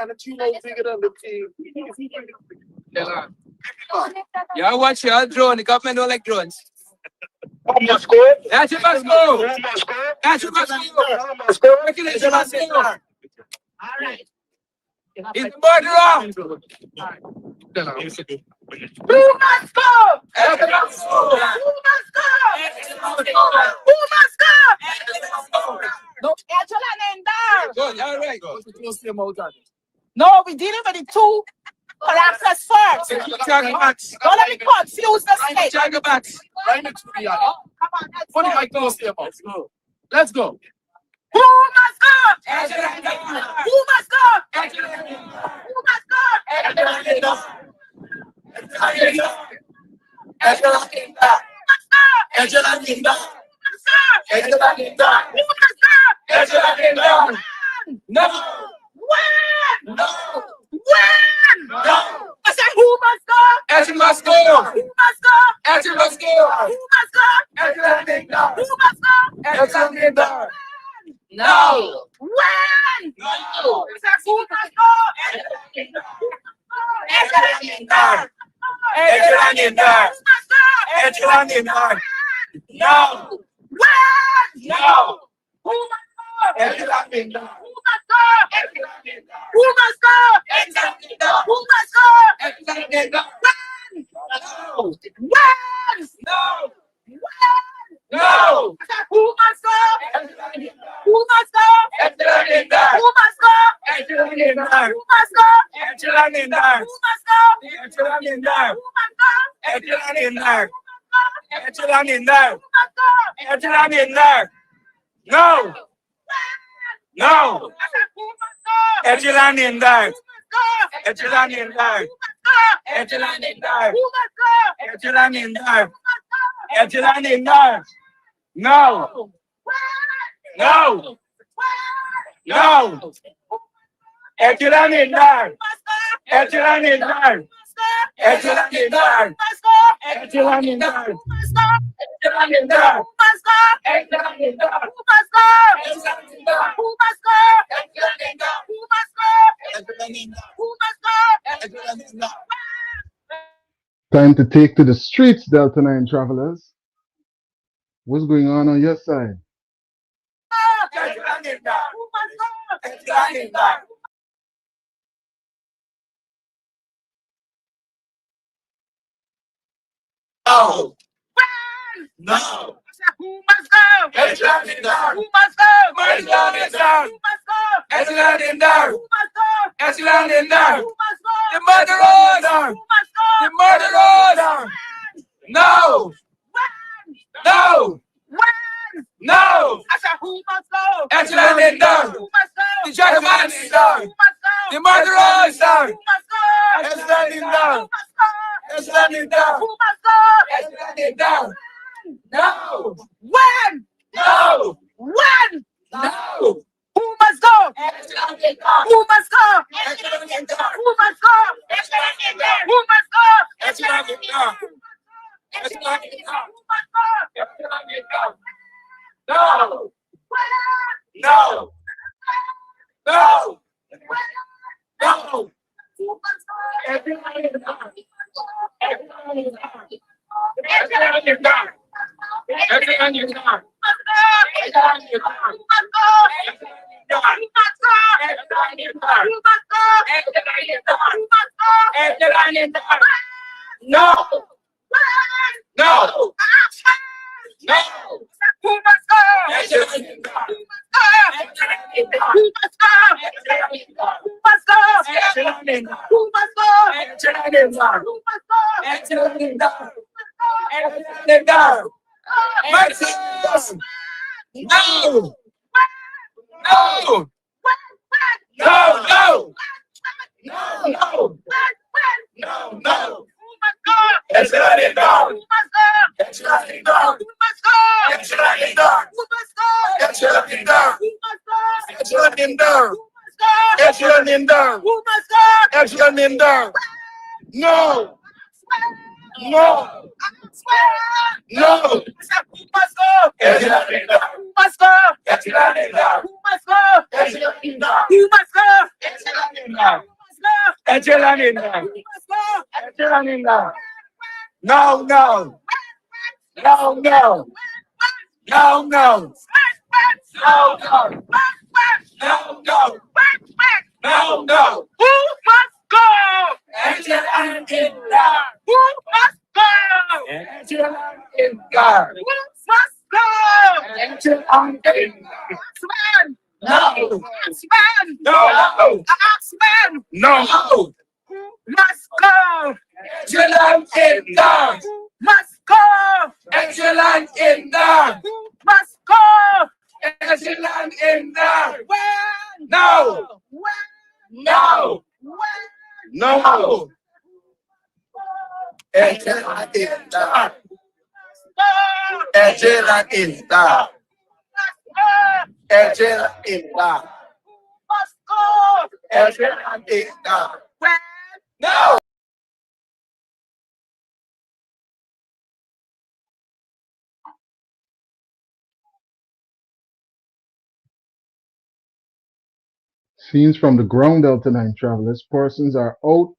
And the tune bigger than the team. Yeah, watch your drone. The government don't like drones. Must go. That's it, must go. Must go. That's it, must go. Must go. Regulation must go. All right. He's the murderer. Who must go? That's it, must go. Who must go? Who must go? No, Edghill and Indar. Good, all right. No, we're dealing with the two collapses first. Jagabats. Don't let me confuse the state. Jagabats. Right next to the other. Come on, let's What go. if I close the about? Let's go. Who must go? Edghill and Indar. Who must go? Edghill and Indar. Who must go? Edghill and Indar. Edghill and Indar. Edghill and Indar. Edghill and Indar. Who must go? Edghill and Indar. No. When? No. When? No. I said, who must go? Edghill must go. Who must go? Edghill must go. Who must go? Edghill and Indar. Who must go? Edghill and Indar. No. When? No. I said, who must go? Edghill and Indar. Edghill and Indar. Who must go? Edghill and Indar. No. When? No. Who must go? Edghill and Indar. Who must go? Edghill and Indar. Who must go? Edghill and Indar. Who must go? Edghill and Indar. No. When? No. When? No. I said, who must go? Edghill and Indar. Who must go? Edghill and Indar. Who must go? Edghill and Indar. Who must go? Edghill and Indar. Who must go? Edghill and Indar. Who must go? Edghill and Indar. Edghill and Indar. Who must go? Edghill and Indar. No. No. I said, who must go? Edghill and Indar. Who must go? Edghill and Indar. Who must go? Edghill and Indar. Who must go? Edghill and Indar. Who must go? Edghill and Indar. No. No. No. Edghill and Indar. Edghill and Indar. Edghill and Indar. Edghill and Indar. Edghill and Indar. Edghill and Indar. Edghill and Indar. Edghill and Indar. Time to take to the streets, Delta9 travelers. What's going on your side? Edghill and Indar. Edghill and Indar. No. No. Who must go? Edghill and Indar. Who must go? Edghill and Indar. Who must go? Edghill and Indar. Who must go? Edghill and Indar. Who must go? The murderers. Who must go? The murderers. No. When? No. When? No. I said, who must go? Edghill and Indar. Who must go? The Jagabats. Who must go? The murderers. Who must go? Edghill and Indar. Who must go? Edghill and Indar. Who must go? Edghill and Indar. No. When? No. When? No. Who must go? Edghill and Indar. Who must go? Edghill and Indar. Who must go? Who must go? Edghill and Indar. Edghill and Indar. Who must go? Edghill and Indar. No. No. No. No. Who must go? Edghill and Indar. Edghill and Indar. Edghill and Indar. Edghill and Indar. No. No. No. Who must go? Edghill and Indar. Who must go? Who must go? Who must go? Edghill and Indar. Who must go? Edghill and Indar. Who must go? Edghill and Indar. Edghill and Indar. Mercy. No. No. No. No. No. No. No. Edghill and Indar. Edghill and Indar. Edghill and Indar. Edghill and Indar. Edghill and Indar. Edghill and Indar. Edghill and Indar. No. No. No. Who must go? Edghill in Dar. Who must go? Edghill in Dar. Who must go? Edghill in Dar. Who must go? Edghill in Dar. Who must go? Edghill in Dar. Who must go? Edghill in Dar. No, no. No, no. No, no. No, no. No, no. No, no. Who must go? Edghill in Dar. Who must go? Edghill in Dar. Who must go? Edghill in Dar. Axman! No. Axman! No. Axman! No. Who must go? Edghill in Dar. Who must go? Edghill in Dar. Who must go? Edghill in Dar. When? No. When? No. When? No. Edghill in Dar. Go! Edghill in Dar. Go! Edghill in Dar. Must go! Edghill in Dar. When? No. Scenes from the ground, Delta9 travelers. Persons are out,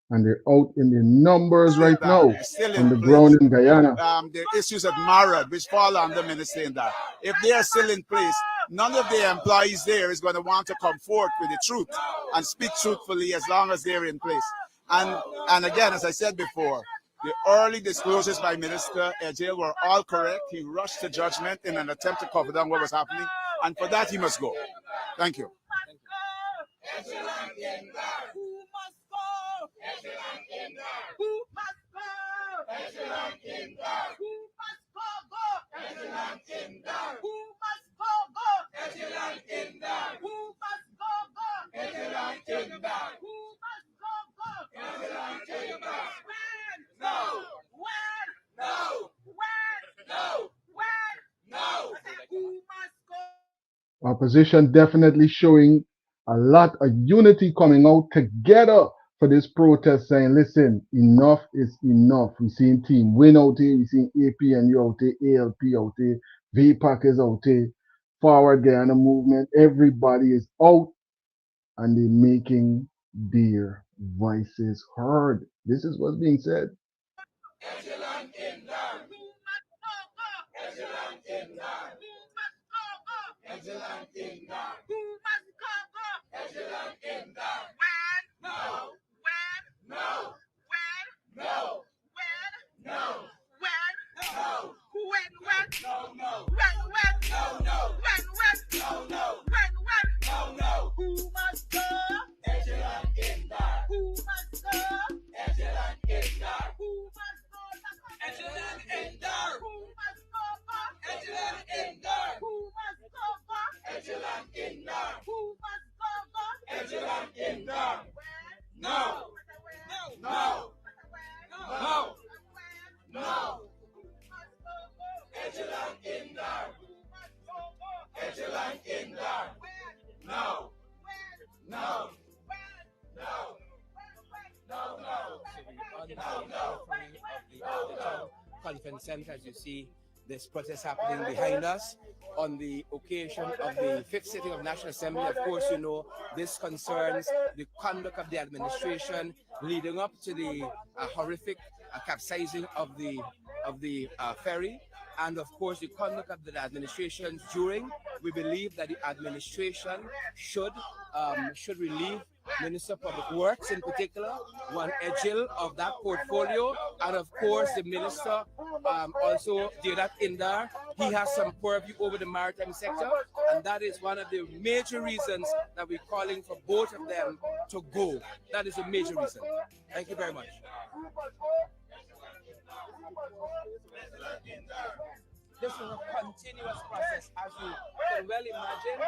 and they're out in the numbers right now Still on the in ground place. in Guyana. The issues at Marad, which fall under Minister Indar. If they are still in place, none of the employees there is going to want to come forth with the truth and speak truthfully as long as they're in place. And again, as I said before, the early disclosures by Minister Edghill were all correct. He rushed to judgment in an attempt to cover down what was happening, and for that he must go. Thank you. Who must go? Who must go? Who must go? Who must Opposition definitely showing a lot of unity coming out together for this protest, saying, listen, enough is enough. We're seeing Team Win out here, we're seeing APNU out here, ALP out here, VPAC is out here, Forward Guyana Movement, everybody is out and they're making their voices heard. This is what's being said. Conference Center, as you see this protest happening behind us on the occasion of the 5th sitting of National Assembly. Of course, you know, this concerns the conduct of the administration leading up to the horrific capsizing of the ferry, and of course the conduct of the administration during. We believe that the administration should relieve Minister of Public Works, in particular, Juan Edghill, of that portfolio, and of course the Minister, also Deodat Indar. He has some purview over the maritime sector, and that is one of the major reasons that we're calling for both of them to go. That is a major reason. Thank you very much. This is a continuous process, as you can well imagine.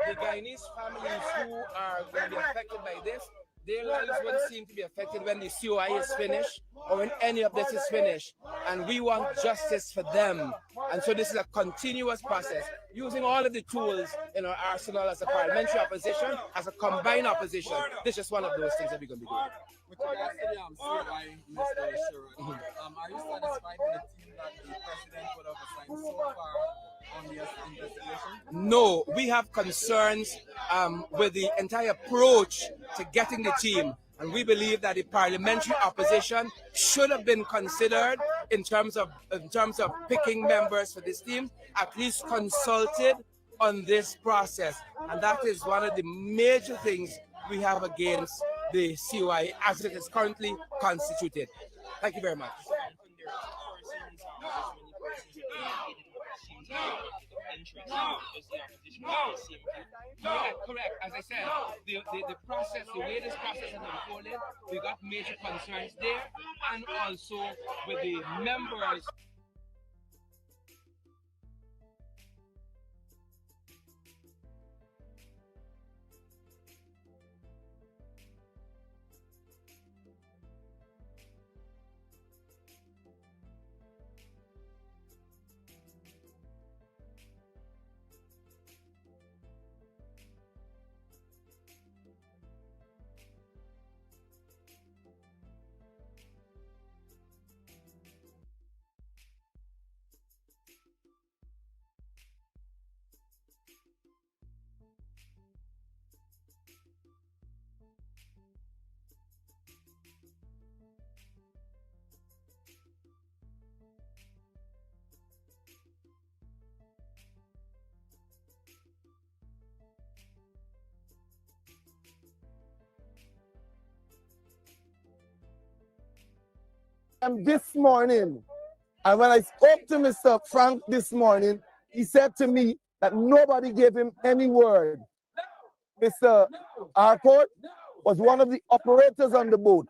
The Guyanese families who are going to be affected by this, their lives won't seem to be affected when the COI is finished or when any of this is finished. And we want justice for them. And so this is a continuous process, using all of the tools in our arsenal as a parliamentary opposition, as a combined opposition. This is one of those things that we're going to be doing. With regards to the COI ministerial, are you satisfied with the team that the president would have assigned so far on this investigation? No, we have concerns with the entire approach to getting the team. And we believe that the parliamentary opposition should have been considered in terms of picking members for this team, at least consulted on this process. And that is one of the major things we have against the COI as it is currently constituted. Thank you very much. Yeah, correct. As I said, the process, the way this process has unfolded, we got major concerns there, and also with the members. This morning, and when I spoke to Mr. Frank this morning, he said to me that nobody gave him any word. Mr. Harcourt was one of the operators on the boat.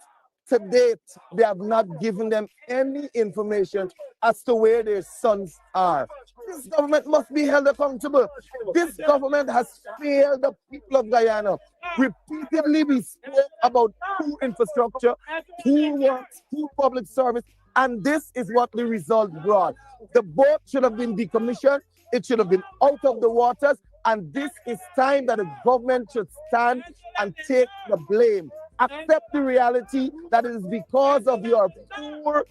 To date, they have not given them any information as to where their sons are. This government must be held accountable. This government has failed the people of Guyana. Repeatedly, we spoke about poor infrastructure, poor works, poor public service, and this is what the result brought. The boat should have been decommissioned. It should have been out of the waters, and this is time that the government should stand and take the blame. Accept the reality that it is because of your poor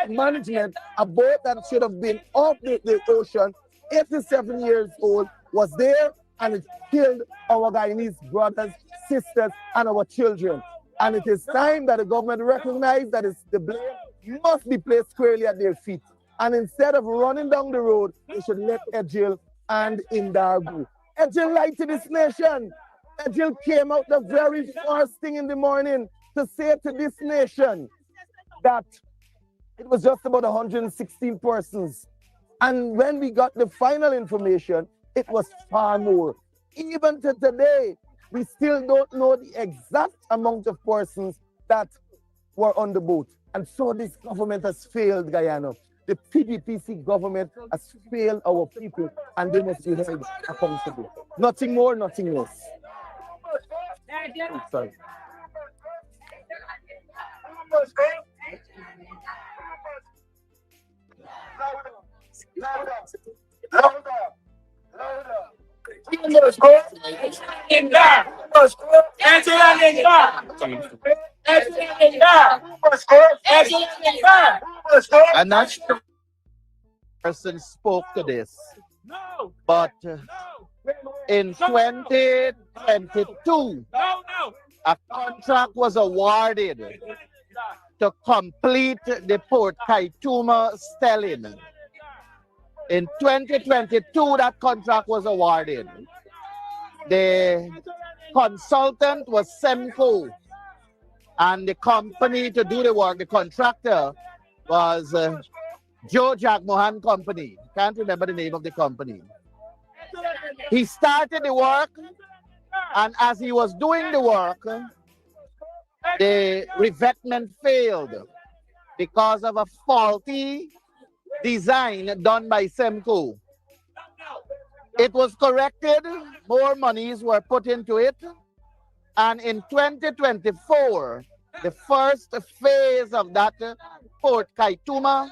management, a boat that should have been off the ocean, 87 years old, was there, and it killed our Guyanese brothers, sisters, and our children. And it is time that the government recognize that the blame must be placed squarely at their feet. And instead of running down the road, they should let Edghill and Indar go. Edghill lied to this nation. Edghill came out the very first thing in the morning to say to this nation that it was just about 116 persons. And when we got the final information, it was far more. Even to today, we still don't know the exact amount of persons that were on the boat. And so this government has failed Guyana. The PDPC government has failed our people, and they must be held accountable. Nothing more, nothing less. Sorry. I'm not sure the person spoke to this, but in 2022, a contract was awarded to complete the Port Kaituma stelling. In 2022, that contract was awarded. The consultant was Semco, and the company to do the work, the contractor, was Joe Jagmohan Company. Can't remember the name of the company. He started the work, and as he was doing the work, the revetment failed because of a faulty design done by Semco. It was corrected, more monies were put into it, And in 2024, the first phase of that Port Kaituma,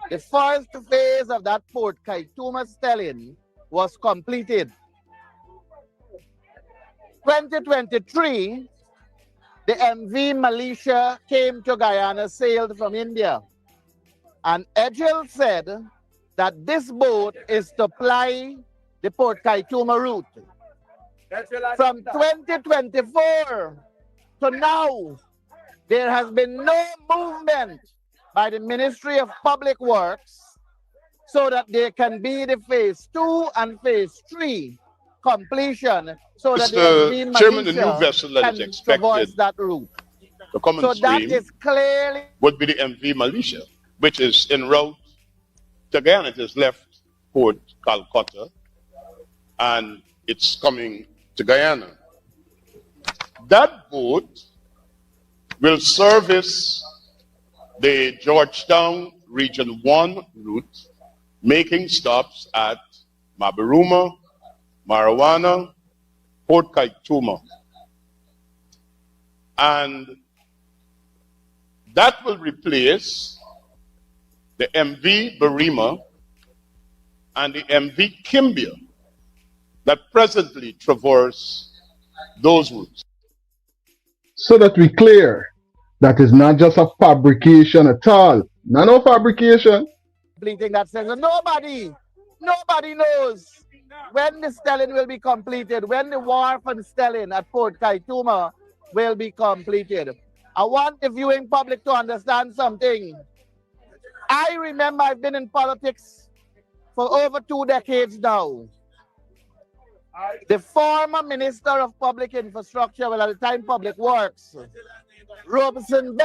the first phase of that Port Kaituma stelling was completed. 2023, the MV Malaysia came to Guyana, sailed from India. And Edghill said that this boat is to ply the Port Kaituma route. From 2024 to now, there has been no movement by the Ministry of Public Works so that there can be the phase 2 and phase 3 completion so that the MV Mr. Chairman, the new Malaysia vessel that is can expected traverse that route. to come on So that stream is clearly would be the MV Malaysia, which is en route to Guyana. It has left Port Calcutta and it's coming to Guyana. That boat will service the Georgetown Region 1 route, making stops at Mabaruma, Marijuana, Port Kaituma. And that will replace the MV Barima and the MV Kimbia that presently traverse those routes. So that we clear, that is not just a fabrication at all. No fabrication. completing that section. Nobody knows when the stelling will be completed, when the wharf and stelling at Port Kaituma will be completed. I want the viewing public to understand something. I remember I've been in politics for over 2 decades now. The former Minister of Public Infrastructure, well, at the time Public Works, Robertson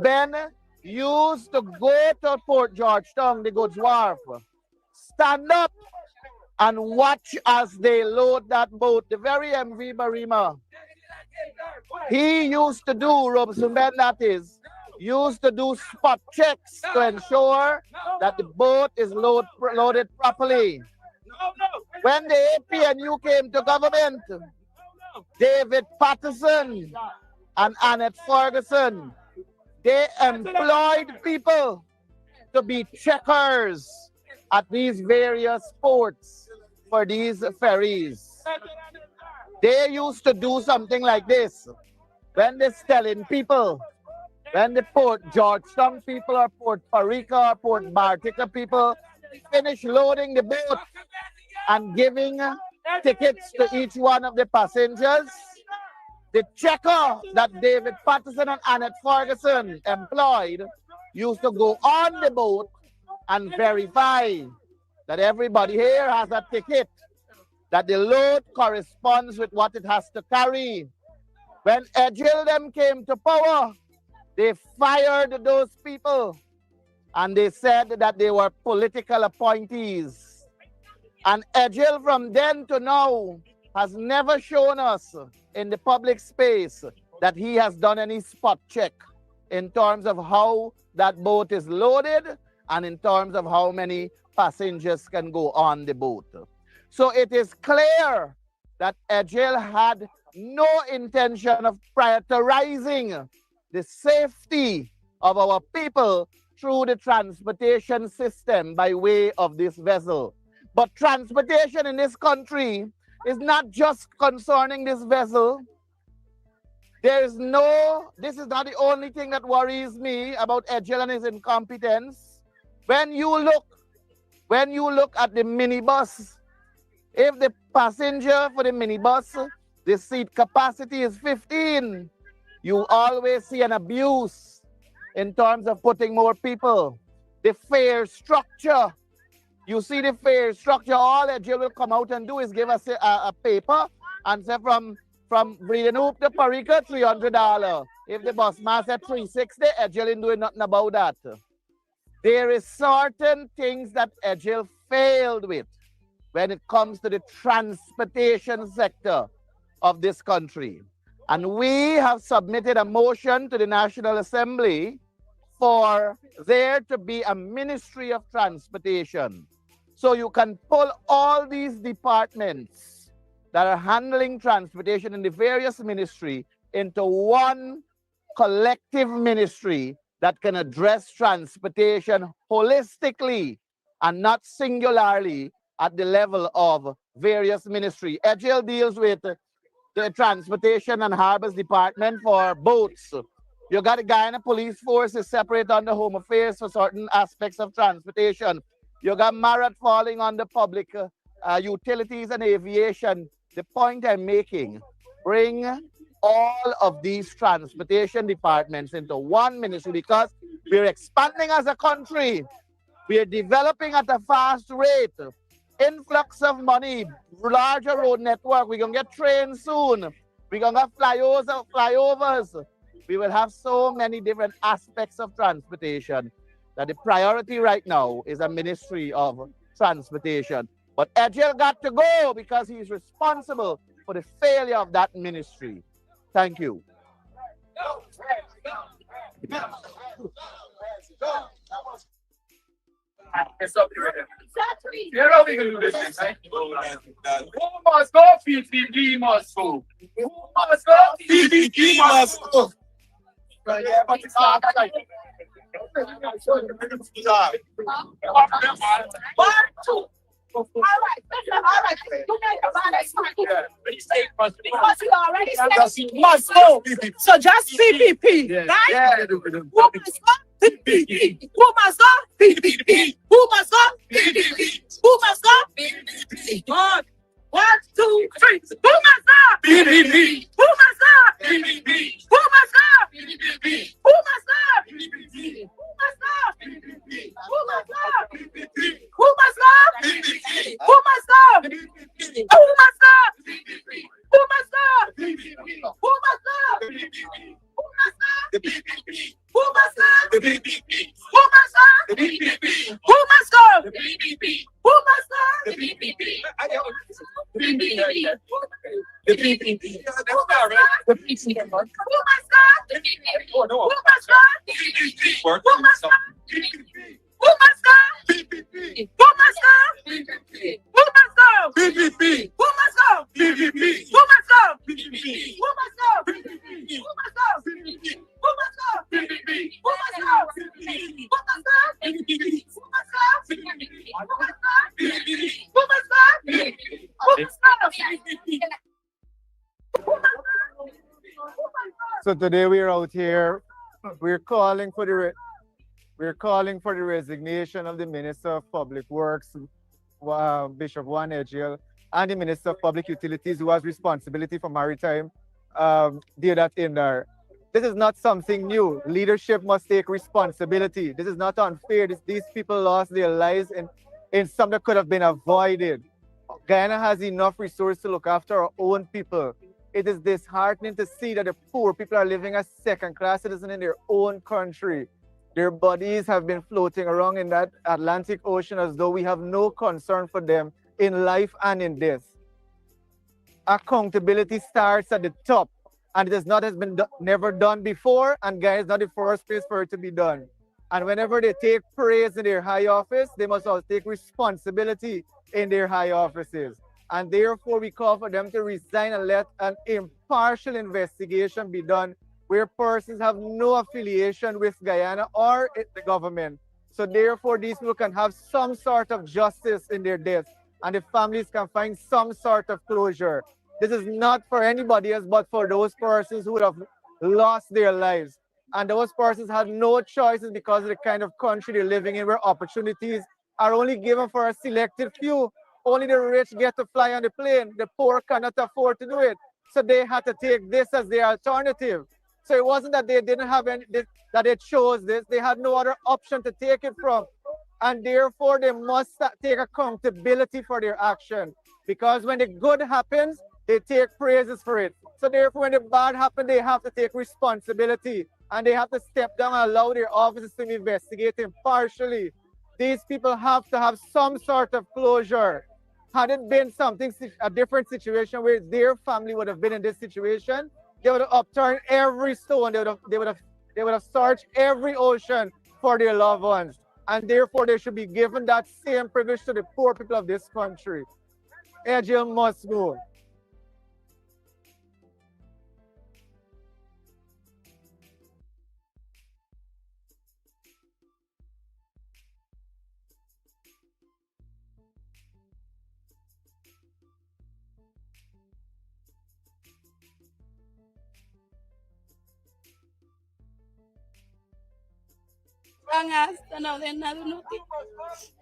Ben used to go to Port Georgetown, the goods wharf, stand up and watch as they load that boat, the very MV Barima. He used to do, Robertson Ben that is, used to do spot checks to ensure that the boat is loaded properly. When the APNU came to government, David Patterson and Annette Ferguson, they employed people to be checkers at these various ports for these ferries. They used to do something like this. When they're telling people, when the Port Georgetown people or Port Parica or Port Bartica people finish loading the boat and giving tickets to each one of the passengers, the checker that David Patterson and Annette Ferguson employed used to go on the boat and verify that everybody here has a ticket, that the load corresponds with what it has to carry. When Edghill them came to power, they fired those people and they said that they were political appointees. And Edghill from then to now has never shown us in the public space that he has done any spot check in terms of how that boat is loaded and in terms of how many passengers can go on the boat. So it is clear that Edghill had no intention of prioritizing the safety of our people through the transportation system by way of this vessel. But transportation in this country is not just concerning this vessel. This is not the only thing that worries me about Edghill and his incompetence. When you look at the minibus, if the passenger for the minibus, the seat capacity is 15, you always see an abuse in terms of putting more people. The fare structure, you see the fare structure, all Edghill will come out and do is give us a paper and say from Breeden Hoop to Parica, $300. If the bus mass at $360, Edghill ain't doing nothing about that. There is certain things that Edghill failed with when it comes to the transportation sector of this country. And we have submitted a motion to the National Assembly for there to be a Ministry of Transportation. So you can pull all these departments that are handling transportation in the various ministry into one collective ministry that can address transportation holistically and not singularly at the level of various ministry. Edghill deals with the Transportation and Harbors Department for boats. You got the Guyana Police Force is separate on the Home Affairs for certain aspects of transportation. You got Marat falling on the public utilities and aviation. The point I'm making, bring all of these transportation departments into one ministry because we're expanding as a country. We are developing at a fast rate. Influx of money, larger road network. We're going to get trains soon. We're going to have flyovers. We will have so many different aspects of transportation that the priority right now is a ministry of transportation. But Edghill got to go because he's responsible for the failure of that ministry. Thank you. You know we can do this, right? Who must go? PPP must go. Who must go? PPP must go. Right, yeah, but it's not like. 1, 2. All right. You made a bad because you already said must go. So just PPP, right? Yeah. Who must go? PPP. Who must go? PPP. Who must go? PPP. Who must go? PPP. 1, 2, 3. Who must go? PPP. Who must go? PPP. Who must go? PPP. Who must go? PPP. Who must go? PPP. Who must go? PPP. Who must go? PPP. Who must go? PPP. Who must go? PPP. Who must go? PPP. Who must go? PPP. Who must go? PPP. Who must go? PPP. Who must go? PPP. Who must go? PPP. Who must go? PPP. The PPP. The PPP. Who must go? The PPP. Who must go? The PPP. Who must go? PPP. Who must go? PPP. Who must go? PPP. Who must go? PPP. Who must go? PPP. Who must go? PPP. Who must go? PPP. Who must go? PPP. Who must go? PPP. Who must go? PPP. Who must go? PPP. Who must go? PPP. Who must go? PPP. Who must go? PPP. Who must go? PPP. Who must go? So today we're out here. We're calling for the resignation of the Minister of Public Works, Bishop Juan Edghill, and the Minister of Public Utilities, who has responsibility for maritime, Deodat Indar. This is not something new. Leadership must take responsibility. This is not unfair. These people lost their lives in something that could have been avoided. Guyana has enough resources to look after our own people. It is disheartening to see that the poor people are living as second-class citizens in their own country. Their bodies have been floating around in that Atlantic Ocean as though we have no concern for them in life and in death. Accountability starts at the top, and it has been never done before, and Guyana is not the first place for it to be done. And whenever they take praise in their high office, they must also take responsibility in their high offices. And therefore, we call for them to resign and let an impartial investigation be done where persons have no affiliation with Guyana or the government. So therefore, these people can have some sort of justice in their deaths, and the families can find some sort of closure. This is not for anybody else, but for those persons who would have lost their lives. And those persons had no choices because of the kind of country they're living in, where opportunities are only given for a selected few. Only the rich get to fly on the plane. The poor cannot afford to do it. So they had to take this as their alternative. So it wasn't that they didn't have any, that they chose this. They had no other option to take it from. And therefore, they must take accountability for their action. Because when the good happens, they take praises for it. So therefore, when the bad happens, they have to take responsibility. And they have to step down and allow their officers to investigate impartially. These people have to have some sort of closure. Had it been a different situation where their family would have been in this situation, they would have upturned every stone. They would have searched every ocean for their loved ones. And therefore, they should be given that same privilege to the poor people of this country. Edghill must go. can ask another nothing.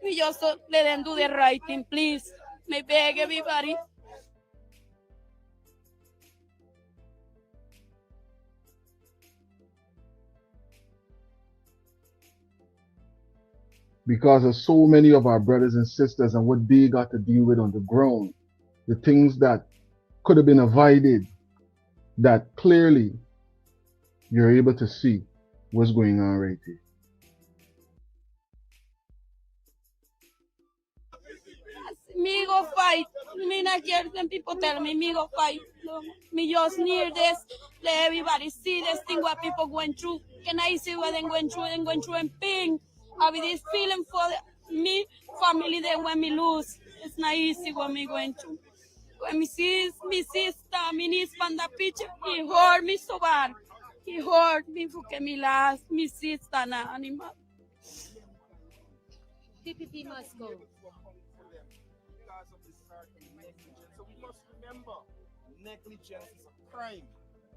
We just let them do the right thing, please. May beg everybody. Because of so many of our brothers and sisters and what they got to deal with on the ground, the things that could have been avoided, that clearly you're able to see what's going on right here. Me go fight. Me not care when people tell me go fight. No, me just near this. Let everybody see this thing what people going through. Can I see what they're going through? They're going through and pain. I be this feeling for me, family, then when me lose. It's not easy what me going through. When me see me sister, me niece from the picture, he hurt me so bad. He hurt me porque me last, me sister na animal. PPP must go. So we must remember, negligence is a crime.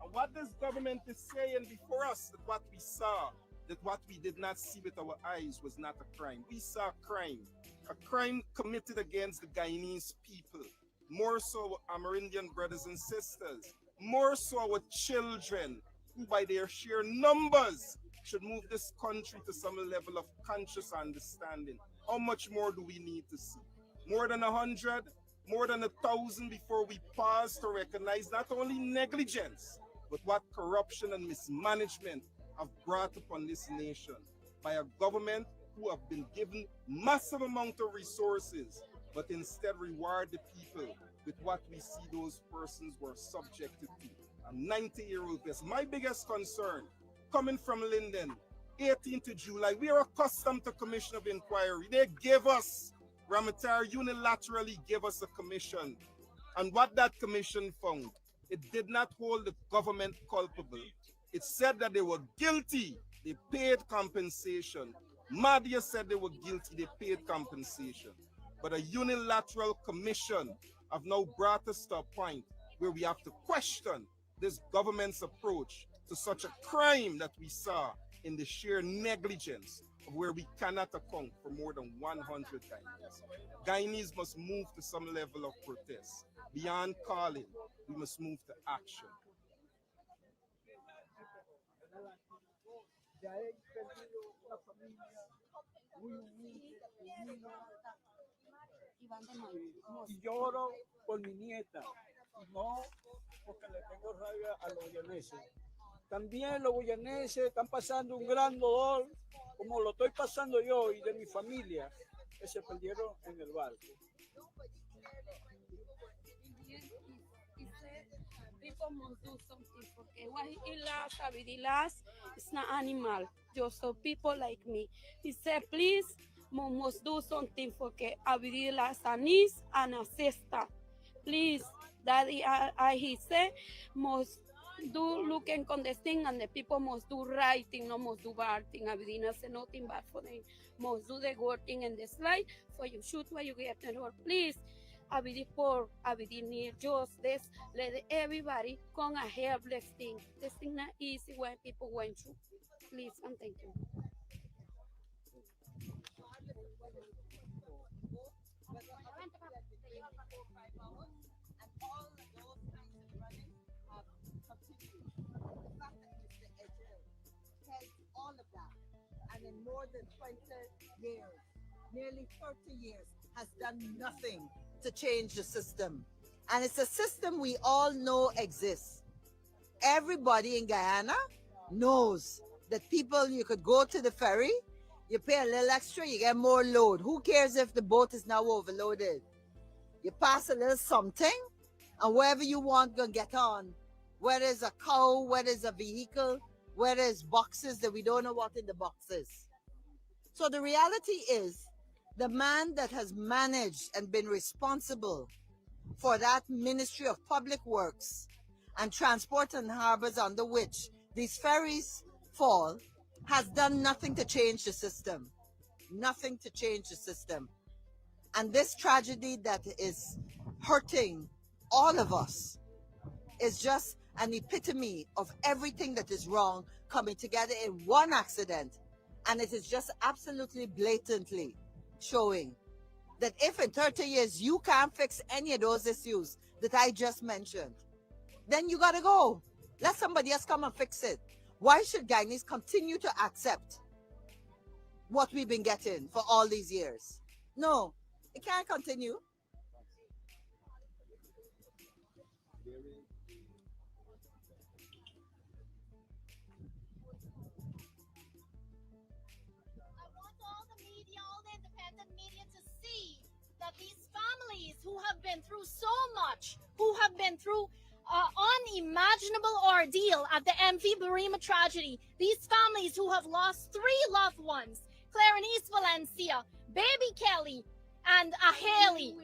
And what this government is saying before us, that what we saw, that what we did not see with our eyes was not a crime. We saw a crime committed against the Guyanese people, more so our Amerindian brothers and sisters, more so our children, who by their sheer numbers should move this country to some level of conscious understanding. How much more do we need to see? More than 100, more than 1,000 before we pause to recognize not only negligence, but what corruption and mismanagement have brought upon this nation by a government who have been given massive amount of resources, but instead reward the people with what we see those persons were subjected to. A 90-year-old person. My biggest concern, coming from Linden, 18th of July, we are accustomed to commission of inquiry. They gave us, Ramatar unilaterally gave us a commission. And what that commission found, it did not hold the government culpable. It said that they were guilty, they paid compensation. Madia said they were guilty, they paid compensation. But a unilateral commission have now brought us to a point where we have to question this government's approach to such a crime that we saw in the sheer negligence of where we cannot account for more than 100 Guyanese. Guyanese must move to some level of protest. Beyond calling, we must move to action. Y lloro por mi nieta, no porque le tengo rabia a los guyaneses. También los guyaneses están pasando un gran dolor, como lo estoy pasando yo y de mi familia, que se perdieron en el barco. People must do something porque what he lost, he lost, it's not animal, just so people like me. He said, please, we must do something porque he lost a niece and a sister. Please, Daddy, he said, must do looking on the thing and the people must do right thing, no must do bad thing. I didn't say nothing bad for them. Must do the good thing in the slide for you shoot what you get and please. I be poor, I be need just this. Let everybody come a helpless thing. This thing not easy when people went through. Please and thank you. All of that, and in more than 20 years, nearly 30 years, has done nothing to change the system. And it's a system we all know exists. Everybody in Guyana knows that people, you could go to the ferry, you pay a little extra, you get more load. Who cares if the boat is now overloaded? You pass a little something, and wherever you want, go get on. Whether it's a cow, whether it's a vehicle, whether it's boxes that we don't know what in the boxes. So the reality is, the man that has managed and been responsible for that Ministry of Public Works and Transport and Harbors under which these ferries fall has done nothing to change the system. Nothing to change the system. And this tragedy that is hurting all of us is just an epitome of everything that is wrong coming together in one accident And it is just absolutely blatantly showing that if in 30 years you can't fix any of those issues that I just mentioned, then you gotta go. Let somebody else come and fix it. Why should Guyanese continue to accept what we've been getting for all these years? No, it can't continue. That these families who have been through so much, who have been through unimaginable ordeal at the MV Barima tragedy, these families who have lost 3 loved ones, Clarence Valencia, Baby Kelly, and Haley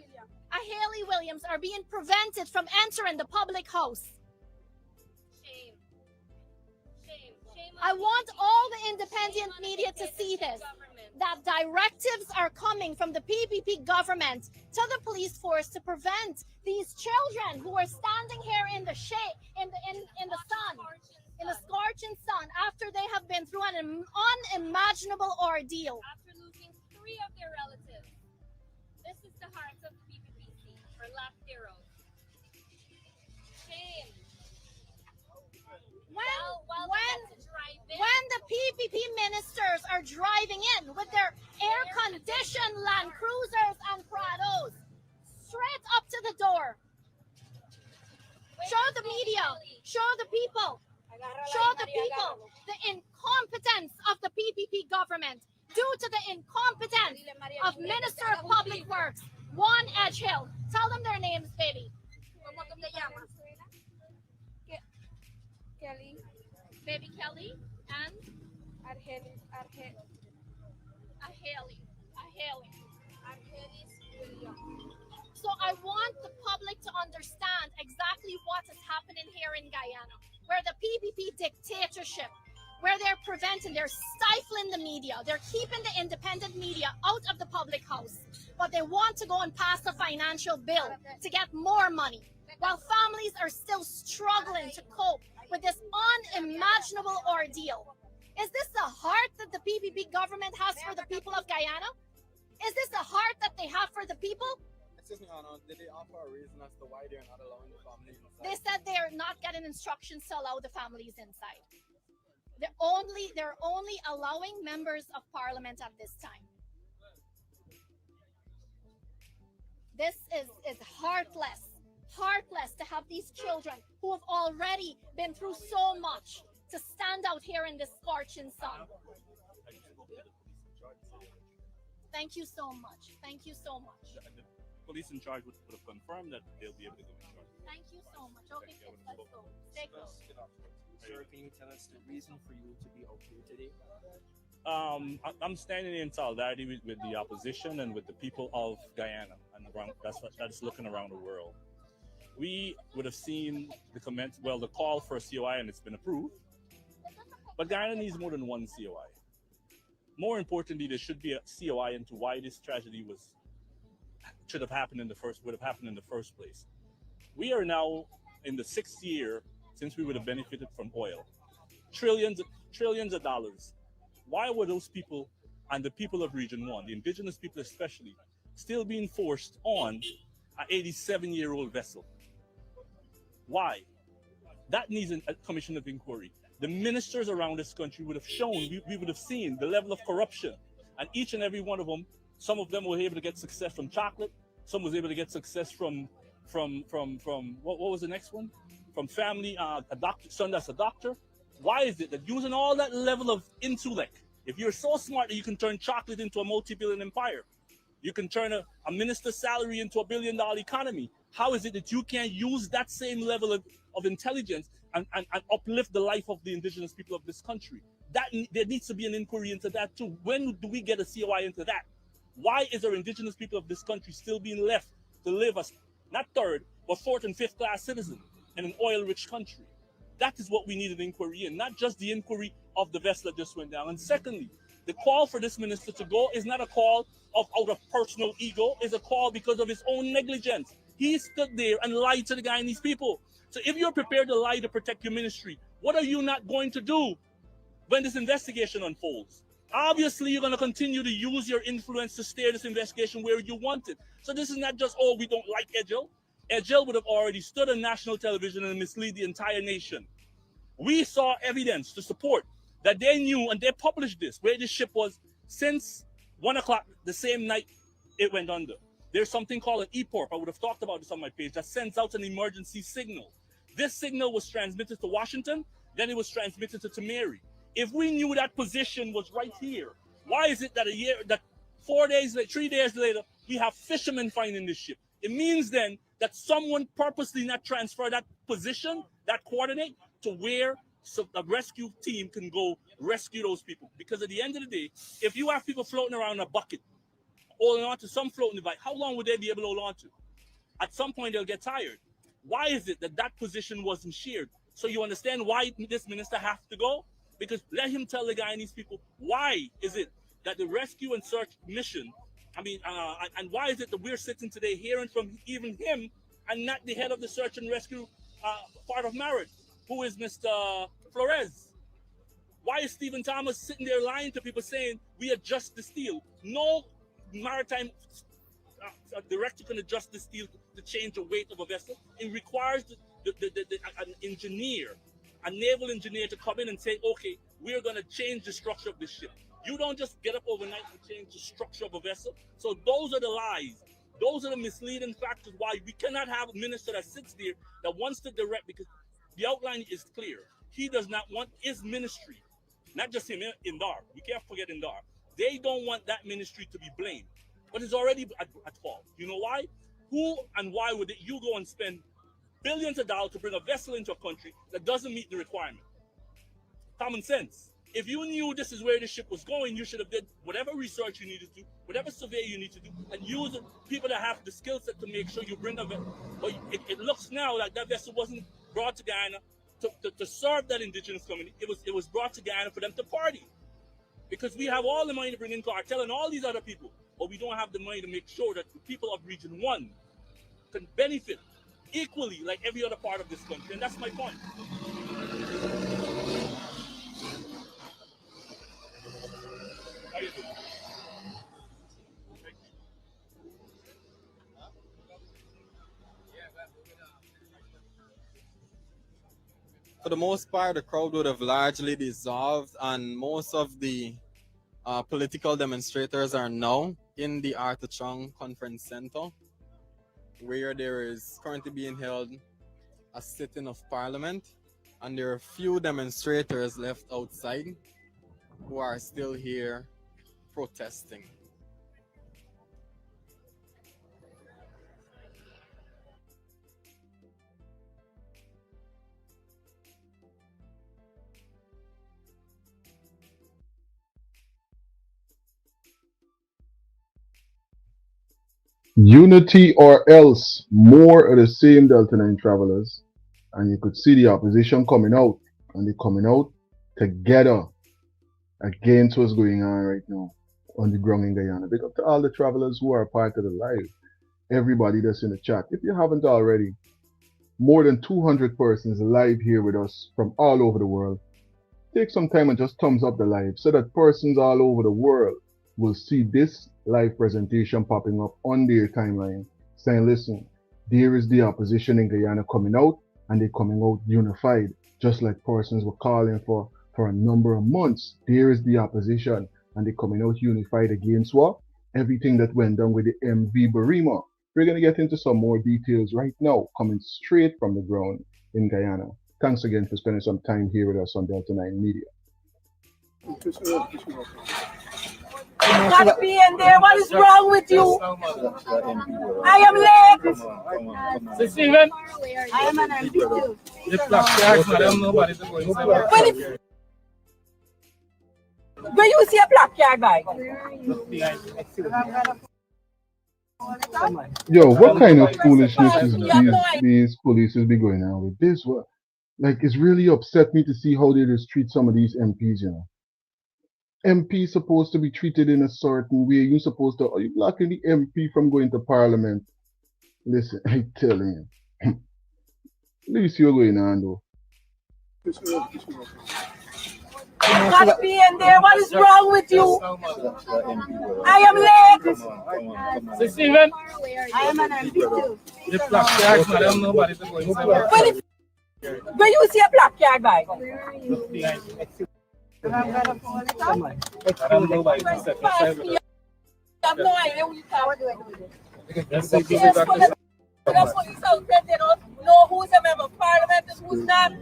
Williams, are being prevented from entering the public house. Shame. Shame. Shame. I want all the independent media to see this. That directives are coming from the PPP government to the police force to prevent these children who are standing here in the shade, in the sun, in the scorching sun, after they have been through an unimaginable ordeal. After losing 3 of their relatives. This is the heart of the PPPC, or last heroes. Shame. When the PPP ministers are driving in with their air-conditioned Land Cruisers and Prados straight up to the door, show the media, show the people the incompetence of the PPP government due to the incompetence of Minister of Public Works, Juan Edghill. Tell them their names, baby. Kelly. Baby Kelly and Adheres Williams. So I want the public to understand exactly what is happening here in Guyana, where the PPP dictatorship, where they're stifling the media, they're keeping the independent media out of the public house, but they want to go and pass a financial bill to get more money, while families are still struggling to cope with this unimaginable ordeal. Is this the heart that the PPP government has for the people of Guyana? Is this the heart that they have for the people? Excuse me, Anna, did they offer a reason as to why they're not allowing the family inside? They said they're not getting instructions to allow the families inside. They're only allowing members of parliament at this time. This is heartless to have these children who have already been through so much to stand out here in this scorching sun. Thank you so much. Thank you so much. The police in charge would have confirmed that they'll be able to go in charge. Thank you so much. Okay, kids, let's go. Stay close. Sir, can you tell us the reason for you to be out here today? I'm standing in solidarity with the opposition and with the people of Guyana, and that's looking around the world. We would have seen the call for a COI, and it's been approved. But Guyana needs more than one COI. More importantly, there should be a COI into why this tragedy would have happened in the first place. We are now in the 6th year since we would have benefited from oil. Trillions of dollars. Why were those people and the people of Region 1, the indigenous people especially, still being forced on an 87-year-old vessel? Why? That needs a commission of inquiry. The ministers around this country would have shown, we would have seen the level of corruption. And each and every one of them, some of them were able to get success from chocolate. Some was able to get success from what was the next one? From family, a doctor, son that's a doctor. Why is it that using all that level of intellect, if you're so smart that you can turn chocolate into a multi-billion empire, you can turn a minister's salary into $1 billion economy, how is it that you can't use that same level of intelligence and uplift the life of the indigenous people of this country? There needs to be an inquiry into that too. When do we get a COI into that? Why is our indigenous people of this country still being left to live as not 3rd, but 4th and 5th class citizen in an oil-rich country? That is what we need an inquiry in, not just the inquiry of the vessel that just went down. And secondly, the call for this minister to go is not a call out of personal ego, it's a call because of his own negligence. He stood there and lied to the Guyanese people. So if you're prepared to lie to protect your ministry, what are you not going to do when this investigation unfolds? Obviously, you're going to continue to use your influence to steer this investigation where you want it. So this is not just, oh, we don't like Edghill. Edghill would have already stood on national television and mislead the entire nation. We saw evidence to support that they knew, and they published this, where this ship was since 1 o'clock the same night it went under. There's something called an EPORP. I would have talked about this on my page, that sends out an emergency signal. This signal was transmitted to Washington, then it was transmitted to Tamari. If we knew that position was right here, why is it that 3 days later, we have fishermen finding this ship? It means then that someone purposely not transfer that position, that coordinate, to where a rescue team can go rescue those people. Because at the end of the day, if you have people floating around in a bucket, holding on to some floating device, how long would they be able to hold on to? At some point, they'll get tired. Why is it that that position wasn't shared? So you understand why this minister has to go? Because let him tell the Guyanese people, why is it that the rescue and search mission, and why is it that we're sitting today hearing from even him and not the head of the search and rescue part of Marriott, who is Mr. Flores? Why is Stephen Thomas sitting there lying to people saying we adjust the steel? No maritime director can adjust the steel to change the weight of a vessel. It requires an engineer, a naval engineer, to come in and say, okay, we're going to change the structure of this ship. You don't just get up overnight and change the structure of a vessel. So those are the lies. Those are the misleading factors why we cannot have a minister that sits there that wants to direct, because the outline is clear. He does not want his ministry, not just him, Indar. We can't forget Indar. They don't want that ministry to be blamed, but it's already at fault. You know why? Who and why would you go and spend billions of dollars to bring a vessel into a country that doesn't meet the requirement? Common sense. If you knew this is where the ship was going, you should have did whatever research you needed to do, whatever survey you need to do, and use people that have the skill set to make sure you bring a vessel. But it looks now like that vessel wasn't brought to Guyana to serve that indigenous community. It was brought to Guyana for them to party. Because we have all the money to bring in cartel and all these other people, but we don't have the money to make sure that the people of Region 1 can benefit equally like every other part of this country. And that's my point. How you doing? For the most part, the crowd would have largely dissolved, and most of the political demonstrators are now in the Arthur Chung Conference Center, where there is currently being held a sitting of Parliament, and there are a few demonstrators left outside who are still here protesting. Unity or else, more of the same Delta9 travelers, and you could see the opposition coming out, and they're coming out together against what's going on right now on the ground in Guyana. Big up to all the travelers who are part of the live, everybody that's in the chat. If you haven't already, more than 200 persons live here with us from all over the world. Take some time and just thumbs up the live so that persons all over the world will see this live presentation popping up on their timeline, saying, listen, there is the opposition in Guyana coming out, and they're coming out unified, just like persons were calling for a number of months. There is the opposition, and they're coming out unified against what? Everything that went down with the MV Barima. We're going to get into some more details right now, coming straight from the ground in Guyana. Thanks again for spending some time here with us on Delta9 Media. Not being there. What is wrong with you? I am late. Steven, I am an MP too. When you see a black car guy? Yo, what kind of foolishness is these police be going on with this? What? Like, it's really upset me to see how they just treat some of these MPs, you know. MP supposed to be treated in a certain way. You're supposed to, are you blocking the MP from going to Parliament? Listen, I tell him. At least you're going on though. Must be in there. What is wrong with you? I am late. Steven. I am an MP too. The black tags, madam, nobody to go inside. Where you see a black card by? I have no idea who you are. Let's see, give it back to The police out there, they don't know who's a member of parliament and who's not.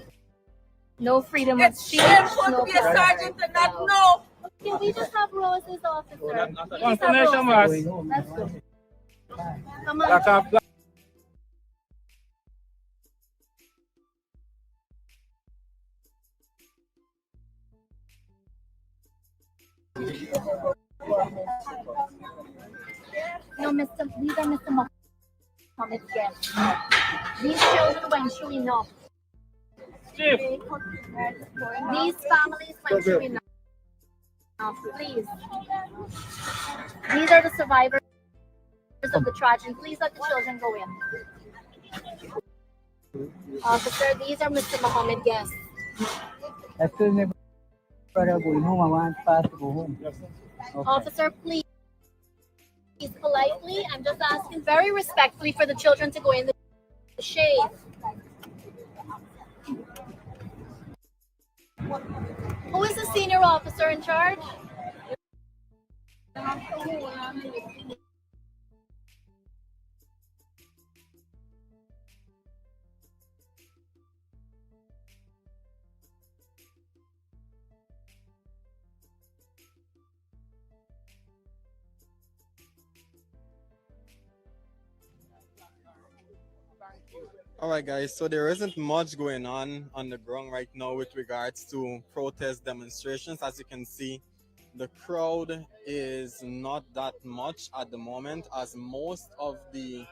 No freedom of It's speech. shameful No to be a sergeant and not know. Can we just have roses, officer? We just have Confirmation, roses. boss. Let's go. Come Black on. up, black. No, these are Mr. Mohammed's guests. These children went through enough. Chief. These families went through enough. Please. These are the survivors of the tragedy. Please let the children go in. Officer, these are Mr. Mohammed guests. Officer, please. Politely, I'm just asking very respectfully for the children to go in the shade. Who is the senior officer in charge? All right, guys. So there isn't much going on the ground right now with regards to protest demonstrations. As you can see, the crowd is not that much at the moment, as most of the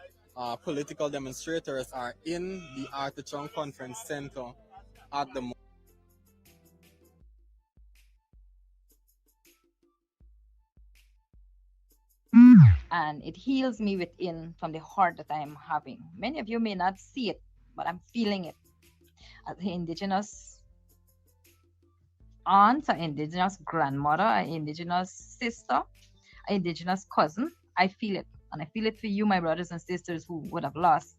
political demonstrators are in the Artichon Conference Center at the moment. And it heals me within from the hurt that I am having. Many of you may not see it, but I'm feeling it. As an indigenous aunt, an indigenous grandmother, an indigenous sister, an indigenous cousin, I feel it. And I feel it for you, my brothers and sisters who would have lost.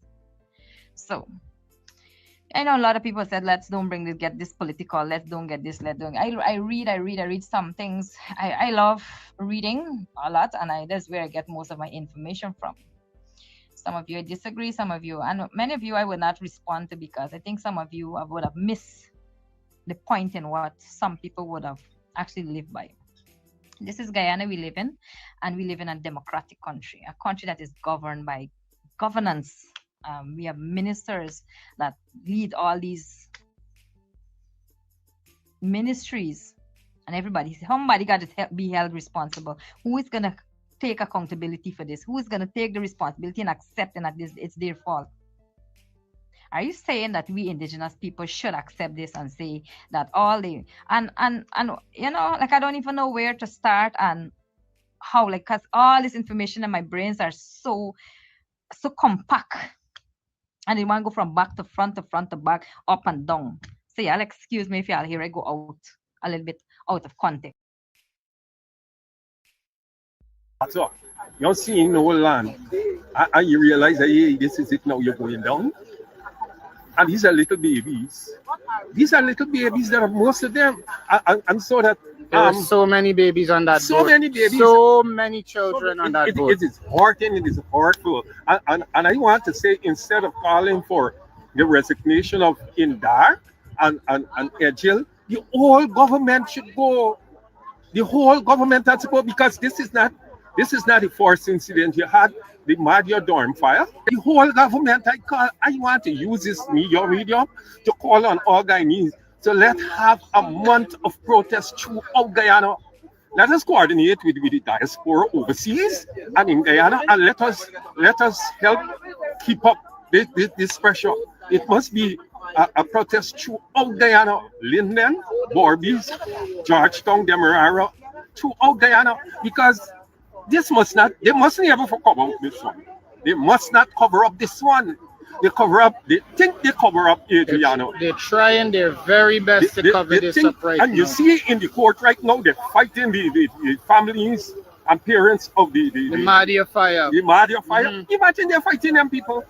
So I know a lot of people said, let's don't bring this, get this political, let's don't get this, let's don't. I read some things. I love reading a lot, and that's where I get most of my information from. Some of you I disagree, some of you, and many of you I would not respond to, because I think some of you would have missed the point in what some people would have actually lived by. This is Guyana we live in, and we live in a democratic country, a country that is governed by governance. We have ministers that lead all these ministries, and somebody got to be held responsible. Who is going to take accountability for this? Who is going to take the responsibility and accepting that it's their fault? Are you saying that we indigenous people should accept this and say that all the and you know, like, I don't even know where to start and how, like, because all this information in my brains are so compact. And they want to go from back to front to back, up and down. So y'all excuse me if y'all hear I go out a little bit out of context. So you're seeing the whole land, and you realize that, hey, this is it now, you're going down. And these are little babies. These are little babies that are, most of them, and so that there are so many babies on that boat. Many babies. So many children on that boat. It is hurting, it is hurtful. And I want to say, instead of calling for the resignation of Indar and Edghill, the whole government should go. The whole government has to go, because this is not the first incident. You had the Madia Dorm fire. The whole government, I want to use this medium to call on all Guyanese. So let's have a month of protest throughout Guyana. Let us coordinate with the diaspora overseas and in Guyana, and let us help keep up this pressure. It must be a protest throughout Guyana, Linden, Borbies, Georgetown, Demerara, throughout Guyana, because they must never cover up this one. They must not cover up this one. they cover up. They think they cover up Adriano. They're trying their very best to cover this up right and now. you see in the court right now, they're fighting the families and parents of the Madia fire. The Madia fire. Imagine they're fighting them people.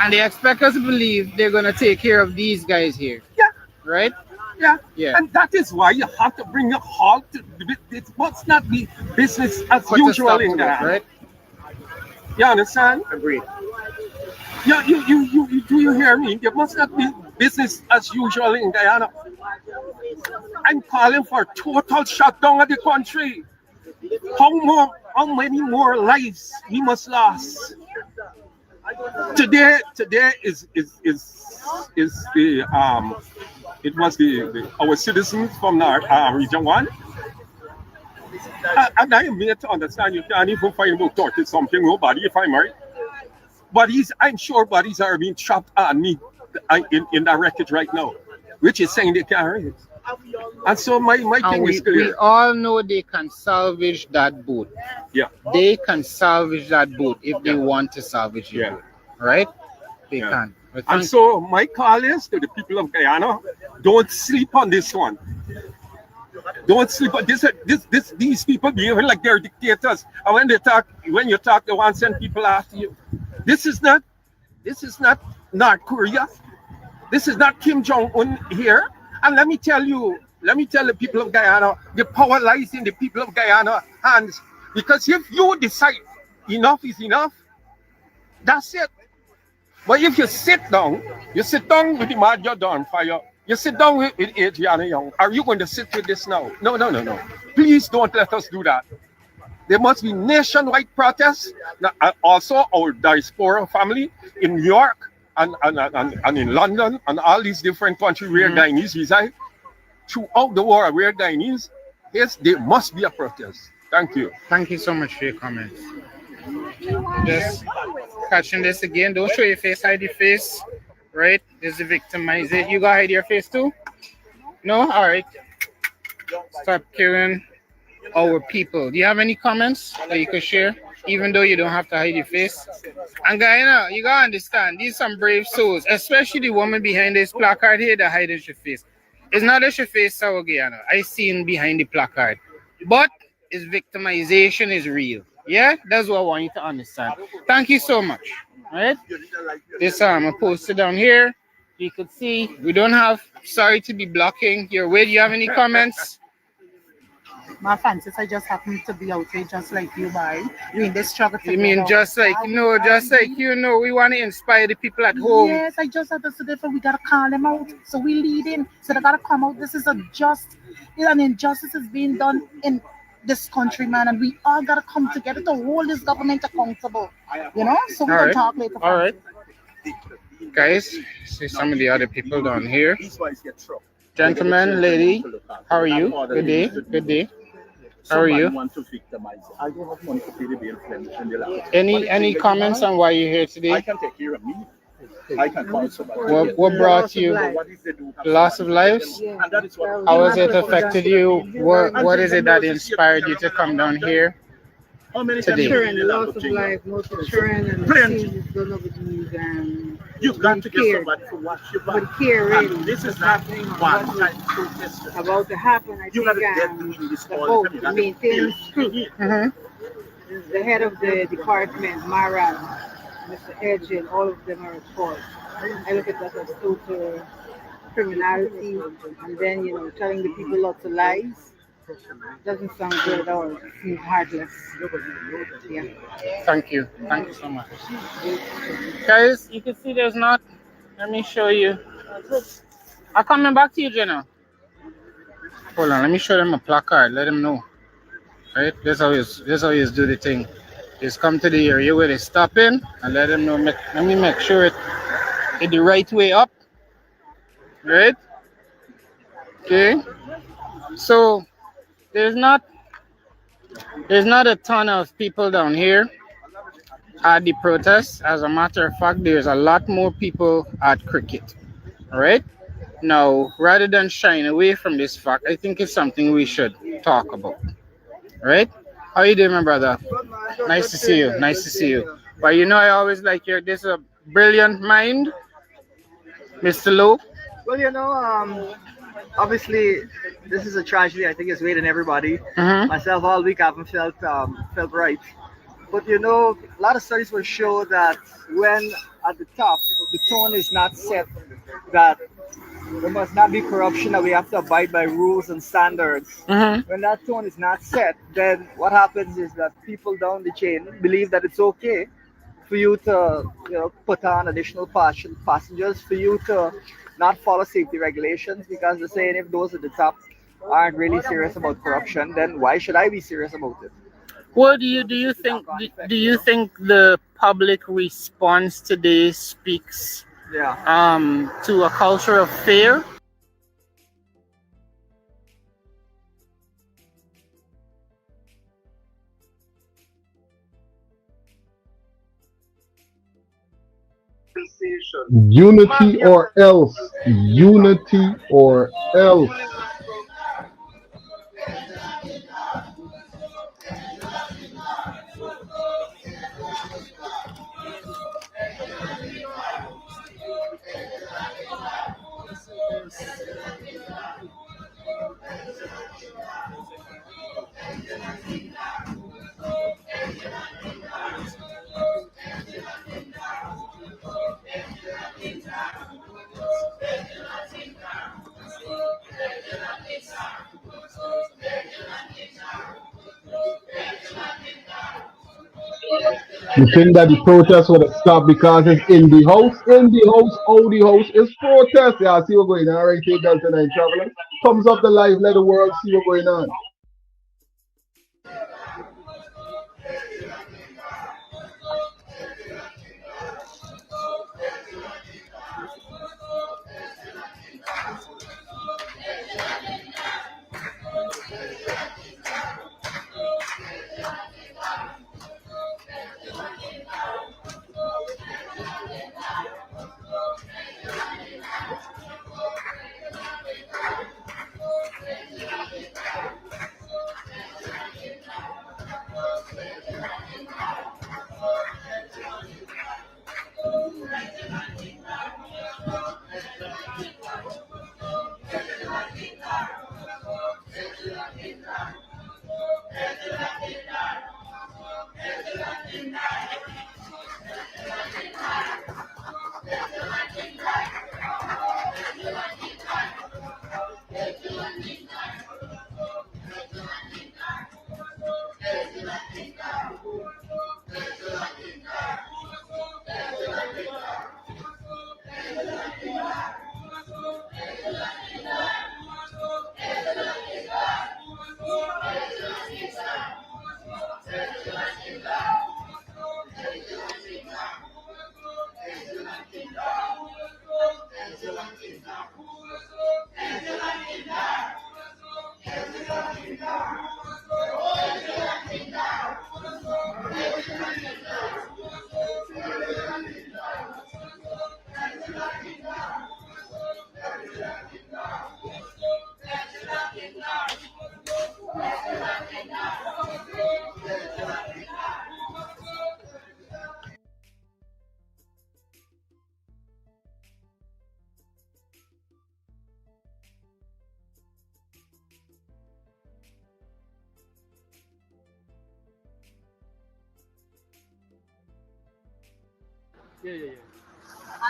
And they expect us to believe they're going to take care of these guys here. Yeah. Right? Yeah. Yeah. And that is why you have to bring a halt. It must not be business as Put a usual stop in to it, there. right? You understand? Agreed. Yeah, you do you hear me? There must not be business as usual in Guyana. I'm calling for total shutdown of the country. How many more lives we must lose? Today is the it was our citizens from region 1. And I am made to understand you can't even find about 30 something nobody if I'm right. Bodies, I'm sure bodies are being trapped in the wreckage right now, which is saying they can't raise. And so my thing is clear. We all know they can salvage that boat. Yeah. They can salvage that boat if they want to salvage it. Yeah. Right? They can. And so my call is to the people of Guyana, don't sleep on this one. Don't sleep on these people behaving like they're dictators. And when you talk, they want to send people after you. This is not North Korea. This is not Kim Jong-un here. And let me tell the people of Guyana, the power lies in the people of Guyana hands. Because if you decide enough is enough, that's it. But if you sit down with the Madia Dawn fire, you sit down with Adriana Young, are you going to sit with this now? No. Please don't let us do that. There must be nationwide protests. Also, our Diaspora family in New York and in London and all these different countries where Guyanese reside, throughout the world where Guyanese, yes, there must be a protest. Thank you. Thank you so much for your comments. Just catching this again. Don't show your face, hide your face. Right? This is victimization. You gotta hide your face too? No? All right. Stop killing our people. Do you have any comments that you could share? Even though you don't have to hide your face. And Guyana, you gotta understand, these are some brave souls, especially the woman behind this placard here that hides your face. It's not that your face sour Guyana. I seen behind the placard. But its victimization is real. Yeah, that's what I want you to understand. Thank you so much. All right. This I posted down here. You could see we don't have. Sorry to be blocking your way. Do you have any comments? My Francis, I just happen to be out here just like you, boy. We in this struggle. You mean just like we want to inspire the people at home. Yes, I just had to say that we gotta call them out. So we leading. So they gotta come out. This is an injustice is being done in this country, man, and we all gotta come together to hold this government accountable. You know, so we can talk later. All right, guys. See some of the other people down here. Gentlemen, lady, how are you? Good day. Good day. How are you? Any comments on why you're here today? I can take care of me. I can call somebody. What brought you? Loss of lives? How has it affected you? What is it that inspired you to come down here today? Loss of life, multi-children, and the done over these you've got to get somebody to watch your back. Really, this is not one time protest. About to happen, I think the maintenance crew, the head of the department, Mara, Mr. Edghill, all of them are at fault. I look at that as total criminality, and then telling the people lots of lies doesn't sound good at all. It seems heartless. Yeah. Thank you so much, guys. You can see there's not. Let me show you. I'm coming back to you, Jenna. Hold on. Let me show them a placard. Let them know. Right. That's how you do the thing. Just come to the area where they stop in and let them know. Let me make sure it's the right way up. Right? Okay. So there's not a ton of people down here at the protest. As a matter of fact, there's a lot more people at cricket. All right. Now, rather than shying away from this fact, I think it's something we should talk about. All right. How you doing, my brother? Nice to see you. Nice to see you. But I always like this is a brilliant mind, Mr. Lowe? Well, obviously, this is a tragedy. I think it's weighing everybody. Mhm. Myself, all week, I haven't felt right. But a lot of studies will show that when at the top, the tone is not set, that there must not be corruption, that we have to abide by rules and standards. Mhm. When that tone is not set, then what happens is that people down the chain believe that it's okay for you to put on additional passengers, for you to not follow safety regulations, because they're saying if those at the top aren't really serious about corruption, then why should I be serious about it? What do you think the public response today speaks Yeah. to a culture of fear? Unity or else. Unity or else. You think that the protest would have stopped because it's in the house? In the house, oh, the house is protest. Yeah, see what's going on right here, Delta9 travelers. Thumbs up the live, let the world see what's going on.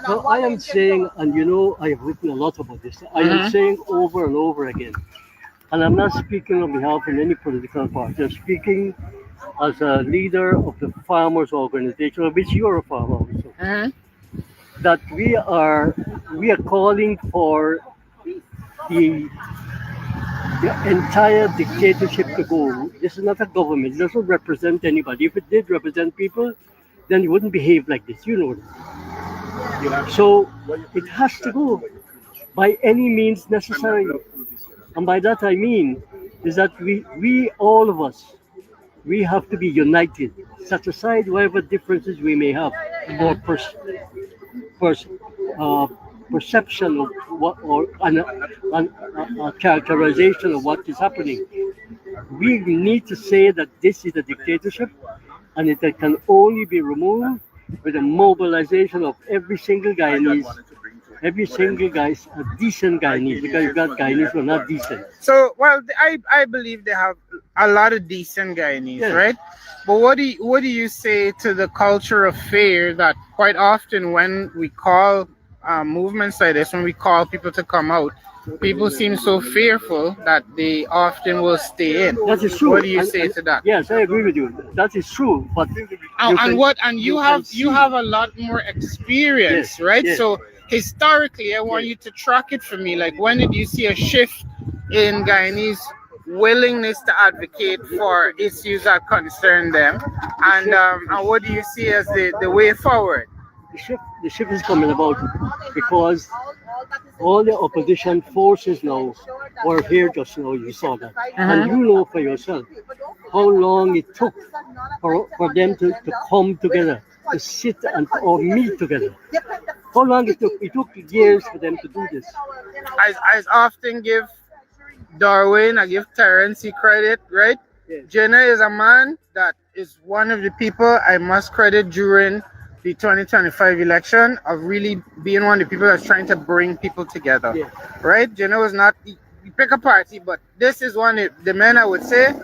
So I am saying, and I have written a lot about this. I am saying over and over again, and I'm not speaking on behalf of any political party. I'm speaking as a leader of the farmers' organization, of which you are a farmer also. That we are calling for the entire dictatorship to go. This is not a government. It doesn't represent anybody. If it did represent people, then it wouldn't behave like this. You know that. So it has to go by any means necessary. And by that I mean is that we all of us, we have to be united, set aside whatever differences we may have, or perception of what, or a characterization of what is happening. We need to say that this is a dictatorship, and it can only be removed with the mobilization of every single Guyanese, every single guy's a decent Guyanese, because you've got Guyanese who are not decent. So, well, I believe they have a lot of decent Guyanese, Yes. right? But what do you say to the culture of fear that quite often when we call movements like this, when we call people to come out, people seem so fearful that they often will stay in. That is true. What do you say to that? Yes, I agree with you. That is true. But You have a lot more experience, Yes, right? yes. So historically, I want you to track it for me. Like, when did you see a shift in Guyanese willingness to advocate for issues that concern them, and what do you see as the way forward? The shift is coming about because all the opposition forces now were here just now. You saw that, and you know for yourself how long it took for them to come together, to sit or meet together. How long it took? It took years for them to do this. I often give Darwin, I give Terrence credit, right? Jenna is a man that is one of the people I must credit during the 2025 election of really being one of the people that's trying to bring people together, right? Jenna was not, you pick a party, but this is one of the men, I would say,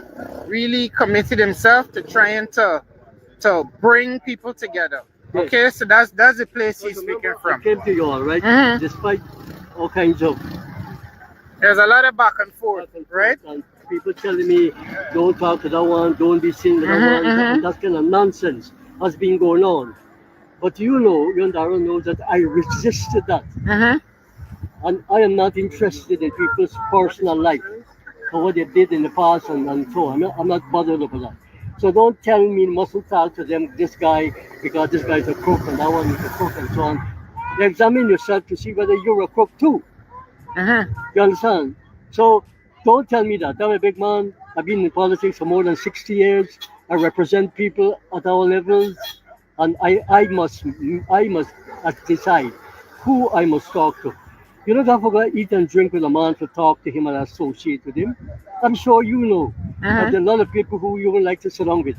really committed himself to trying to bring people together. Yes. Okay, so that's the place he's speaking from. I came to you all right, despite all kinds of. There's a lot of back and forth, right? And people telling me, don't talk to that one, don't be seen with that one. And that kind of nonsense has been going on. But you know, Indar knows that I resisted that. And I am not interested in people's personal life or what they did in the past and so on. I'm not bothered about that. So don't tell me you mustn't talk to them, this guy, because this guy is a crook and that one is a crook and so on. You examine yourself to see whether you're a crook too. You understand? So don't tell me that. I'm a big man. I've been in politics for more than 60 years. I represent people at all levels, and I must decide who I must talk to. You don't have to go eat and drink with a man to talk to him and associate with him. I'm sure you know that there are a lot of people who you would like to sit down with.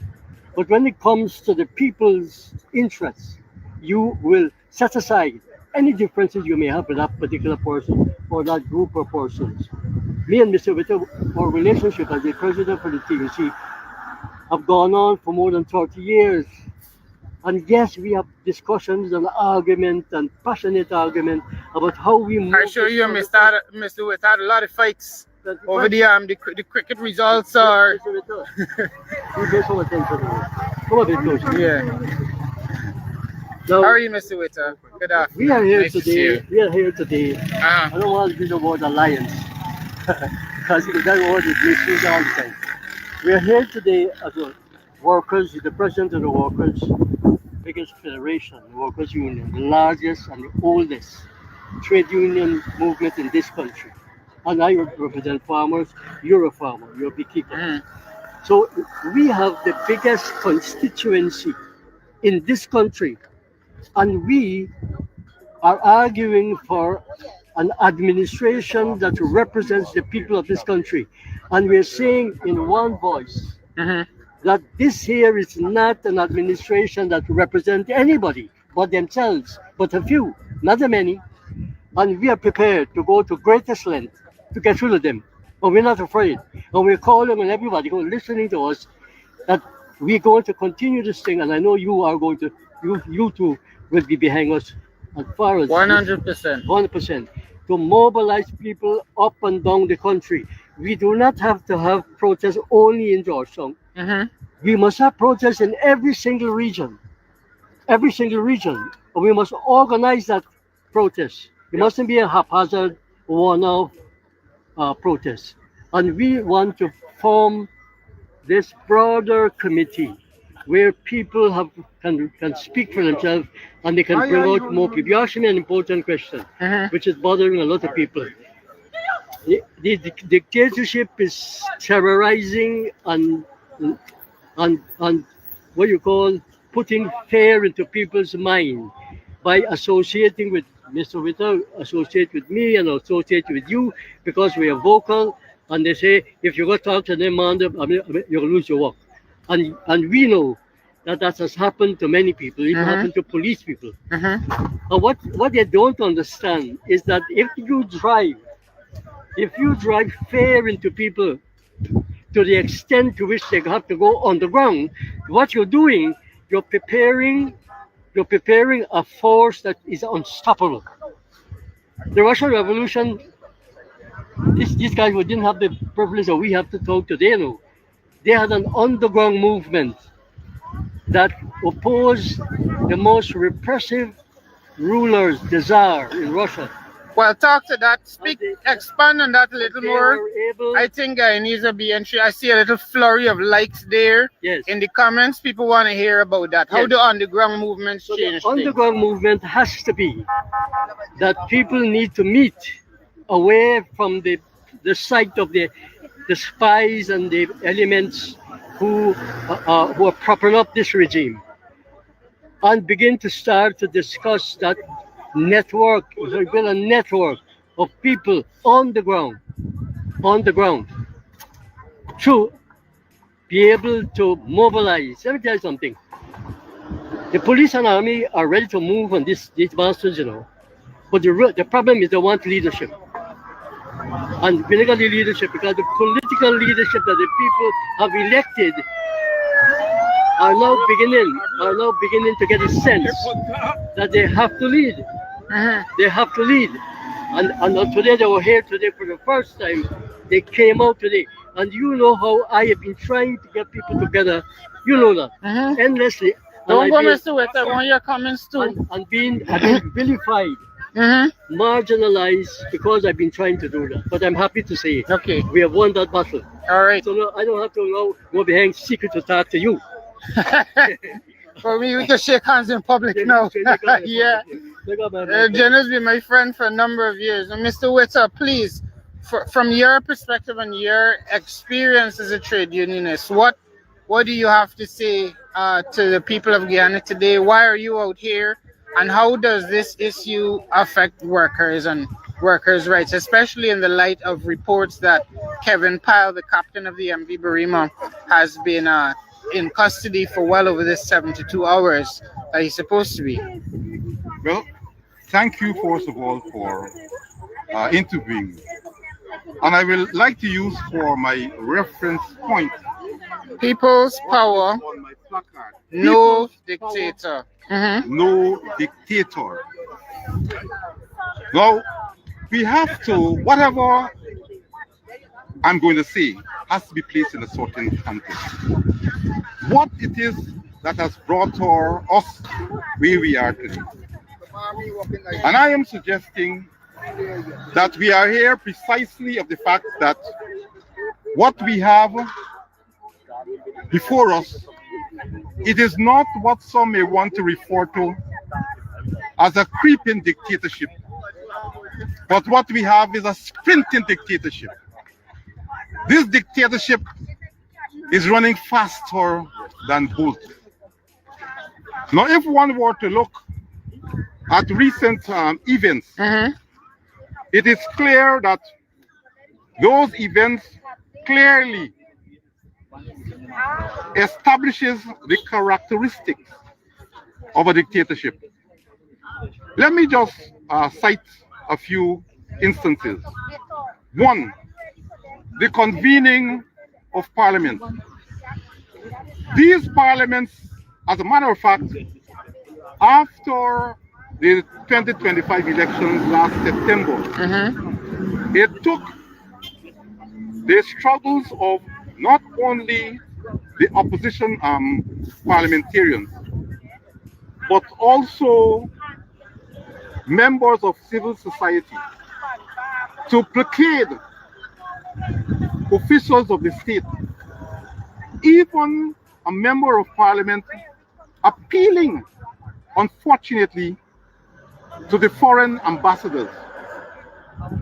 But when it comes to the people's interests, you will set aside any differences you may have with that particular person or that group of persons. Me and Mr. Witter, our relationship as the president for the TUC have gone on for more than 30 years. And yes, we have discussions and argument and passionate argument about how we move. I show you, Mr. Witter had a lot of fights over the cricket results are. You pay some attention to it. Come a bit closer. Yeah. Now, how are you, Mr. Witter? Good afternoon. We are here Nice to see today. you. We are here today. I don't want to use the word alliance because that word is misused all the time. We are here today as a workers, the president of the workers' biggest federation, the workers' union, the largest and the oldest trade union movement in this country. And I represent farmers. You're a farmer. You're a beekeeper. So we have the biggest constituency in this country, and we are arguing for an administration that represents the people of this country. And we're saying in one voice that this here is not an administration that represents anybody but themselves, but a few, not the many. And we are prepared to go to greatest length to get rid of them. And we're not afraid. And we're calling on everybody who is listening to us that we're going to continue this thing. And I know you are going to, you too will be behind us as far as 100%. 100%. To mobilize people up and down the country. We do not have to have protests only in Georgetown. We must have protests in every single region. Every single region. And we must organize that protest. It mustn't be a haphazard one-off protest. And we want to form this broader committee where people can speak for themselves and they can bring out more people. You asked me an important question, which is bothering a lot of people. The dictatorship is terrorizing and what you call putting fear into people's mind by associating with Mr. Witter, associate with me and associate with you because we are vocal, and they say if you go talk to them, man, you're gonna lose your work. And we know that has happened to many people. It happened to police people. And what they don't understand is that if you drive fair into people to the extent to which they have to go underground, what you're doing, you're preparing a force that is unstoppable. The Russian Revolution, these guys who didn't have the privilege that we have to talk today, no, they had an underground movement that opposed the most repressive rulers, the Tsar in Russia. Well, talk to that. Expand on that a little more. I think I need to be entry. I see a little flurry of likes there in the comments. People want to hear about that. How do underground movements change The underground movement has to be that people need to meet away from the sight of the spies and the elements who are propping up this regime, and begin to start to discuss that network, build a network of people on the ground, to be able to mobilize. Let me tell you something. The police and army are ready to move on these bastards, you know. But the problem is they want leadership. And political leadership, because the political leadership that the people have elected are now beginning to get a sense that they have to lead. They have to lead. And today they were here today for the first time. They came out today. And you know how I have been trying to get people together. You know that. Endlessly. Don't go mess with it. I want your comments too. And being vilified, marginalized, because I've been trying to do that. But I'm happy to say we have won that battle. All right. So no, I don't have to go behind secret to talk to you. For me, we can shake hands in public now. Yeah. Jenna's been my friend for a number of years. And Mr. Witter, please, from your perspective and your experience as a trade unionist, what do you have to say to the people of Guyana today? Why are you out here? And how does this issue affect workers and workers' rights, especially in the light of reports that Kevin Pyle, the captain of the MV Barima, has been in custody for well over this 72 hours that he's supposed to be? Well, thank you first of all for interviewing. And I will like to use for my reference point People's power, no dictator. No dictator. Now, we have to, whatever I'm going to say, has to be placed in a certain context. What it is that has brought us where we are today. And I am suggesting that we are here precisely of the fact that what we have before us, it is not what some may want to refer to as a creeping dictatorship, but what we have is a sprinting dictatorship. This dictatorship is running faster than Bolt. Now, if one were to look at recent events, it is clear that those events clearly establishes the characteristics of a dictatorship. Let me just cite a few instances. One, the convening of parliament. These parliaments, as a matter of fact, after the 2025 elections last September, it took the struggles of not only the opposition parliamentarians, but also members of civil society to placate officials of the state, even a member of parliament appealing, unfortunately, to the foreign ambassadors.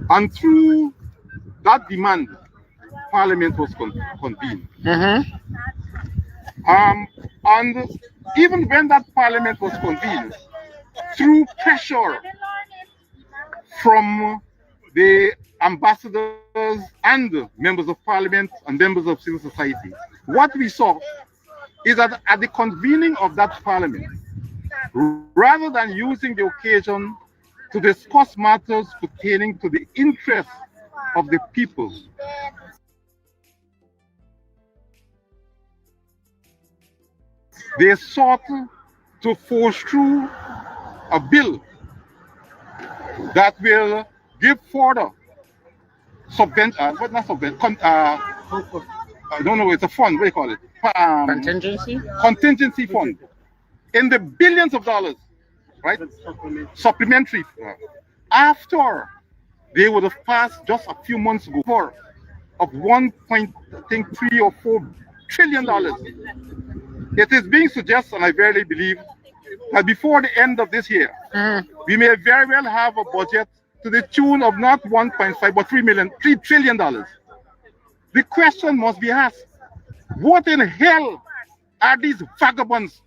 And through that demand, parliament was convened. And even when that parliament was convened, through pressure from the ambassadors and members of parliament and members of civil society, what we saw is that at the convening of that parliament, rather than using the occasion to discuss matters pertaining to the interests of the people, they sought to force through a bill that will give further subvention, not subvention, I don't know, it's a fund, what do you call it? Contingency? Contingency fund in the billions of dollars, right? Supplementary. After they would have passed just a few months ago of 1.3 or 4 trillion dollars. It is being suggested, and I verily believe, that before the end of this year, we may very well have a budget to the tune of not 1.5 but $3 trillion. The question must be asked: what in hell are these vagabonds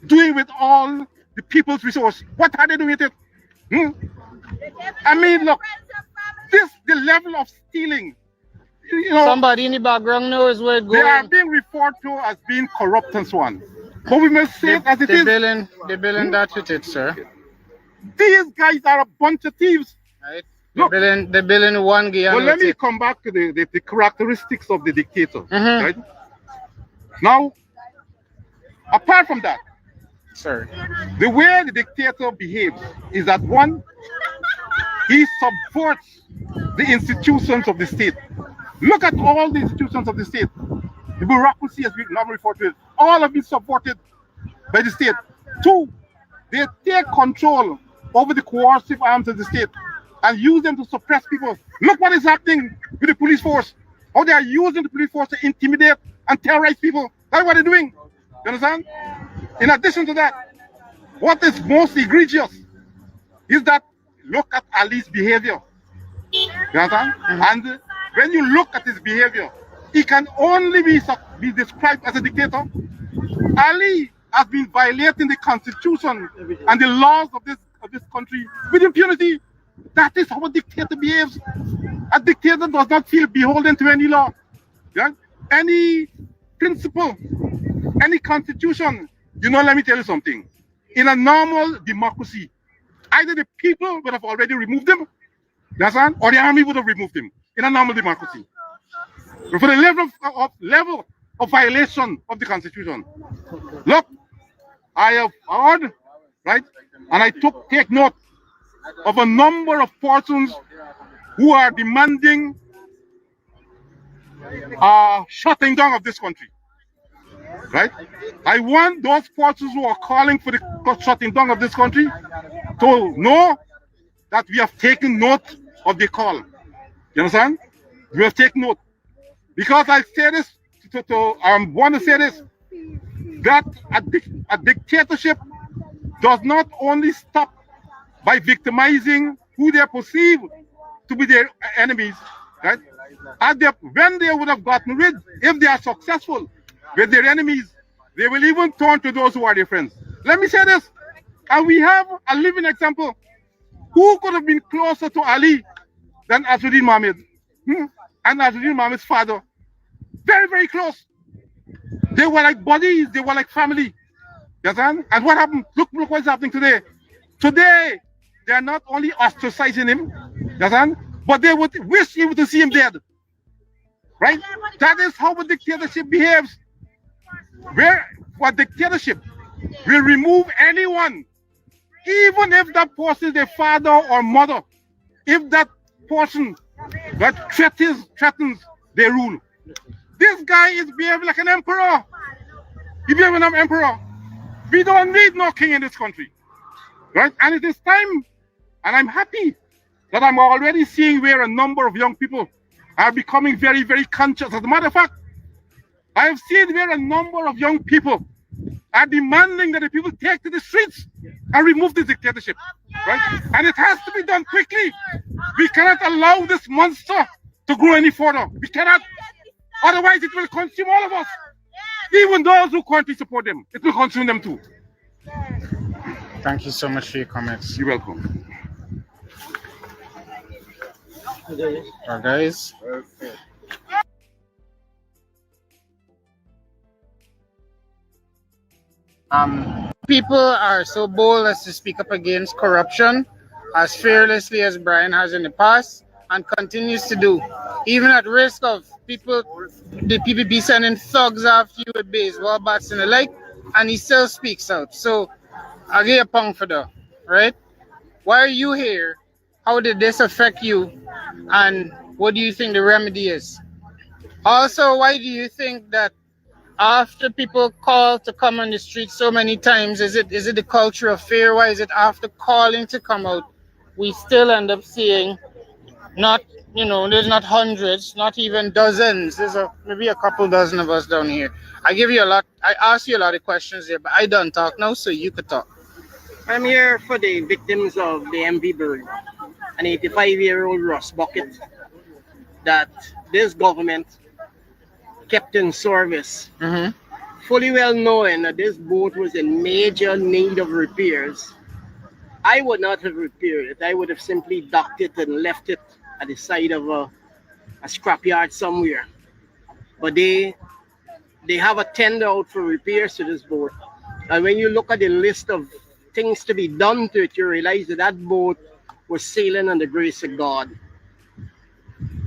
doing with all the people's resource? What are they doing with it? I mean, look, the level of stealing. You know, somebody in the background knows where it's going. They are being referred to as being corrupt and so on. But we must say it as it is. They're billing that with it, sir. These guys are a bunch of thieves. Right. They're billing one Guyana. Well, let me come back to the characteristics of the dictator. Right? Now, apart from that, sir, the way the dictator behaves is that one, he subverts the institutions of the state. Look at all the institutions of the state. The bureaucracy, as we normally refer to it, all have been subverted by the state. Two, they take control over the coercive arms of the state and use them to suppress people. Look what is happening with the police force. How they are using the police force to intimidate and terrorize people. That's what they're doing. You understand? In addition to that, what is most egregious is that look at Ali's behavior. You understand? And when you look at his behavior, he can only be described as a dictator. Ali has been violating the constitution and the laws of this country with impunity. That is how a dictator behaves. A dictator does not feel beholden to any law, yeah? Any principle, any constitution. You know, let me tell you something. In a normal democracy, either the people would have already removed them, or the army would have removed him. In a normal democracy, for the level of violation of the constitution. Look, I have heard, right, and I take note of a number of persons who are demanding shutting down of this country, right? I want those persons who are calling for the shutting down of this country to know that we have taken note of the call. You understand? We have taken note. Because I say this, I want to say this, that a dictatorship does not only stop by victimizing who they perceive to be their enemies, right? When they would have gotten rid, if they are successful with their enemies, they will even turn to those who are their friends. Let me say this, and we have a living example. Who could have been closer to Ali than Azzuddin Mohammed? And Azzuddin Mohammed's father. Very, very close. They were like buddies, they were like family. You understand? And what happened? Look what's happening today. Today, they are not only ostracizing him, you understand? But they would wish even to see him dead. Right? That is how a dictatorship behaves. Where a dictatorship will remove anyone, even if that person is their father or mother, if that person that threatens their rule. This guy is behaving like an emperor. He behaving like an emperor. We don't need no king in this country. Right? And it is time, and I'm happy that I'm already seeing where a number of young people are becoming very, very conscious. As a matter of fact, I have seen where a number of young people are demanding that the people take to the streets and remove the dictatorship. Right? And it has to be done quickly. We cannot allow this monster to grow any further. We cannot. Otherwise, it will consume all of us. Even those who currently support them, it will consume them too. Thank you so much for your comments. You're welcome. Guys. People are so bold as to speak up against corruption as fearlessly as Brian has in the past and continues to do, even at risk of people, the PPP sending thugs after you with baseball bats and the like, and he still speaks out. So I give a pound for that, right? Why are you here? How did this affect you? And what do you think the remedy is? Also, why do you think that after people call to come on the street so many times, is it the culture of fear? Why is it after calling to come out, we still end up seeing not, there's not hundreds, not even dozens. There's maybe a couple dozen of us down here. I asked you a lot of questions here, but I don't talk now, so you could talk. I'm here for the victims of the MV Barima, an 85-year-old rust bucket that this government kept in service, fully well knowing that this boat was in major need of repairs. I would not have repaired it. I would have simply docked it and left it at the side of a scrapyard somewhere. But they have a tender out for repairs to this boat. And when you look at the list of things to be done to it, you realize that that boat was sailing on the grace of God.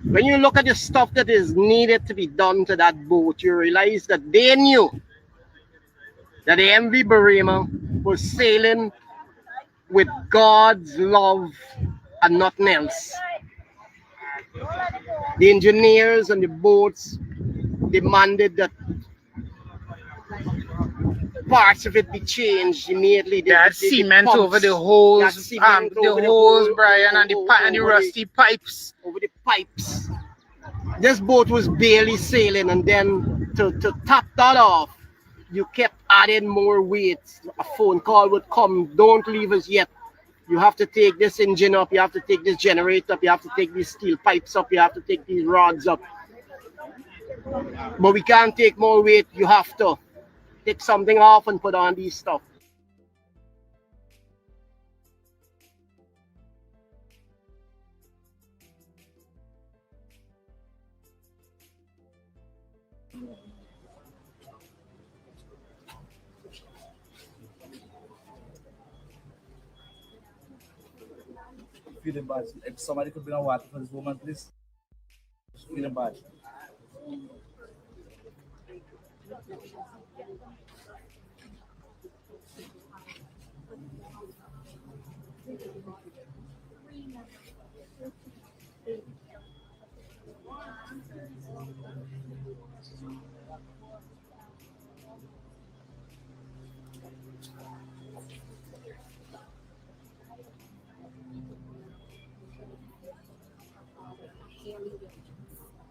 When you look at the stuff that is needed to be done to that boat, you realize that they knew that the MV Barima was sailing with God's love and nothing else. The engineers on the boats demanded that parts of it be changed immediately. That cement over the holes, Brian, and the rusty pipes. Over the pipes. This boat was barely sailing, and then to top that off, you kept adding more weight. A phone call would come, don't leave us yet. You have to take this engine up, you have to take this generator up, you have to take these steel pipes up, you have to take these rods up. But we can't take more weight, you have to take something off and put on these stuff. Feeling bad. If somebody could bring a water for this woman, please. Feeling bad.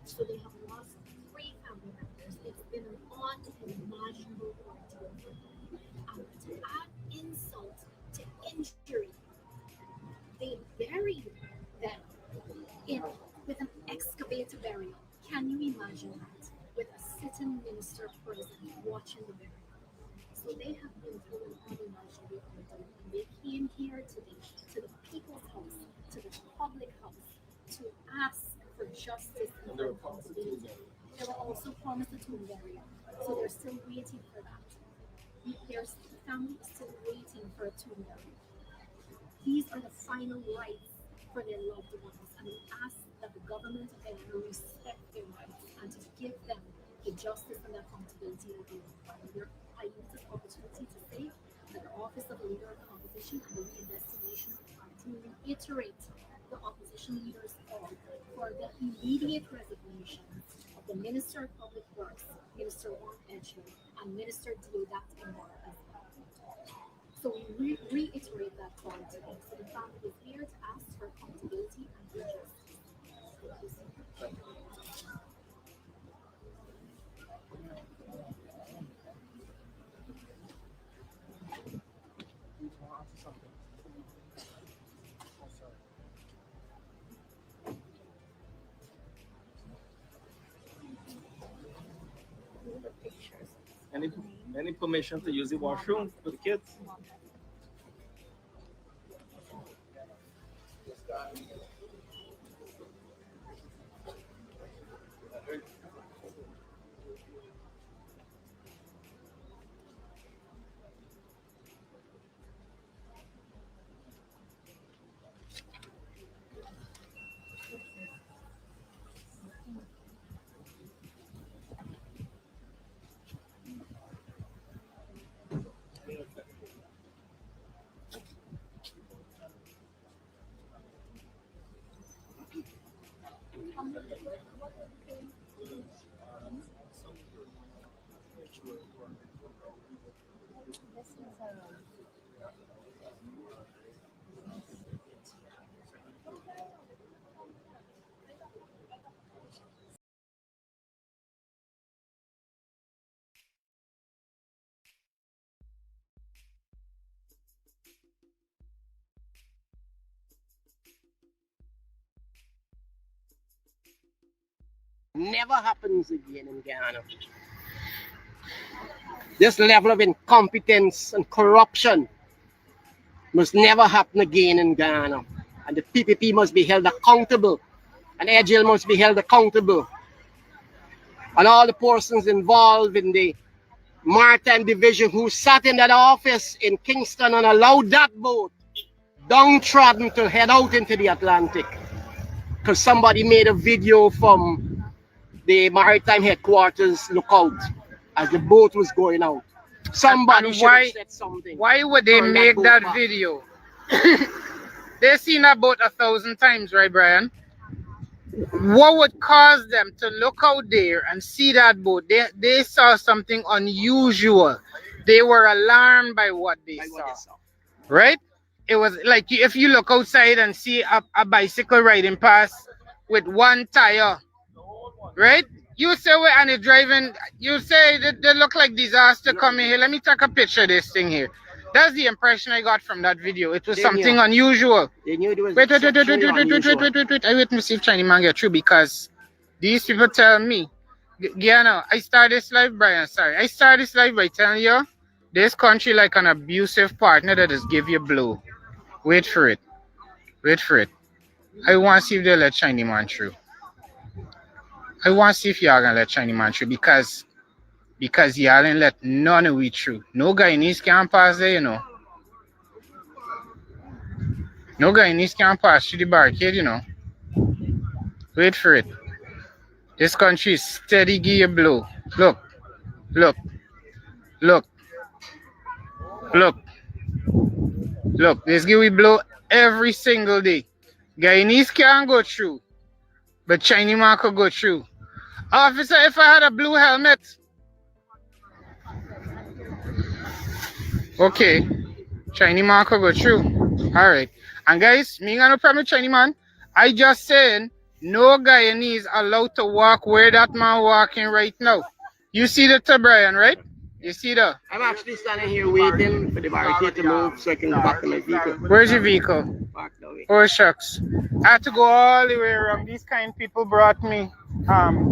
So they have lost 3 family members. It's been an unimaginable ordeal for them. To add insult to injury, they buried them with an excavator burial. Can you imagine that? With a sitting minister present watching the burial. So they have been through an unimaginable ordeal. And they came here today to the people's house, to the public house, to ask for justice and for accountability. They were also promised a tomb burial, so they're still waiting for that. Their family is still waiting for a tomb burial. These are the final rites for their loved ones, and we ask that the government of Guyana respect their rights and to give them the justice and the accountability that they require. I use this opportunity to say that the Office of the Leader of the Opposition and the Reinvestigation Party reiterate the opposition leaders call for the immediate resignations of the Minister of Public Works, Minister Juan, Edghill, and Minister Deodat Indar as well. So we reiterate that call today. So the family is here to ask for accountability and for justice. Thank you. Any permission to use the washroom for the kids? Never happens again in Guyana. This level of incompetence and corruption must never happen again in Guyana. And the PPP must be held accountable. And Edghill must be held accountable. And all the persons involved in the Maritime Division who sat in that office in Kingston and allowed that boat downtrodden to head out into the Atlantic. Because somebody made a video from the maritime headquarters lookout as the boat was going out. Somebody should have said something. Why would they make that video? They've seen that boat 1,000 times, right, Brian? What would cause them to look out there and see that boat? They saw something unusual. They were alarmed by what they saw. Right? It was like if you look outside and see a bicycle riding past with one tire, right? You say, well, and it's driving, you say they look like disaster coming here. Let me take a picture of this thing here. That's the impression I got from that video. It was something unusual. They knew it was wait. I wait to see if Chinese man get through, because these people tell me, Guyana, I start this live, Brian, sorry. I start this live by telling you, this country like an abusive partner that just give you blow. Wait for it. Wait for it. I want to see if they let Chinese man through. I want to see if y'all gonna let Chinese man through, because y'all ain't let none of we through. No Guyanese can pass there, you know. No Guyanese can pass through the barricade, you know. Wait for it. This country is steady give you blow. Look. Look. Look. Look. Look. This give we blow every single day. Guyanese can't go through, but Chinese man could go through. Officer, if I had a blue helmet. Okay. Chinese man could go through. Alright. And guys, me got no problem with Chinese man. I just saying no Guyanese allowed to walk where that man walking right now. You see the Brian, right? You see the? I'm actually standing here waiting for the barricade to move so I can go back to my vehicle. Where's your vehicle? Oh shucks. I had to go all the way around. These kind people brought me.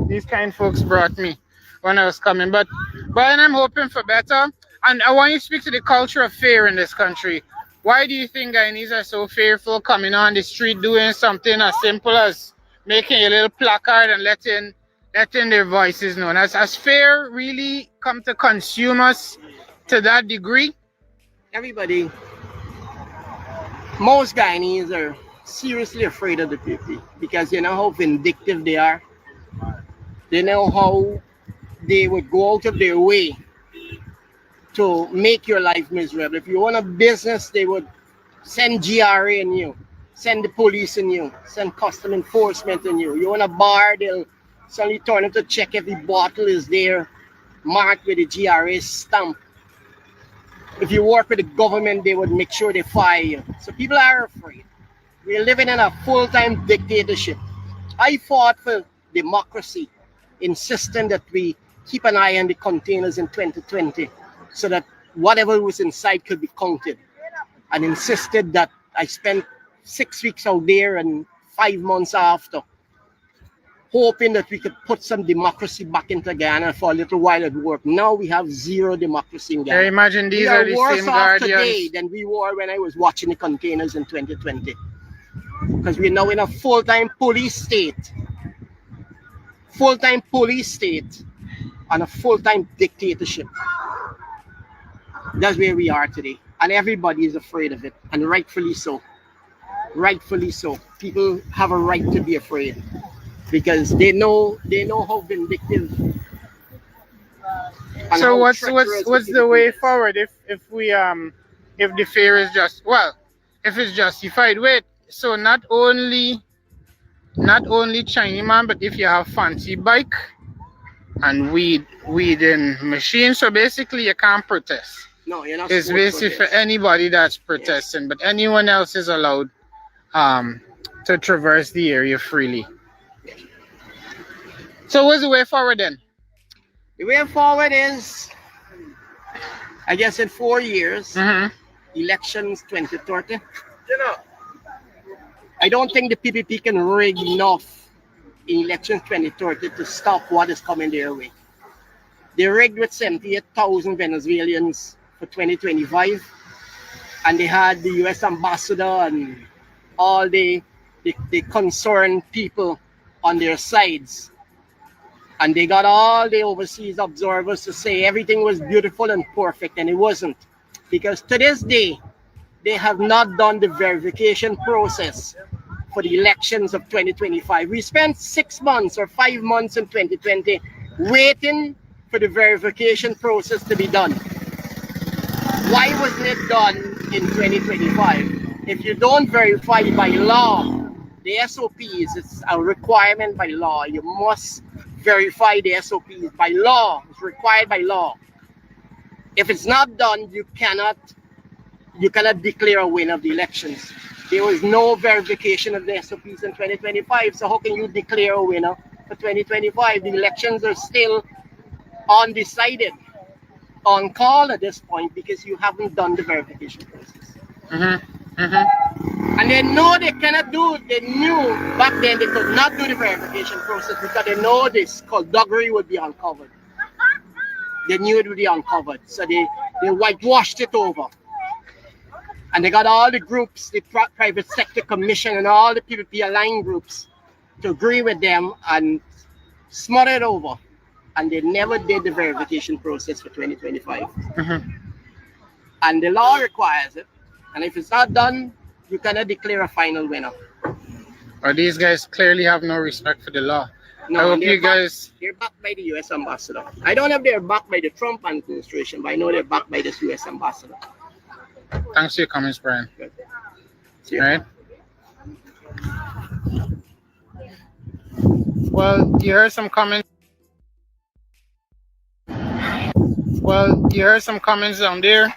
These kind folks brought me when I was coming. But Brian, I'm hoping for better. And I want you to speak to the culture of fear in this country. Why do you think Guyanese are so fearful coming on the street doing something as simple as making a little placard and letting their voices known? Has fear really come to consume us to that degree? Everybody, most Guyanese are seriously afraid of the people because you know how vindictive they are. They know how they would go out of their way to make your life miserable. If you own a business, they would send GRA in you, send the police in you, send custom enforcement in you. You own a bar, they'll suddenly turn up to check every bottle is there, marked with the GRA stamp. If you work with the government, they would make sure they fire you. So people are afraid. We're living in a full-time dictatorship. I fought for democracy, insisting that we keep an eye on the containers in 2020 so that whatever was inside could be counted, and insisted that I spent 6 weeks out there and 5 months after, hoping that we could put some democracy back into Guyana. For a little while it worked. Now we have zero democracy in Guyana. I imagine these are the worse same off guardians today than we were when I was watching the containers in 2020. Because we're now in a full-time police state. Full-time police state and a full-time dictatorship. That's where we are today. And everybody is afraid of it. And rightfully so. Rightfully so. People have a right to be afraid. Because they know how vindictive. So what's the way forward if the fear is just, well, if it's justified? Wait, so not only not only Chinese man, but if you have fancy bike and weeding machine, so basically you can't protest. No, you're not It's supposed to basically for protest. anybody that's protesting, but anyone else is allowed to traverse the area freely. So what's the way forward then? The way forward is, I guess, in 4 years, elections 2030. I don't think the PPP can rig enough in elections 2030 to stop what is coming their way. They rigged with 78,000 Venezuelans for 2025, and they had the US ambassador and all the concerned people on their sides. And they got all the overseas observers to say everything was beautiful and perfect, and it wasn't. Because to this day, they have not done the verification process for the elections of 2025. We spent 6 months or 5 months in 2020 waiting for the verification process to be done. Why wasn't it done in 2025? If you don't verify by law, the SOPs, it's a requirement by law. You must verify the SOPs by law. It's required by law. If it's not done, you cannot declare a winner of the elections. There was no verification of the SOPs in 2025, so how can you declare a winner for 2025? The elections are still undecided, on call at this point, because you haven't done the verification process. And they know they cannot do it. They knew back then they could not do the verification process because they know this skullduggery would be uncovered. They knew it would be uncovered, so they whitewashed it over. And they got all the groups, the private sector commission and all the PPP aligned groups to agree with them and smother it over. And they never did the verification process for 2025. And the law requires it. And if it's not done, you cannot declare a final winner. Or these guys clearly have no respect for the law. No, I hope you guys... They're backed by the US ambassador. I don't know if they're backed by the Trump administration, but I know they're backed by this US ambassador. Thanks for your comments, Brian. Good. All right. Well, you heard some comments. Down there.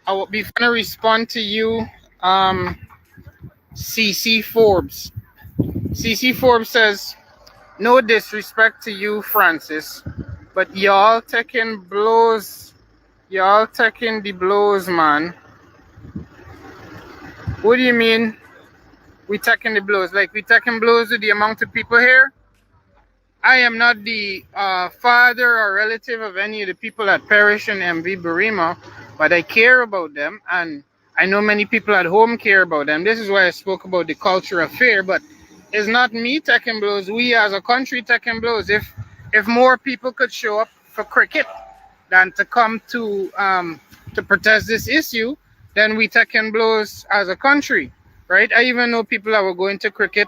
I will be trying to respond to you, CC Forbes. CC Forbes says, no disrespect to you, Francis, but y'all taking blows. Y'all taking the blows, man. What do you mean we taking the blows? Like we taking blows with the amount of people here? I am not the father or relative of any of the people that perished in MV Barima, but I care about them, and I know many people at home care about them. This is why I spoke about the culture of fear, but it's not me taking blows. We as a country taking blows. If more people could show up for cricket than to come to protest this issue, then we taking blows as a country, right? I even know people that were going to cricket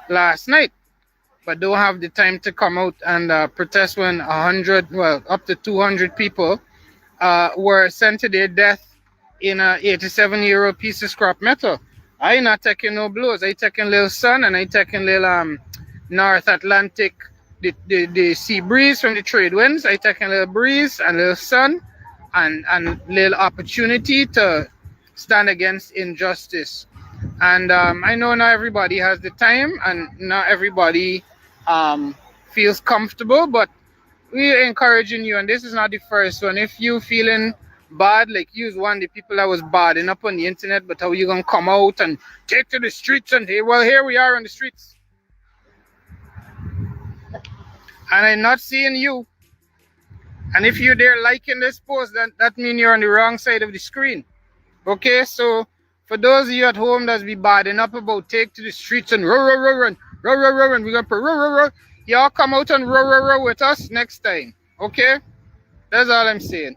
last night, but don't have the time to come out and protest when up to 200 people were sent to their death in a 87-year-old piece of scrap metal. I not taking no blows. I taking little sun, and I taking little North Atlantic, the sea breeze from the trade winds. I taking a little breeze and little sun and little opportunity to stand against injustice. And I know not everybody has the time and not everybody feels comfortable, but we're encouraging you, and this is not the first one. If you feeling bad, like you was one of the people that was badding up on the internet, but how you gonna come out and take to the streets and hey, well, here we are on the streets. And I'm not seeing you. And if you're there liking this post, that means you're on the wrong side of the screen. Okay, so for those of you at home that's be badding up about take to the streets and run, we're gonna put run. Y'all come out and row with us next time. Okay? That's all I'm saying.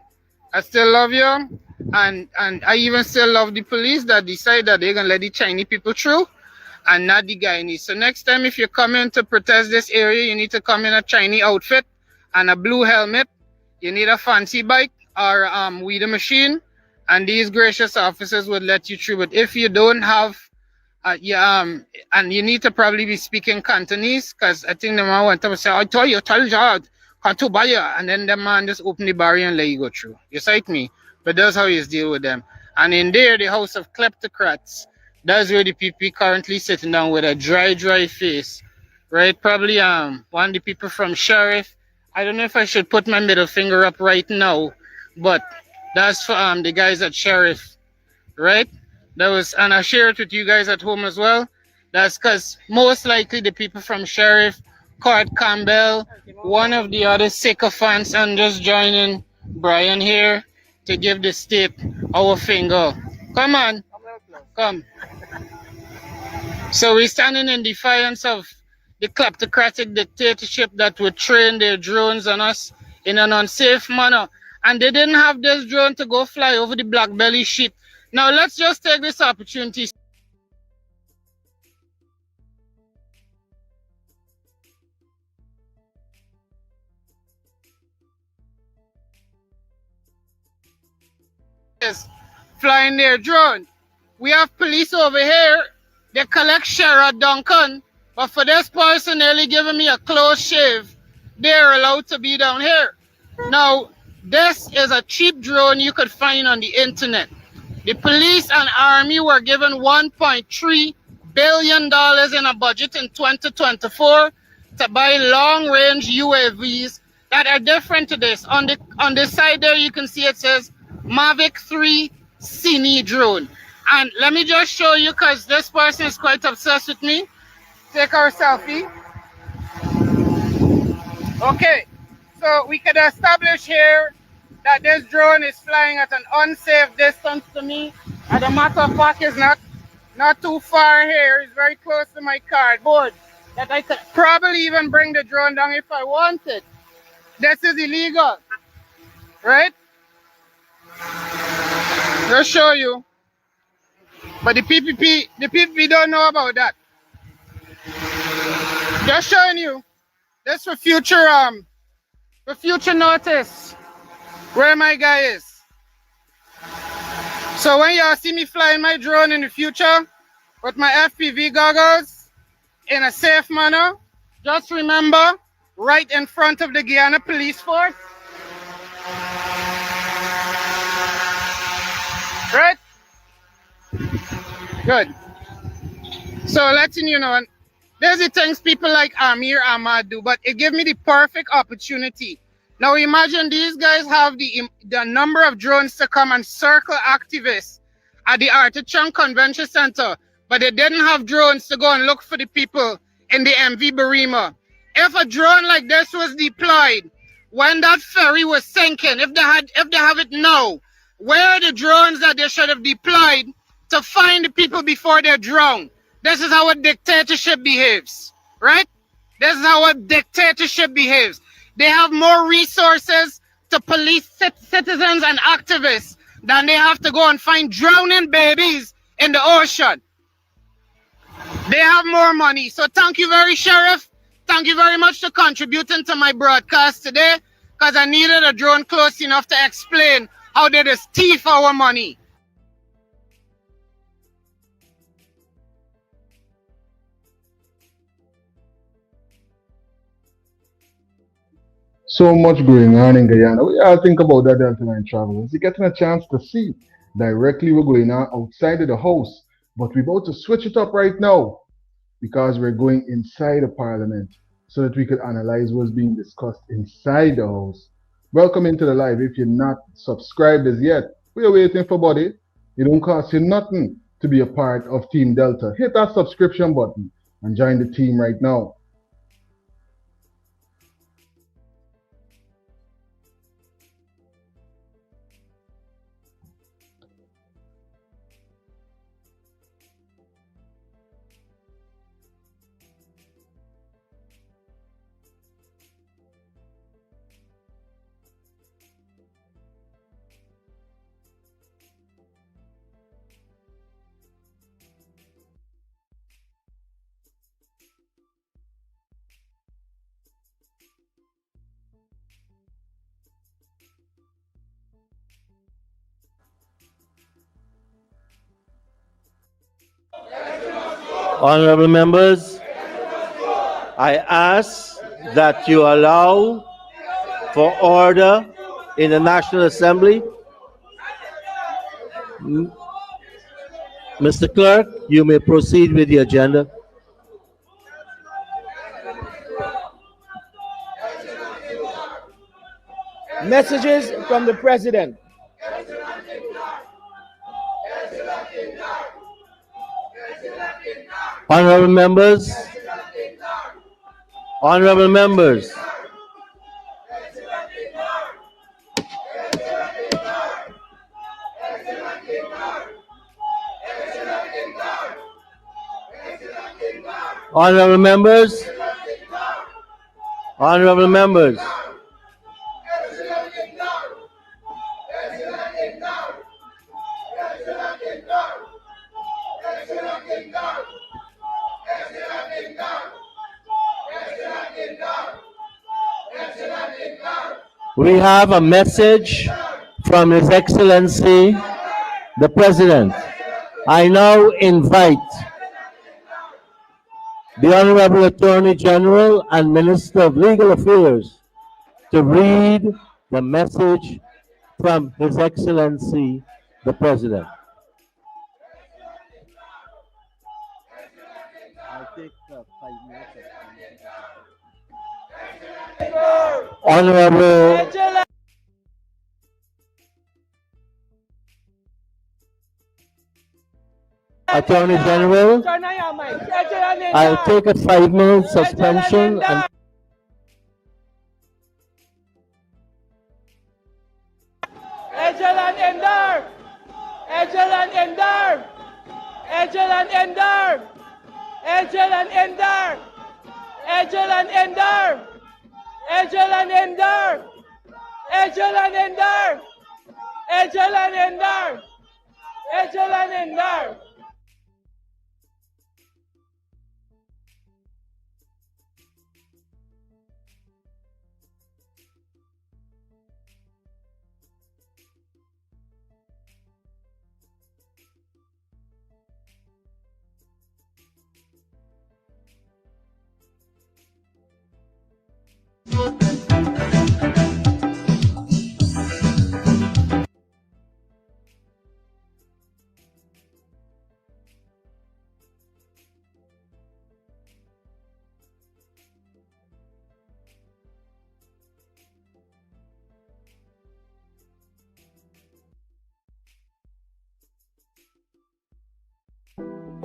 I still love you, and I even still love the police that decide that they're gonna let the Chinese people through and not the Guyanese. So next time if you're coming to protest this area, you need to come in a Chinese outfit and a blue helmet. You need a fancy bike or weed machine, and these gracious officers would let you through. But if you don't have And you need to probably be speaking Cantonese, because I think the man went up and said, I tell you, can't to buy you. And then the man just open the barrier and let you go through. You cite me? But that's how you deal with them. And in there, the house of kleptocrats, that's where the people currently sitting down with a dry face. Right? Probably one of the people from Sheriff. I don't know if I should put my middle finger up right now, but that's for the guys at Sheriff, right? That was, and I share it with you guys at home as well. That's because most likely the people from Sheriff, Court Campbell, one of the other sycophants, and just joining Brian here to give the state our finger. Come on, come. So we're standing in defiance of the kleptocratic dictatorship that would train their drones on us in an unsafe manner. And they didn't have this drone to go fly over the black belly ship. Now let's just take this opportunity. Flying their drone. We have police over here. They collect share at Duncan. But for this person nearly giving me a close shave, they're allowed to be down here. Now, this is a cheap drone you could find on the internet. The police and army were given $1.3 billion in a budget in 2024 to buy long-range UAVs that are different to this. On the side there, you can see it says Mavic 3 Cine drone. And let me just show you, because this person is quite obsessed with me. Take our selfie. Okay, so we could establish here that this drone is flying at an unsafe distance to me. As a matter of fact, it's not too far here. It's very close to my cardboard that I could probably even bring the drone down if I wanted. This is illegal, right? Just show you. But the PPP don't know about that. Just showing you. This for future notice where my guy is. So when y'all see me flying my drone in the future with my FPV goggles in a safe manner, just remember, right in front of the Guyana police force. Right? Good. So letting you know, there's the things people like Amir Ahmad do, but it gave me the perfect opportunity. Now imagine these guys have the number of drones to come and circle activists at the Artichon Convention Center, but they didn't have drones to go and look for the people in the MV Barima. If a drone like this was deployed when that ferry was sinking, if they have it now, where are the drones that they should have deployed to find the people before they're drowned? This is how a dictatorship behaves, right? This is how a dictatorship behaves. They have more resources to police citizens and activists than they have to go and find drowning babies in the ocean. They have more money. So thank you very, Sheriff. Thank you very much for contributing to my broadcast today, because I needed a drone close enough to explain how they just thief our money. So much going on in Guyana. We all think about that Delta9 travelers. You're getting a chance to see directly what's going on outside of the house. But we're about to switch it up right now because we're going inside the parliament so that we could analyze what's being discussed inside the house. Welcome into the live. If you're not subscribed as yet, we're waiting for buddy. It don't cost you nothing to be a part of Team Delta. Hit that subscription button and join the team right now. Honorable members, I ask that you allow for order in the National Assembly. Mr. Clerk, you may proceed with the agenda. Messages from the President. Honorable members, honorable members, honorable members, honorable members. We have a message from His Excellency, the President. I now invite the Honorable Attorney General and Minister of Legal Affairs to read the message from His Excellency, the President. I'll take 5 minutes. Honorable Attorney General, I'll take a 5-minute suspension and Edghill and Indar! Edghill and Indar! Edghill and Indar! Edghill and Indar! Edghill and Indar! Edghill and Indar! Edghill and Indar! Edghill and Indar! Edghill and Indar!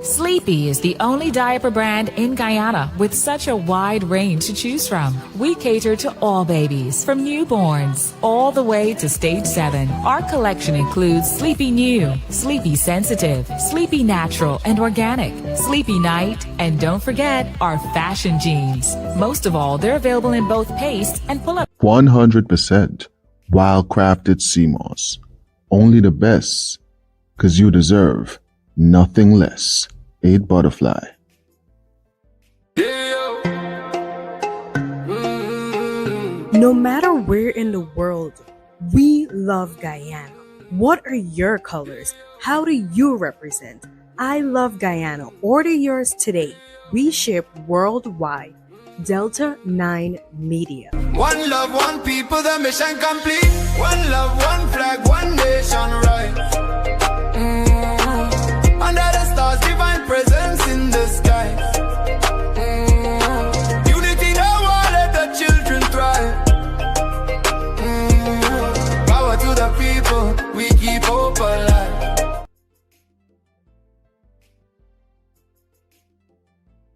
Sleepy is the only diaper brand in Guyana with such a wide range to choose from. We cater to all babies, from newborns all the way to stage 7. Our collection includes Sleepy New, Sleepy Sensitive, Sleepy Natural and Organic, Sleepy Night, and don't forget our fashion jeans. Most of all, they're available in both paste and pull-up. 100% wild-crafted sea moss. Only the best, 'cause you deserve nothing less. 8 Butterfly. No matter where in the world, we love Guyana. What are your colors? How do you represent? I love Guyana. Order yours today. We ship worldwide. Delta9 Media. One love, one people, the mission complete. One love, one flag, one nation, right? Under the stars, divine presence in the sky. Unity, no war, let the children thrive. Power to the people, we keep hope alive.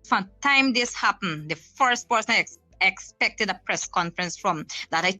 From time this happened, the first person I expected a press conference from that I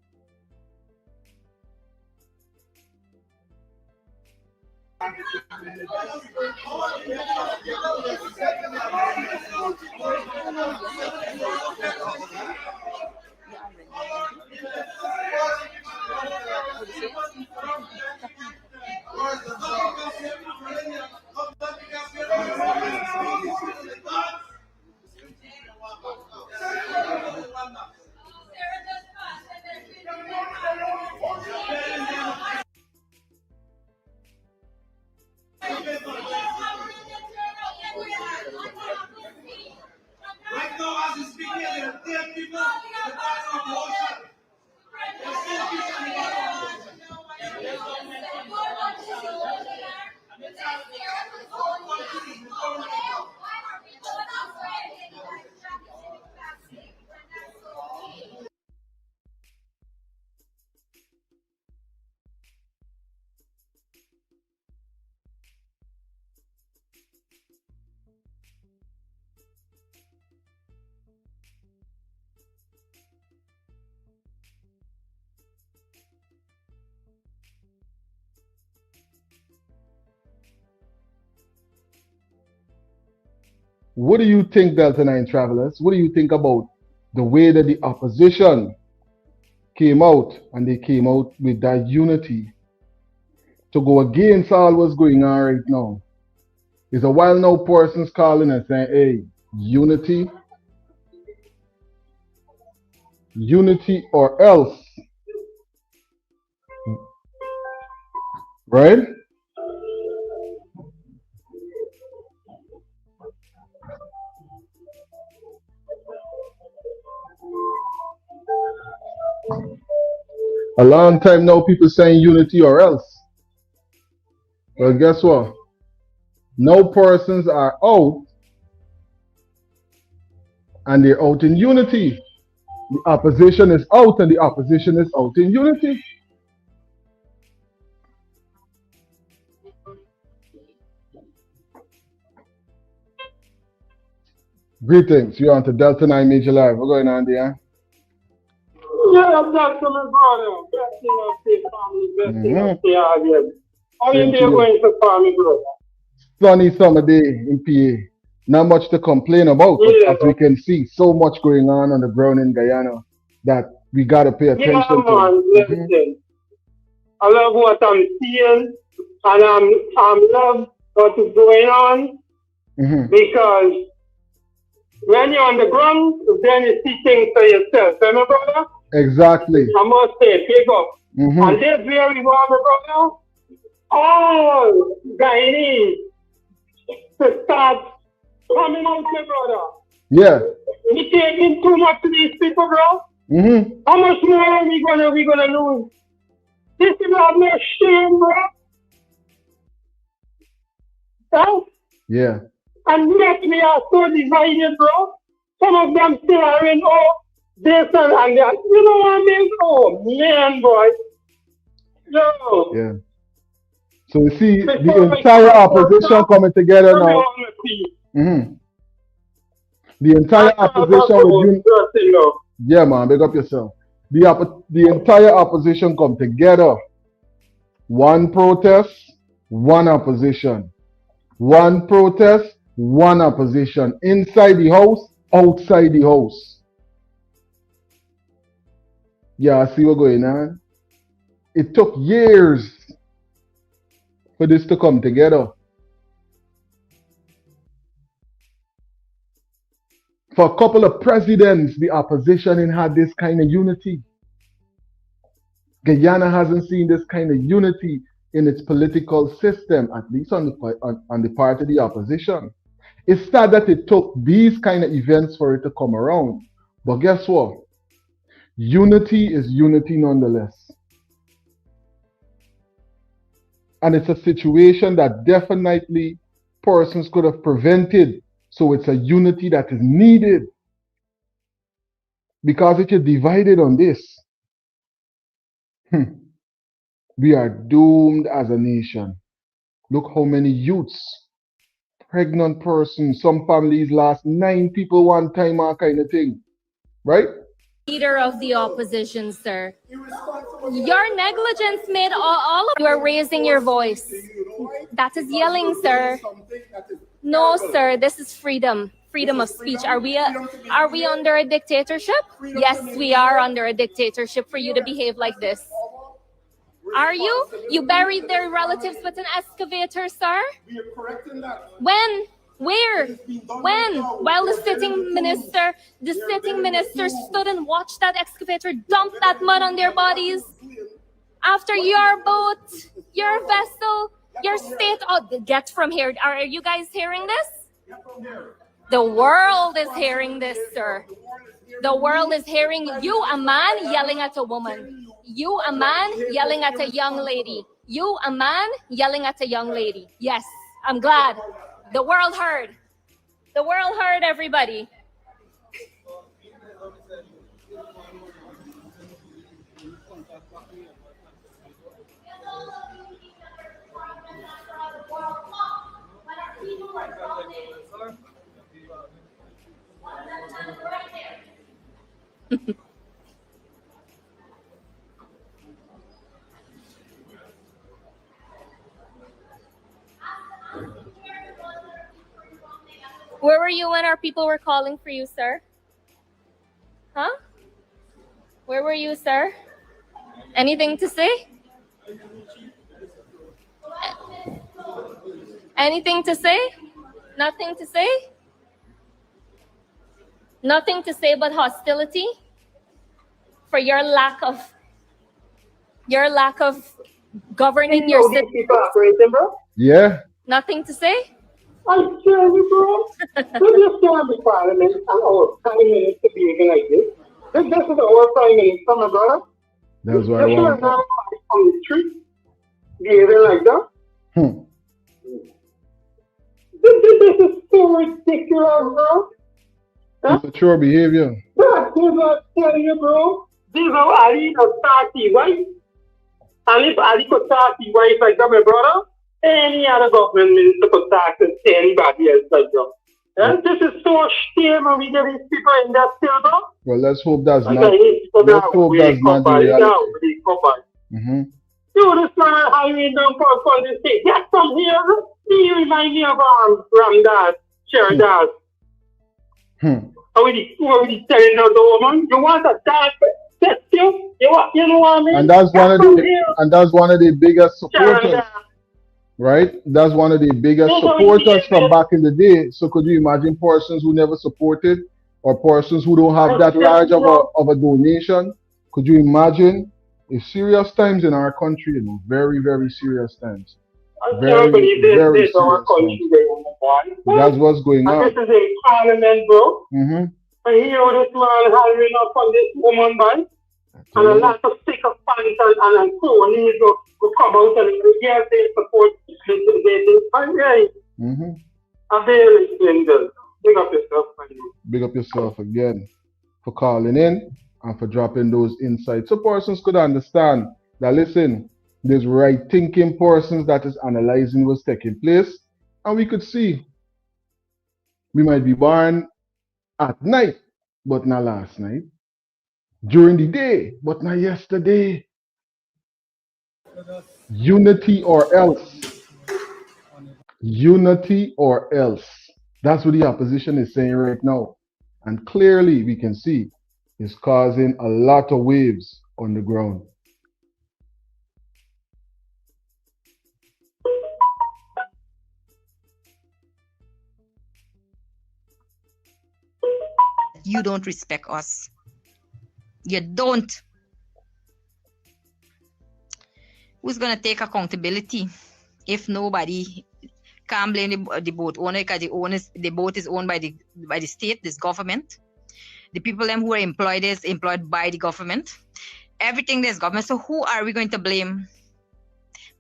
What do you think, Delta9 travelers? What do you think about the way that the opposition came out, and they came out with that unity to go against all what's going on right now? It's a while now persons calling and saying, hey, unity, unity or else, right? A long time now people saying unity or else. Well, guess what? No persons are out, and they're out in unity. The opposition is out, and the opposition is out in unity. Greetings, you're on to Delta9 Media Live. What's going on there? Yeah, that's my brother. Best thing I say, family. Best thing I say, again. How you there going to farm, brother? Sunny summer day in PA. Not much to complain about, but as we can see, so much going on the ground in Guyana that we got to pay attention man, to. Listen. I love what I'm seeing, and I'm love what is going on, because when you're on the ground, then you see things for yourself. Remember, brother? Exactly. I must say, pick up. And this where we go, brother. All Guyanese to start coming out, my brother. Yeah. We taking too much to these people, bro. How much more are we gonna lose? This is not no shame, bro. Right? Yeah. And yet we are so divided, bro. Some of them still are in this and that. You know what I mean? Oh man, boy. Yo. Yeah. So you see the entire opposition coming together now. The entire opposition with yeah, man, big up yourself. The entire opposition come together. One protest, one opposition. One protest, one opposition. Inside the house, outside the house. Yeah, I see what's going on. It took years for this to come together. For a couple of presidents, the opposition had this kind of unity. Guyana hasn't seen this kind of unity in its political system, at least on the part of the opposition. It's sad that it took these kind of events for it to come around. But guess what? Unity is unity nonetheless. And it's a situation that definitely persons could have prevented. So it's a unity that is needed. Because if you're divided on this, we are doomed as a nation. Look how many youths, pregnant persons, some families lost 9 people one time, all kind of thing. Right? Leader of the opposition, sir. Your negligence made all of you are raising your voice. That is yelling, sir. No, sir, this is freedom. Freedom of speech. Are we under a dictatorship? Yes, we are under a dictatorship for you to behave like this. Are you? You buried their relatives with an excavator, sir? When? Where? When? While the sitting minister stood and watched that excavator dump that mud on their bodies. After your boat, your vessel, your state. Oh, get from here. Are you guys hearing this? The world is hearing this, sir. The world is hearing you, a man yelling at a woman. You, a man yelling at a young lady. You, a man yelling at a young lady. Yes, I'm glad. The world heard. The world heard, everybody. Where were you you when our people were calling for you, sir? Huh? Where were you, sir? Anything to say? Anything to say? Nothing to say? Nothing to say but hostility for your lack of governing your city. Yeah. Nothing to say? I'm telling you, bro. They just don't have the parliament and our prime minister behaving like this. This is our prime minister, my brother. That's why They should have not on the street behaving like that. This is so ridiculous, bro. Immature behavior. That is not telling you, bro. These are Ali Kotati, right? And if Ali Kotati, right, like that, my brother, any other government minister could talk to anybody else like that. And this is so shame when we get these people in that still, bro. Well, let's hope that's Like not. Let's hope that's not the reality. You this man highway down for the state. Get some here. You remind me of Ramdas, Sheridas. How are you telling the woman? You want a dad? You know what I mean? And that's one of the biggest supporters. Right? That's one of the biggest supporters from back in the day. So could you imagine persons who never supported or persons who don't have that large of a donation? Could you imagine? It's serious times in our country, you know, very, very serious times. Very, very serious times. That's what's going on. This is in Parliament, bro. And here this man hiring up on this woman, man. And a lot of sick of pants and cronies will come out and yes, they support a very swindle. Big up yourself, man. Big up yourself again for calling in and for dropping those insights. So persons could understand that, listen, there's right thinking persons that is analyzing what's taking place. And we could see we might be born at night, but not last night. During the day, but not yesterday. Unity or else. Unity or else. That's what the opposition is saying right now. And clearly we can see it's causing a lot of waves on the ground. You don't respect us. You don't. Who's gonna take accountability if nobody can't blame the boat owner because the boat is owned by the state, this government. The people them who are employed is employed by the government. Everything there's government. So who are we going to blame?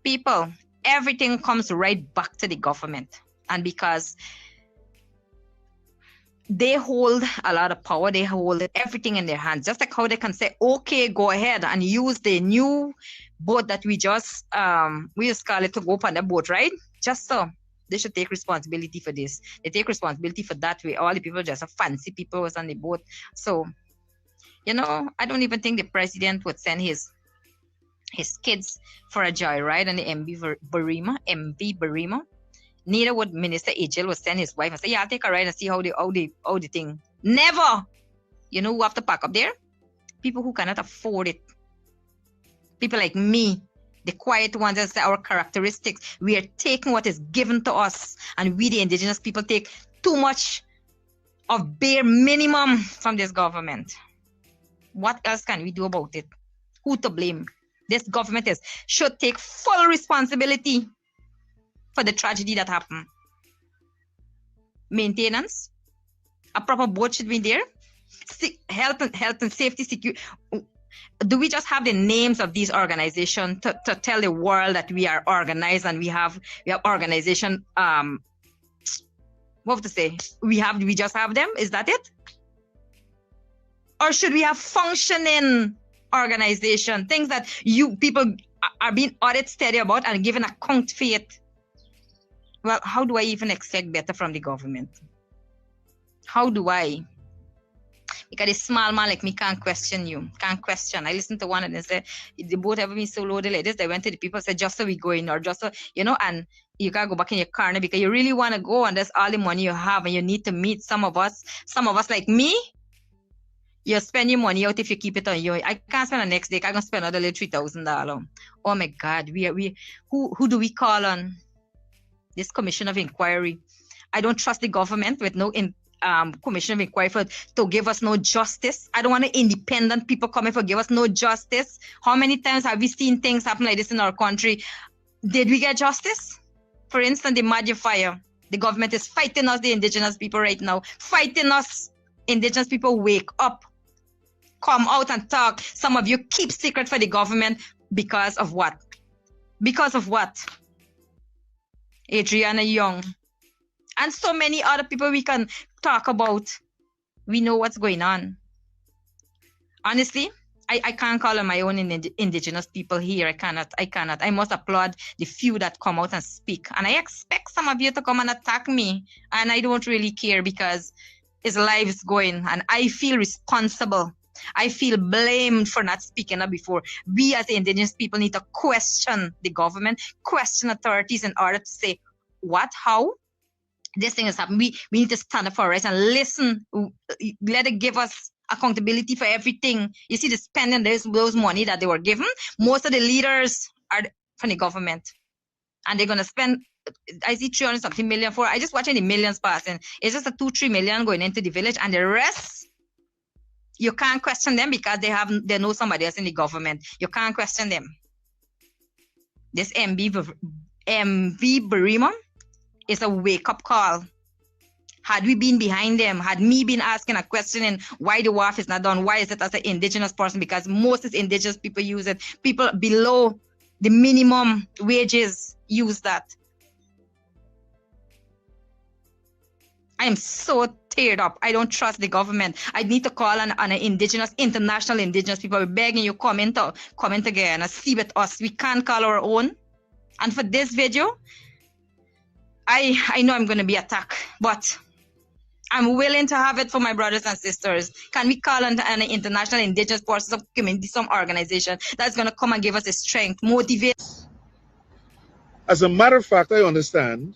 People. Everything comes right back to the government. And because they hold a lot of power, they hold everything in their hands. Just like how they can say, okay, go ahead and use the new boat that we just call it to go up on the boat, right? Just so. They should take responsibility for this. They take responsibility for that way. All the people just fancy people was on the boat. So, you know, I don't even think the president would send his kids for a joyride on the MV Barima. Neither would Minister Edghill would send his wife and say, yeah, I'll take a ride and see how the thing. Never. You know who have to pack up there? People who cannot afford it. People like me. The quiet ones, that's our characteristics. We are taking what is given to us, and we, the indigenous people, take too much of bare minimum from this government. What else can we do about it? Who to blame? This government should take full responsibility for the tragedy that happened. Maintenance, a proper boat should be there. Health and safety, security. Do we just have the names of these organizations to tell the world that we are organized and we have organization? What to say? We just have them? Is that it? Or should we have functioning organization, things that you people are being audit steady about and given account for it? Well, how do I even expect better from the government? How do I? Because a small man like me can't question you. Can't question. I listened to one and they said, the boat ever been so loaded like this? They went to the people and said, just so we go in, or just so, you know, and you gotta go back in your car now because you really want to go and that's all the money you have and you need to meet some of us like me. You spend your money out if you keep it on you. I can't spend the next day. I can spend another little $3,000. Oh my God, who do we call on? This commission of inquiry. I don't trust the government with no commission of inquiry to give us no justice. I don't want independent people coming for give us no justice. How many times have we seen things happen like this in our country? Did we get justice? For instance, the Madja fire. The government is fighting us, the indigenous people right now, fighting us. Indigenous people, wake up. Come out and talk. Some of you keep secret for the government because of what? Because of what? Adriana Young. And so many other people we can talk about. We know what's going on. Honestly, I can't call on my own indigenous people here. I cannot. I must applaud the few that come out and speak. And I expect some of you to come and attack me. And I don't really care because his life is going. And I feel responsible. I feel blamed for not speaking up before. We as indigenous people need to question the government, question authorities in order to say, what, how this thing is happening. We need to stand up for our rights and listen. Let it give us accountability for everything. You see the spending those money that they were given. Most of the leaders are from the government. And they're going to spend, I see 300 something million for, I just watching the millions passing. It's just a 2-3 million going into the village and the rest, you can't question them because they know somebody else in the government. You can't question them. This MV Barima is a wake-up call. Had we been behind them, had me been asking a question and why the WAF is not done, why is it as an indigenous person? Because most is indigenous people use it. People below the minimum wages use that. I am so teared up. I don't trust the government. I need to call on an international indigenous people. We're begging you, come in again and see with us. We can't call our own. And for this video, I know I'm going to be attacked, but I'm willing to have it for my brothers and sisters. Can we call on an international indigenous forces of community, some organization that's going to come and give us the strength, motivate? As a matter of fact, I understand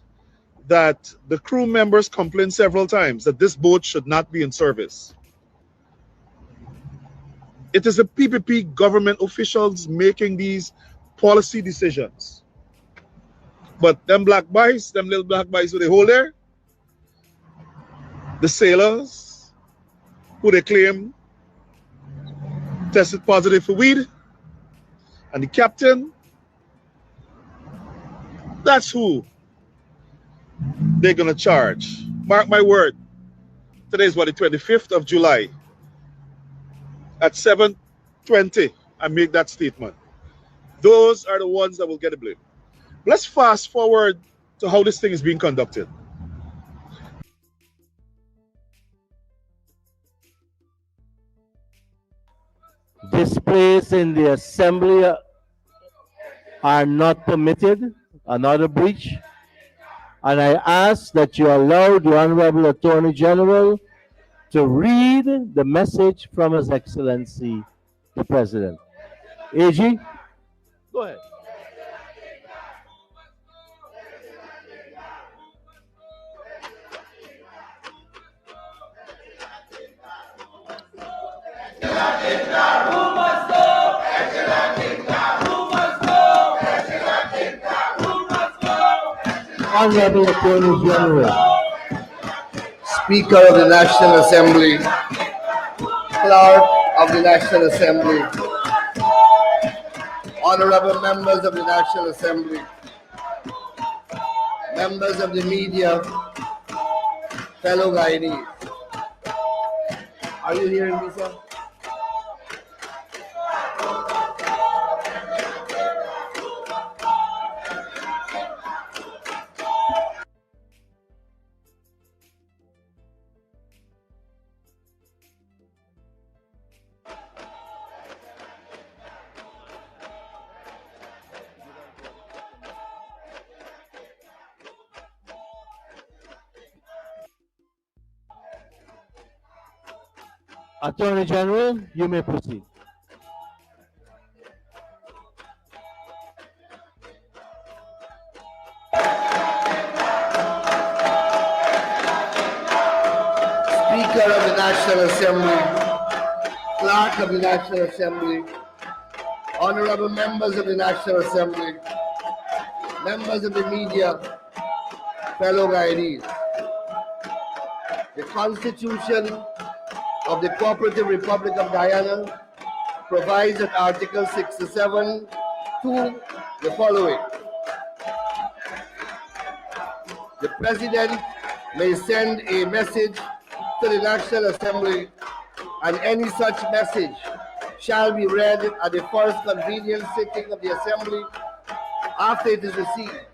that the crew members complained several times that this boat should not be in service. It is the PPP government officials making these policy decisions. But them black boys, them little black boys who they hold there, the sailors who they claim tested positive for weed, and the captain, that's who they're gonna charge. Mark my word. Today is what, the 25th of July. At 7:20, I make that statement. Those are the ones that will get the blame. Let's fast forward to how this thing is being conducted. Displays in the assembly are not permitted. Another breach. And I ask that you allow the Honorable Attorney General to read the message from His Excellency, the President. AG, go ahead. Honorable Attorney General. Speaker of the National Assembly, Clerk of the National Assembly, Honorable members of the National Assembly, members of the media, fellow Guyanese. Are you hearing me, sir? Attorney General, you may proceed. National Assembly, Clerk of the National Assembly, honorable members of the National Assembly, members of the media, fellow Guyanese. The Constitution of the Cooperative Republic of Guyana provides at Article 67 to the following. The President may send a message to the National Assembly, and any such message shall be read at the first convenient sitting of the Assembly after it is received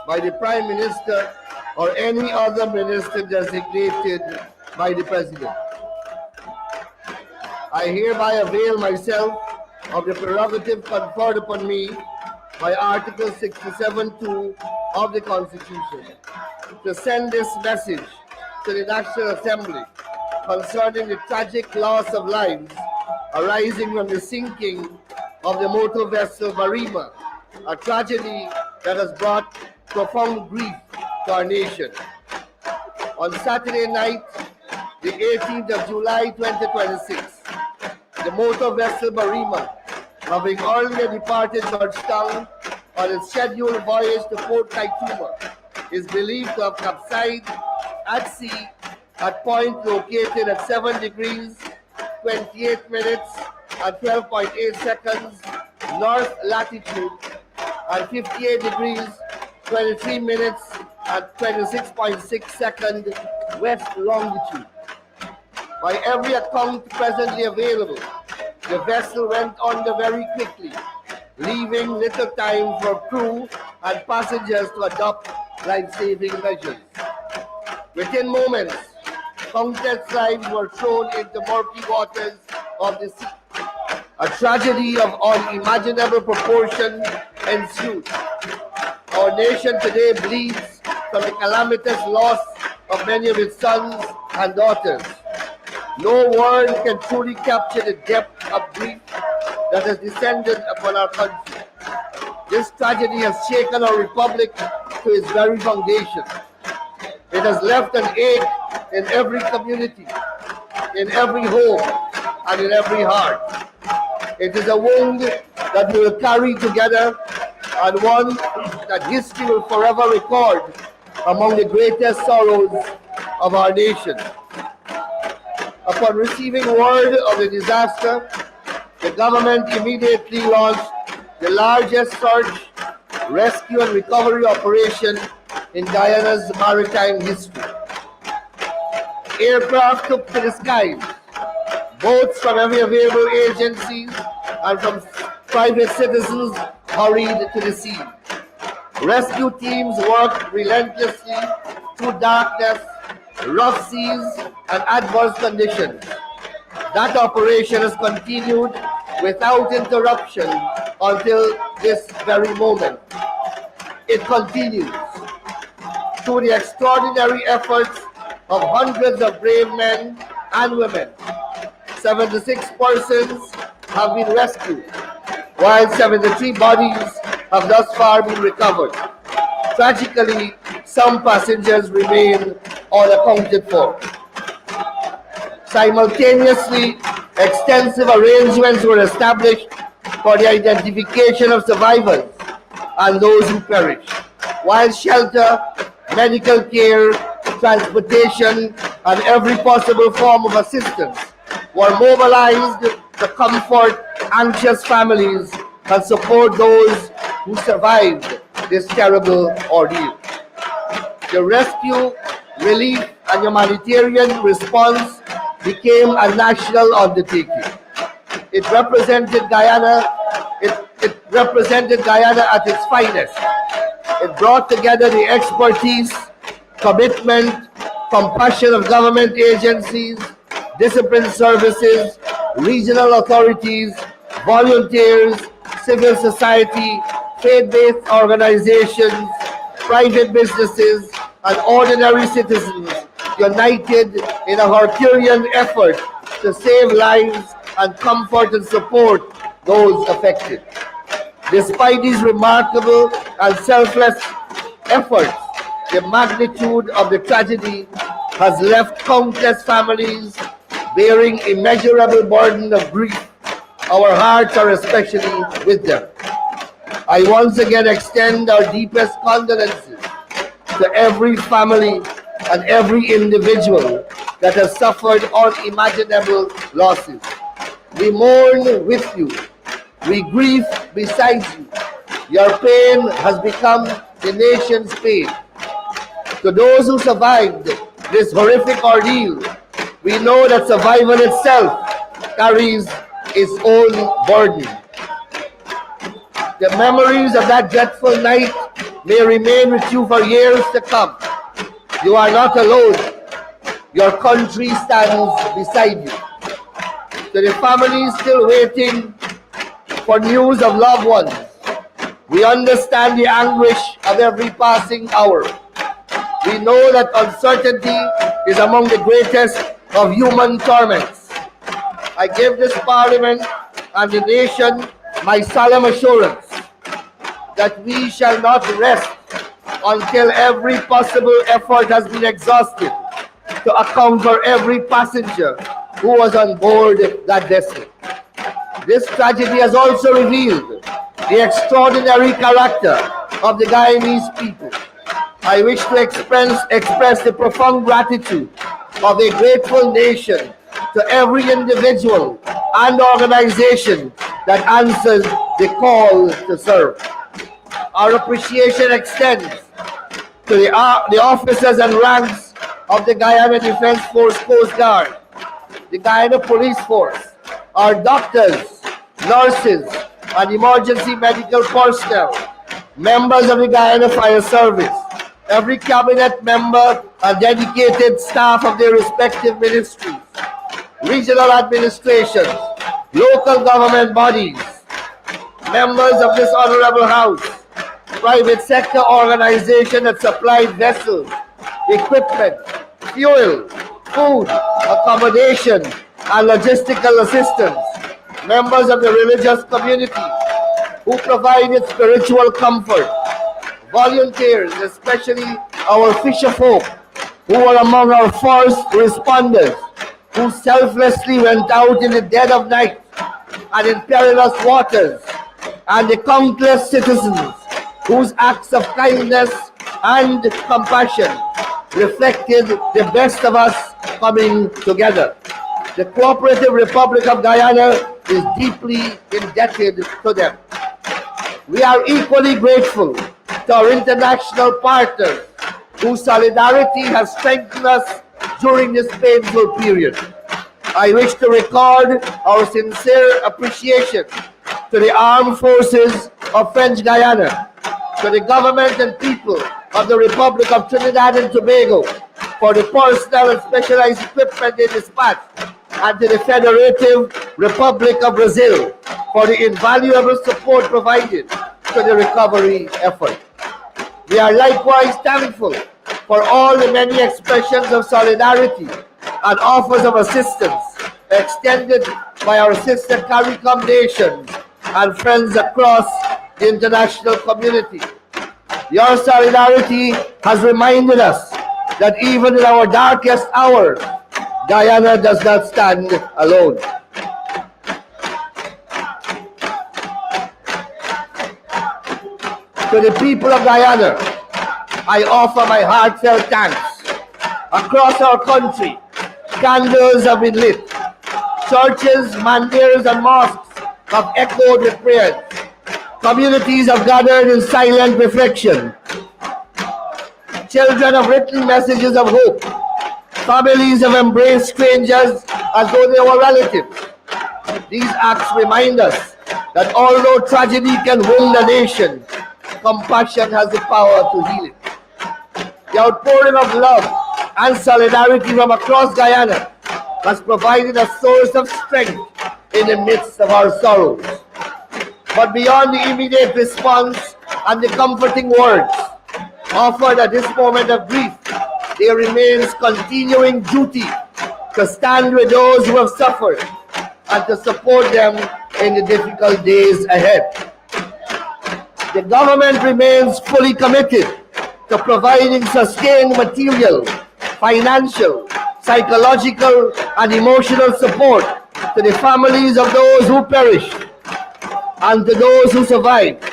by the Prime Minister or any other minister designated by the President. I hereby avail myself of the prerogative conferred upon me by Article 67(2) of the Constitution to send this message to the National Assembly concerning the tragic loss of lives arising from the sinking of the motor vessel Barima, a tragedy that has brought profound grief to our nation. On Saturday night, the 18th of July 2026, the motor vessel Barima, having earlier departed Georgetown on its scheduled voyage to Port Kaituma, is believed to have capsized at sea at point located at 7 degrees 28 minutes and 12.8 seconds north latitude and 58 degrees 23 minutes and 26.6 seconds west longitude. By every account presently available, the vessel went under very quickly, leaving little time for crew and passengers to adopt life-saving measures. Within moments, countless lives were thrown into murky waters of the sea. A tragedy of unimaginable proportion ensued. Our nation today bleeds from the calamitous loss of many of its sons and daughters. No word can truly capture the depth of grief that has descended upon our country. This tragedy has shaken our republic to its very foundation. It has left an ache in every community, in every home, and in every heart. It is a wound that we will carry together, and one that history will forever record among the greatest sorrows of our nation. Upon receiving word of the disaster, the government immediately launched the largest search, rescue, and recovery operation in Guyana's maritime history. Aircraft took to the skies, boats from every available agency and from private citizens hurried to the scene. Rescue teams worked relentlessly through darkness, rough seas, and adverse conditions. That operation has continued without interruption until this very moment. It continues through the extraordinary efforts of hundreds of brave men and women. 76 persons have been rescued, while 73 bodies have thus far been recovered. Tragically, some passengers remain unaccounted for. Simultaneously, extensive arrangements were established for the identification of survivors and those who perished, while shelter, medical care, transportation, and every possible form of assistance were mobilized to comfort anxious families and support those who survived this terrible ordeal. The rescue, relief, and humanitarian response became a national undertaking. It represented Guyana. It represented Guyana at its finest. It brought together the expertise, commitment, compassion of government agencies, discipline services, regional authorities, volunteers, civil society, faith-based organizations, private businesses, and ordinary citizens united in a Herculean effort to save lives and comfort and support those affected. Despite these remarkable and selfless efforts, the magnitude of the tragedy has left countless families bearing immeasurable burden of grief. Our hearts are especially with them. I once again extend our deepest condolences to every family and every individual that has suffered unimaginable losses. We mourn with you. We grieve beside you. Your pain has become the nation's pain. To those who survived this horrific ordeal, we know that survival itself carries its own burden. The memories of that dreadful night may remain with you for years to come. You are not alone. Your country stands beside you. To the families still waiting for news of loved ones, we understand the anguish of every passing hour. We know that uncertainty is among the greatest of human torments. I give this Parliament and the nation my solemn assurance that we shall not rest until every possible effort has been exhausted to account for every passenger who was on board that vessel. This tragedy has also revealed the extraordinary character of the Guyanese people. I wish to express the profound gratitude of a grateful nation to every individual and organization that answers the call to serve. Our appreciation extends to the officers and ranks of the Guyana Defense Force Coast Guard, the Guyana Police Force, our doctors, nurses, and emergency medical personnel, members of the Guyana Fire Service, every cabinet member and dedicated staff of their respective ministries, regional administrations, local government bodies, members of this honorable house, private sector organization that supplied vessels, equipment, fuel, food, accommodation, and logistical assistance, members of the religious community who provided spiritual comfort, volunteers, especially our fisher folk, who were among our first responders, who selflessly went out in the dead of night and in perilous waters, and the countless citizens whose acts of kindness and compassion reflected the best of us coming together. The Cooperative Republic of Guyana is deeply indebted to them. We are equally grateful to our international partners whose solidarity has strengthened us during this painful period. I wish to record our sincere appreciation to the armed forces of French Guyana, to the government and people of the Republic of Trinidad and Tobago for the personnel and specialized equipment they dispatched, and to the Federative Republic of Brazil for the invaluable support provided to the recovery effort. We are likewise thankful for all the many expressions of solidarity and offers of assistance extended by our sister CARICOM nations and friends across the international community. Your solidarity has reminded us that even in our darkest hours, Guyana does not stand alone. To the people of Guyana, I offer my heartfelt thanks. Across our country, candles have been lit. Churches, mandirs, and mosques have echoed with prayers. Communities have gathered in silent reflection. Children have written messages of hope. Families have embraced strangers as though they were relatives. These acts remind us that although tragedy can wound a nation, compassion has the power to heal it. The outpouring of love and solidarity from across Guyana has provided a source of strength in the midst of our sorrows. But beyond the immediate response and the comforting words offered at this moment of grief, there remains continuing duty to stand with those who have suffered and to support them in the difficult days ahead. The government remains fully committed to providing sustained material, financial, psychological and emotional support to the families of those who perished and to those who survived.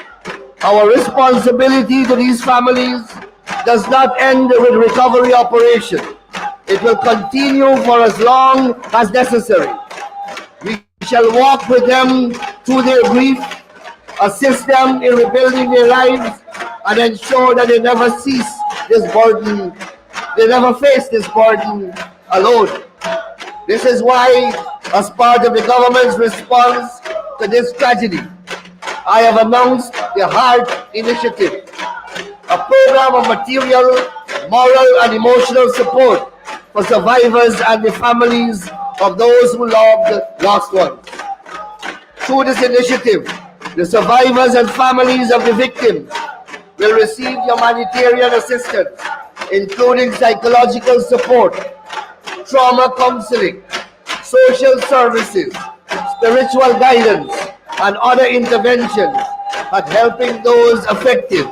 Our responsibility to these families does not end with recovery operation. It will continue for as long as necessary. We shall walk with them through their grief, assist them in rebuilding their lives, and ensure that they never cease this burden, they never face this burden alone. This is why, as part of the government's response to this tragedy, I have announced the HEART Initiative, a program of material, moral, and emotional support for survivors and the families of those who loved lost ones. Through this initiative, the survivors and families of the victims will receive humanitarian assistance, including psychological support, trauma counseling, social services, spiritual guidance, and other interventions at helping those affected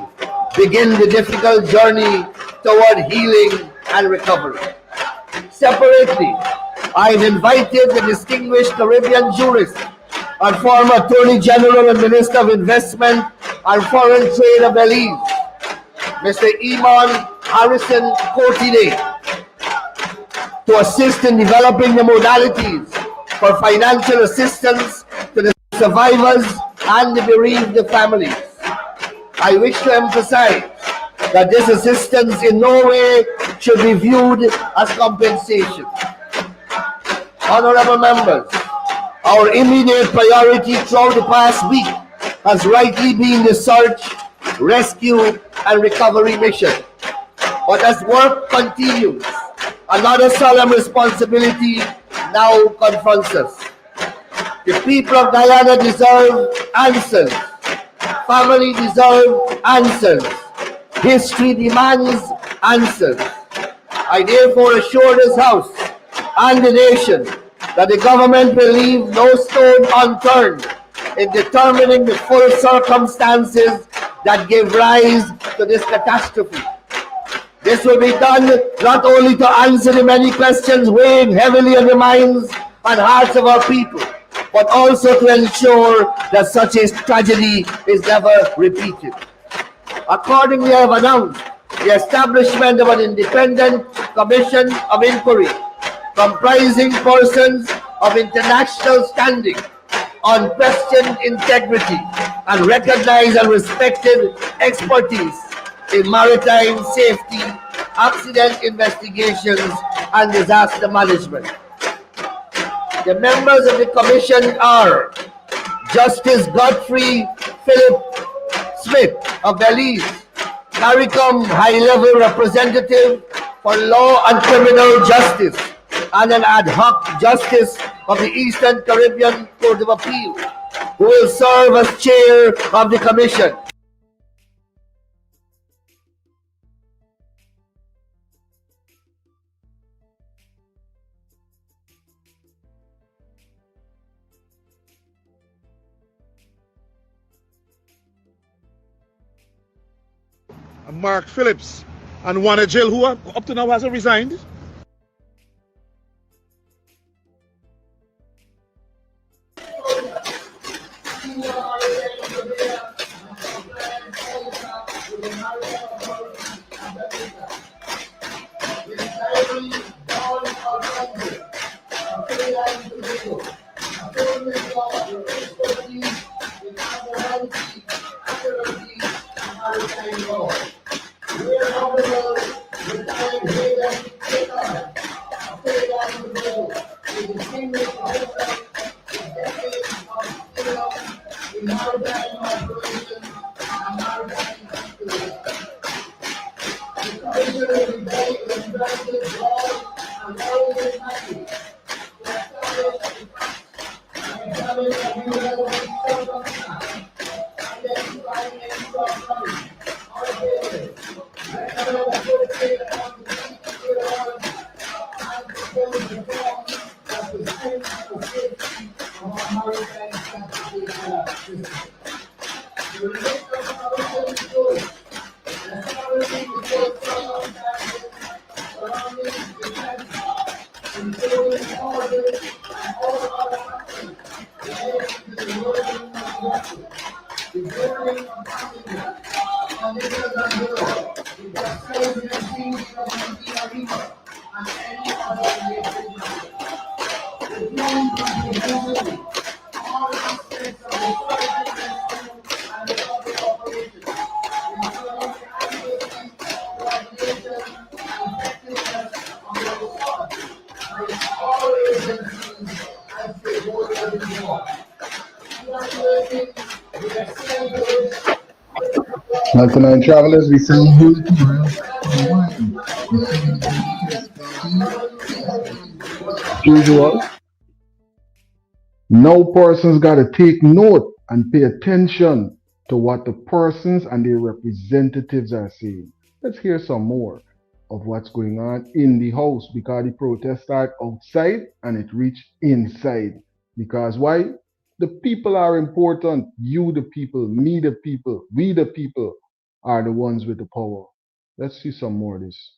begin the difficult journey toward healing and recovery. Separately, I've invited the distinguished Caribbean jurist and former Attorney General and Minister of Investment and Foreign Trade of Belize, Mr. Iman Harrison Courtine, to assist in developing the modalities for financial assistance to the survivors and the bereaved families. I wish to emphasize that this assistance in no way should be viewed as compensation. Honorable members, our immediate priority throughout the past week has rightly been the search, rescue, and recovery mission. But as work continues, another solemn responsibility now confronts us. The people of Guyana deserve answers. Family deserve answers. History demands answers. I therefore assure this House and the nation that the government will leave no stone unturned in determining the full circumstances that gave rise to this catastrophe. This will be done not only to answer the many questions weighing heavily on the minds and hearts of our people, but also to ensure that such a tragedy is never repeated. Accordingly, I have announced the establishment of an independent commission of inquiry comprising persons of international standing, unquestioned integrity, and recognized and respected expertise in maritime safety, accident investigations, and disaster management. The members of the commission are Justice Godfrey Philip Smith of Belize, CARICOM High-Level Representative for Law and Criminal Justice, and an ad hoc Justice of the Eastern Caribbean Court of Appeal, who will serve as chair of the commission. Mark Phillips and Juan Edghill, who up to now hasn't resigned. Delta9 travelers, we send you usual. No person's got to take note and pay attention to what the persons and their representatives are saying. Let's hear some more of what's going on in the house, because the protest started outside and it reached inside. Because why? The people are important. You, the people, me, the people, we, the people, are the ones with the power. Let's see some more of this.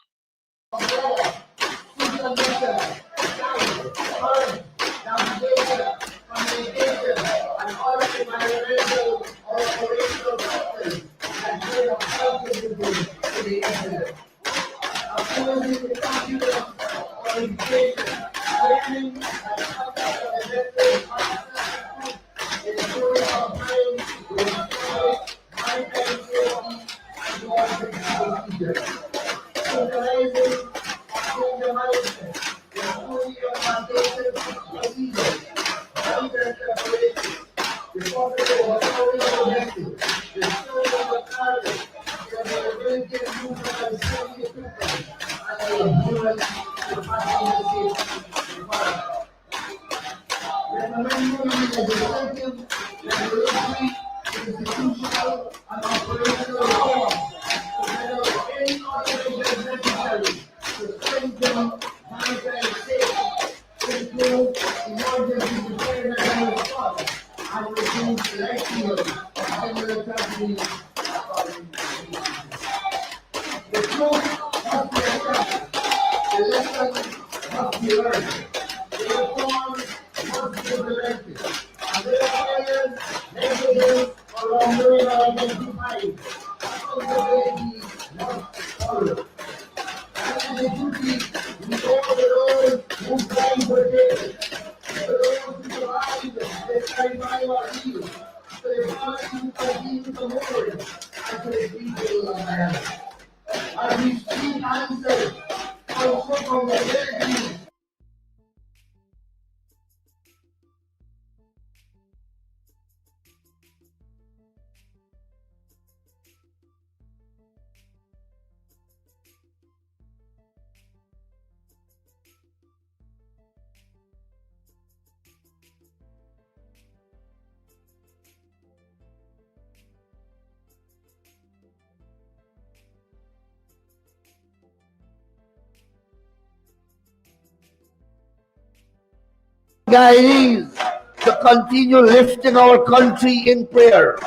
Guyanese, to continue lifting our country in prayer.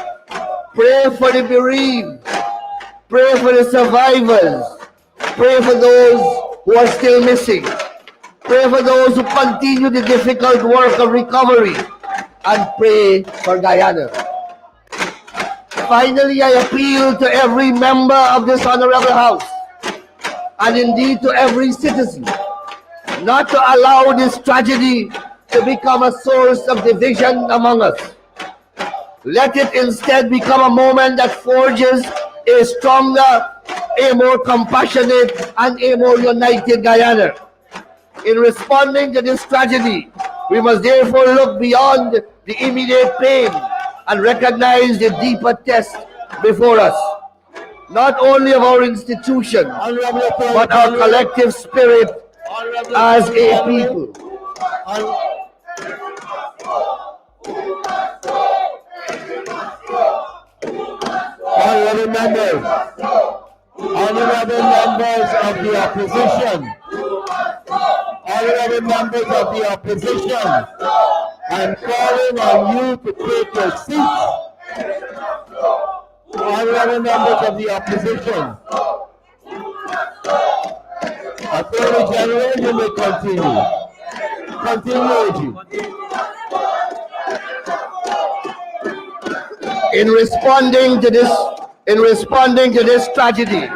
Pray for the bereaved. Pray for the survivors. Pray for those who are still missing. Pray for those who continue the difficult work of recovery. And pray for Guyana. Finally, I appeal to every member of this honorable house, and indeed to every citizen, not to allow this tragedy to become a source of division among us. Let it instead become a moment that forges a stronger, a more compassionate, and a more united Guyana. In responding to this tragedy, we must therefore look beyond the immediate pain and recognize the deeper test before us, not only of our institution, but our collective spirit as a people. Honorable members of the opposition, honorable members of the opposition, I'm calling on you to take your seats. Honorable members of the opposition, Attorney General, you may continue. Continue. In responding to this tragedy,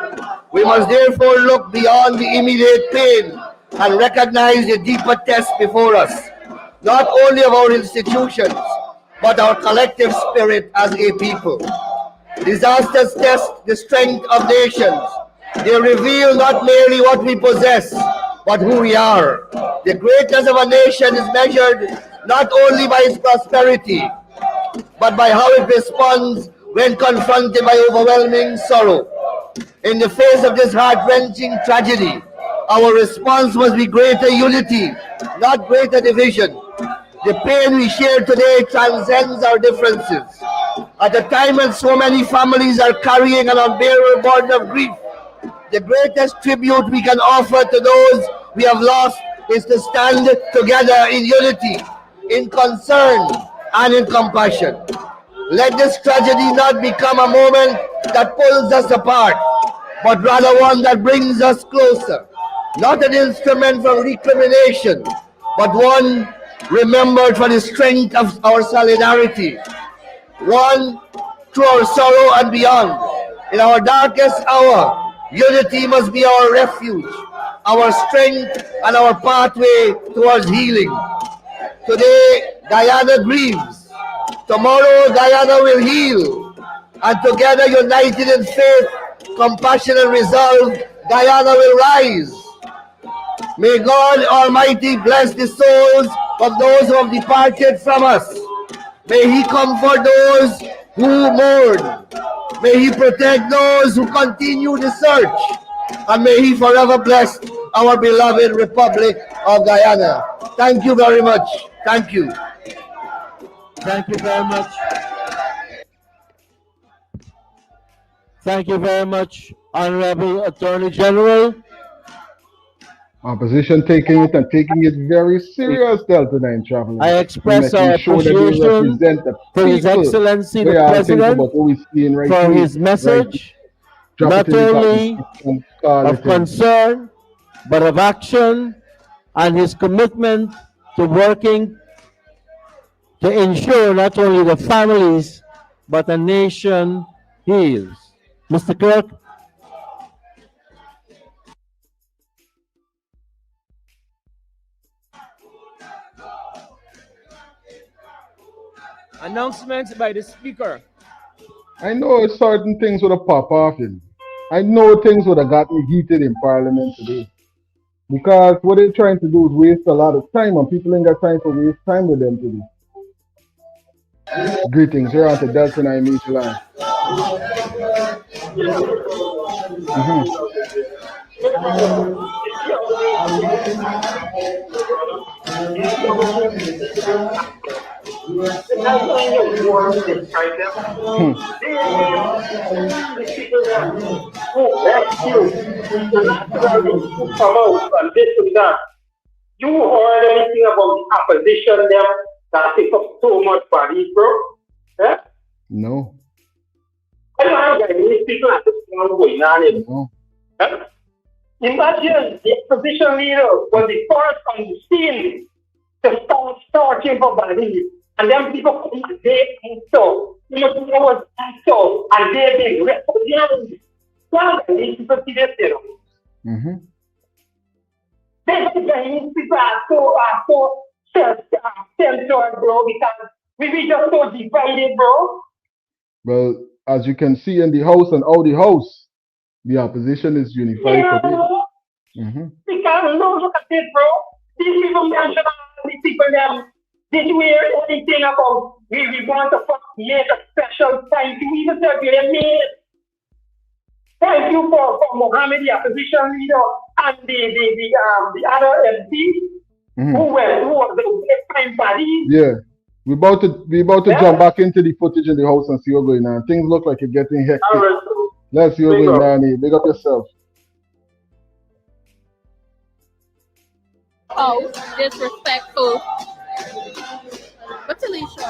we must therefore look beyond the immediate pain and recognize the deeper test before us, not only of our institutions, but our collective spirit as a people. Disasters test the strength of nations. They reveal not merely what we possess, but who we are. The greatness of a nation is measured not only by its prosperity, but by how it responds when confronted by overwhelming sorrow. In the face of this heart-wrenching tragedy, our response must be greater unity, not greater division. The pain we share today transcends our differences. At a time when so many families are carrying an unbearable burden of grief, the greatest tribute we can offer to those we have lost is to stand together in unity, in concern, and in compassion. Let this tragedy not become a moment that pulls us apart, but rather one that brings us closer. Not an instrument for recrimination, but one remembered for the strength of our solidarity. One through our sorrow and beyond. In our darkest hour, unity must be our refuge, our strength, and our pathway towards healing. Today, Guyana grieves. Tomorrow, Guyana will heal. And together, united in faith, compassion, and resolve, Guyana will rise. May God Almighty bless the souls of those who have departed from us. May He comfort those who mourn. May He protect those who continue the search. And may He forever bless our beloved Republic of Guyana. Thank you very much. Thank you. Thank you very much. Thank you very much, Honorable Attorney General. Opposition taking it and taking it very serious, Delta9 travelers. I express our appreciation to His Excellency the President for his message, not only of concern, but of action, and his commitment to working to ensure not only the families, but the nation heals. Mr. Clerk. Announcements by the Speaker. I know certain things would have popped off in. I know things would have gotten heated in Parliament today. Because what they're trying to do is waste a lot of time, and people ain't got time to waste time with them today. Greetings, you're on to Delta9 Media. You heard anything about the opposition them that take up so much body, bro? Eh? No. I don't have any people at this point going on. No. Eh? Imagine the opposition leader was the first on the scene to start searching for bodies. And then people come and they and so, you know, people was and so, and they've been refugees. Well, these people see this, you know. These people are so self-centered, bro, because we just so divided, bro. Well, as you can see in the House and out the House, the opposition is unified today. Because look at this, bro. These people mention these people them. Did you hear anything about we want to make a special thank you? Even said we made thank you for Mohammed, the opposition leader, and the other MP who was the fine body. Yeah. We're about to jump back into the footage in the House and see what's going on. Things look like it's getting hectic. Right. Let's see what's going on here. Big up yourself. Oh, disrespectful. What's Alicia?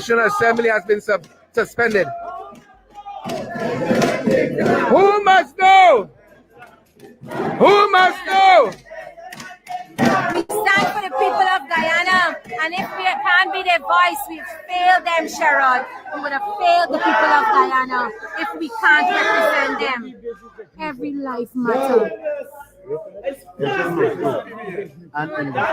National Assembly has been suspended. Who must know? Who must know? We stand for the people of Guyana, and if we can't be their voice, we've failed them, Sherrod. We would have failed the people of Guyana if we can't represent them. Every life matters. And Indar.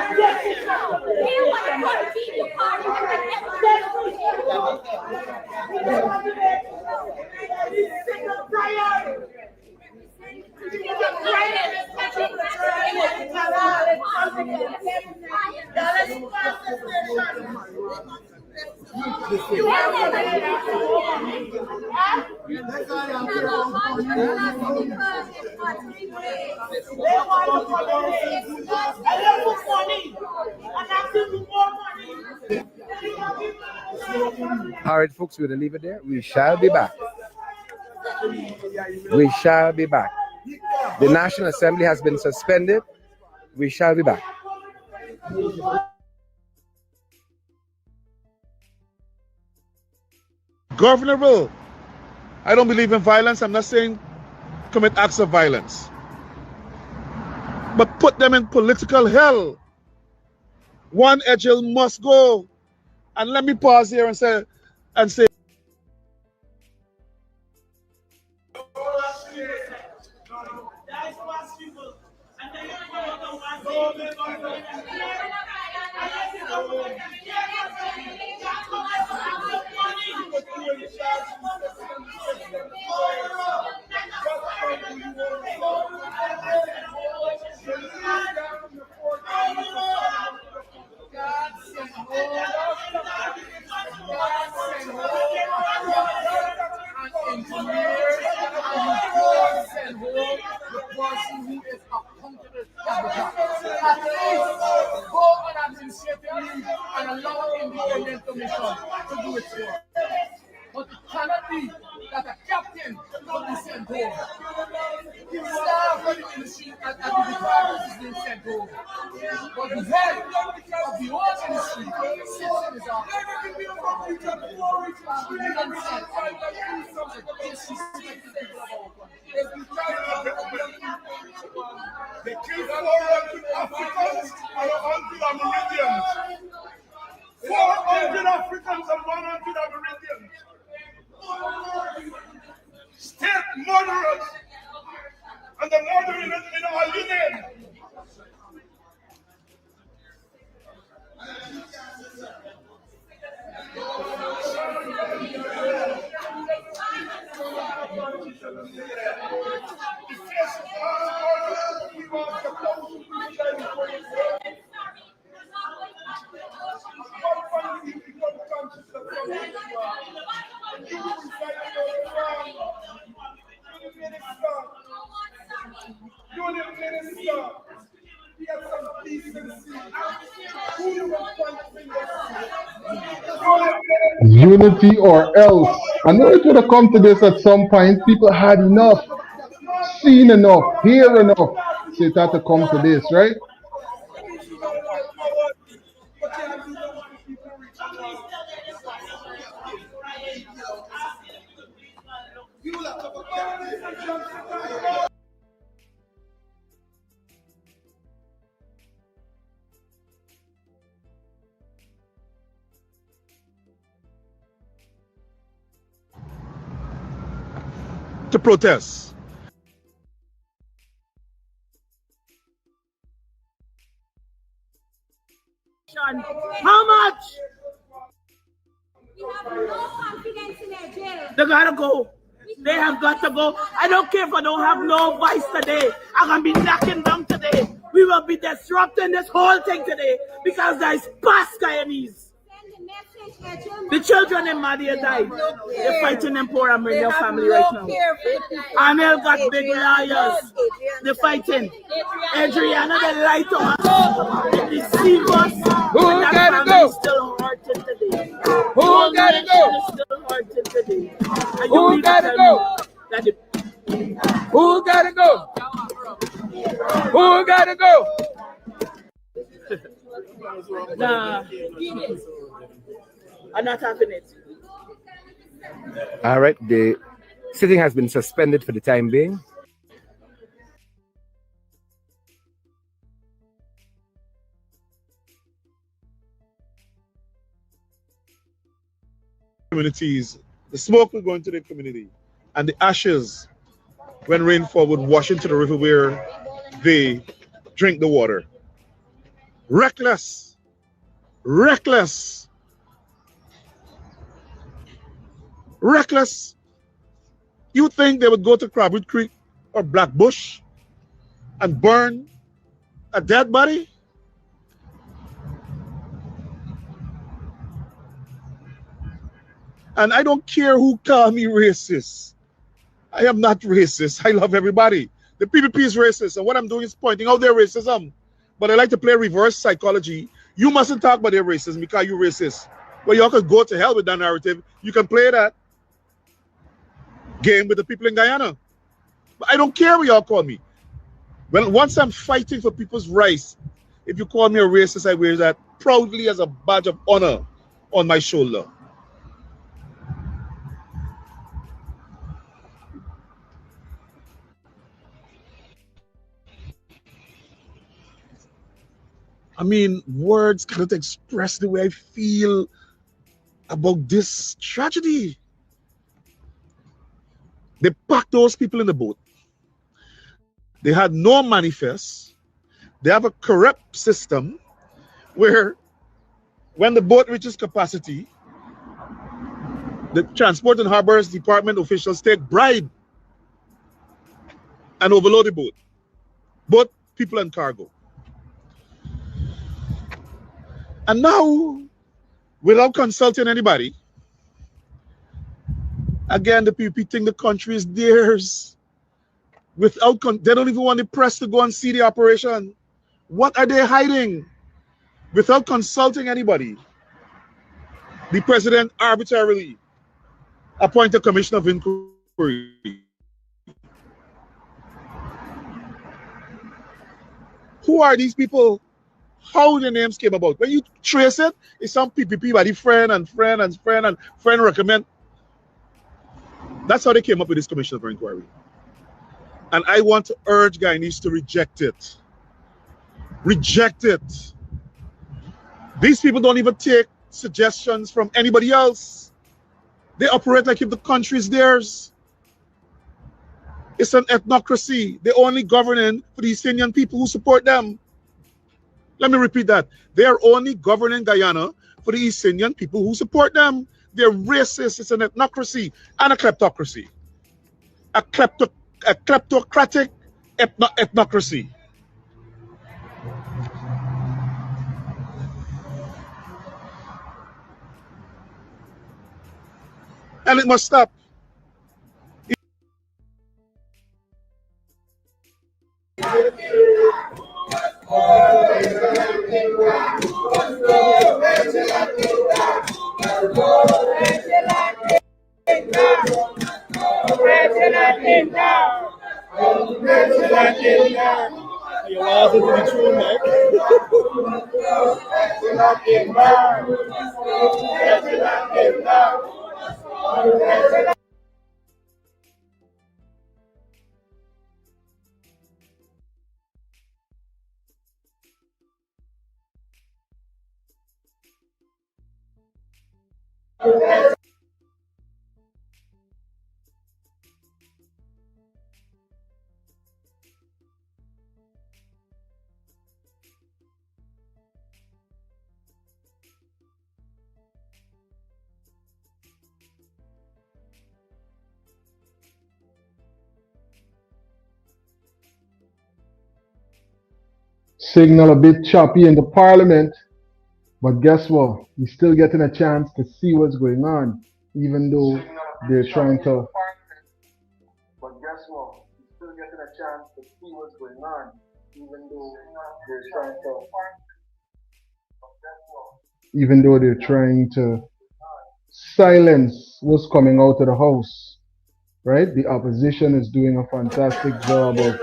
All right, folks, we're going to leave it there. We shall be back. We shall be back. The National Assembly has been suspended. We shall be back. Governor will. I don't believe in violence. I'm not saying commit acts of violence. But put them in political hell. One Edghill must go. And let me pause here and say, and allow independent commission to do its work. But it cannot be that a captain will be sent home. Staff of the ministry and the department is being sent home. But the head of the whole ministry sits in his office. They killed 400 Africans and 100 Americans. 400 Africans and 100 Americans. State murderers. And the murder in our union. Unity or else. I know it would have come to this at some point. People had enough, seen enough, hear enough. So it had to come to this, right? to protest. How much? We have no confidence in Edghill. They gotta go. They have got to go. I don't care if I don't have no voice today. I'm gonna be knocking down today. We will be disrupting this whole thing today because there's past Guyanese. The children in Madia died. They're fighting in Poor and Meridian family right now. Anel got big lawyers. They're fighting. Adriana, they lie to us. They deceive us. Who gotta go? Still hurting today. Who gotta go? Still hurting today. Who gotta go? Who gotta go? Who gotta go? Nah. are not having it. All right, the sitting has been suspended for the time being. Communities, the smoke will go into the community, and the ashes, when rainfall, would wash into the river where they drink the water. Reckless, reckless, reckless. You think they would go to Crabwood Creek or Blackbush and burn a dead body? And I don't care who call me racist. I am not racist. I love everybody. The PPP is racist, and what I'm doing is pointing out their racism. But I like to play reverse psychology. You mustn't talk about their racism because you're racist. Well, y'all could go to hell with that narrative. You can play that game with the people in Guyana. But I don't care what y'all call me. Well, once I'm fighting for people's rights, if you call me a racist, I wear that proudly as a badge of honor on my shoulder. I mean, words cannot express the way I feel about this tragedy. They packed those people in the boat. They had no manifest. They have a corrupt system where when the boat reaches capacity, the Transport and Harbors Department officials take bribe and overload the boat, both people and cargo. And now, without consulting anybody, again, the people think the country is theirs. They don't even want the press to go and see the operation. What are they hiding? Without consulting anybody, the president arbitrarily appointed a commission of inquiry. Who are these people? How the names came about? When you trace it, it's some PPP by the friend and friend and friend and friend recommend. That's how they came up with this commission of inquiry. And I want to urge Guyanese to reject it. Reject it. These people don't even take suggestions from anybody else. They operate like if the country is theirs. It's an ethnocracy. They only governing for the East Indian people who support them. Let me repeat that. They are only governing Guyana for the East Indian people who support them. They're racist. It's an ethnocracy and a kleptocracy. A kleptocratic ethnocracy. And it must stop. Signal a bit choppy in the parliament, but guess what? We're still getting a chance to see what's going on, even though they're trying to. But guess what? We're still getting a chance to see what's going on, even though they're trying to. Even though they're trying to silence what's coming out of the house, right? The opposition is doing a fantastic job of.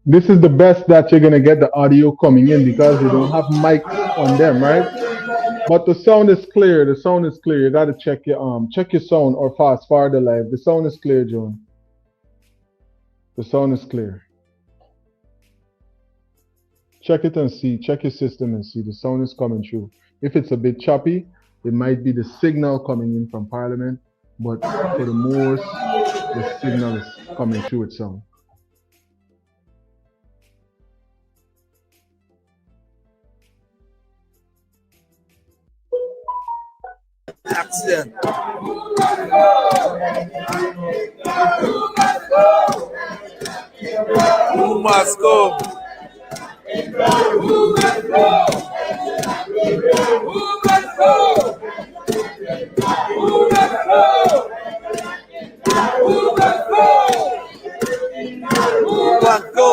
This is the best that you're gonna get the audio coming in because we don't have mics on them, right? But the sound is clear. The sound is clear. You gotta check your sound or fast forward the live. The sound is clear, John. The sound is clear. Check it and see. Check your system and see. The sound is coming through. If it's a bit choppy, it might be the signal coming in from Parliament. But for the most, the signal is coming through with sound. Accident. Who must go? Who must go? Who must go? Who must go? Who must go? Who must go? Who must go?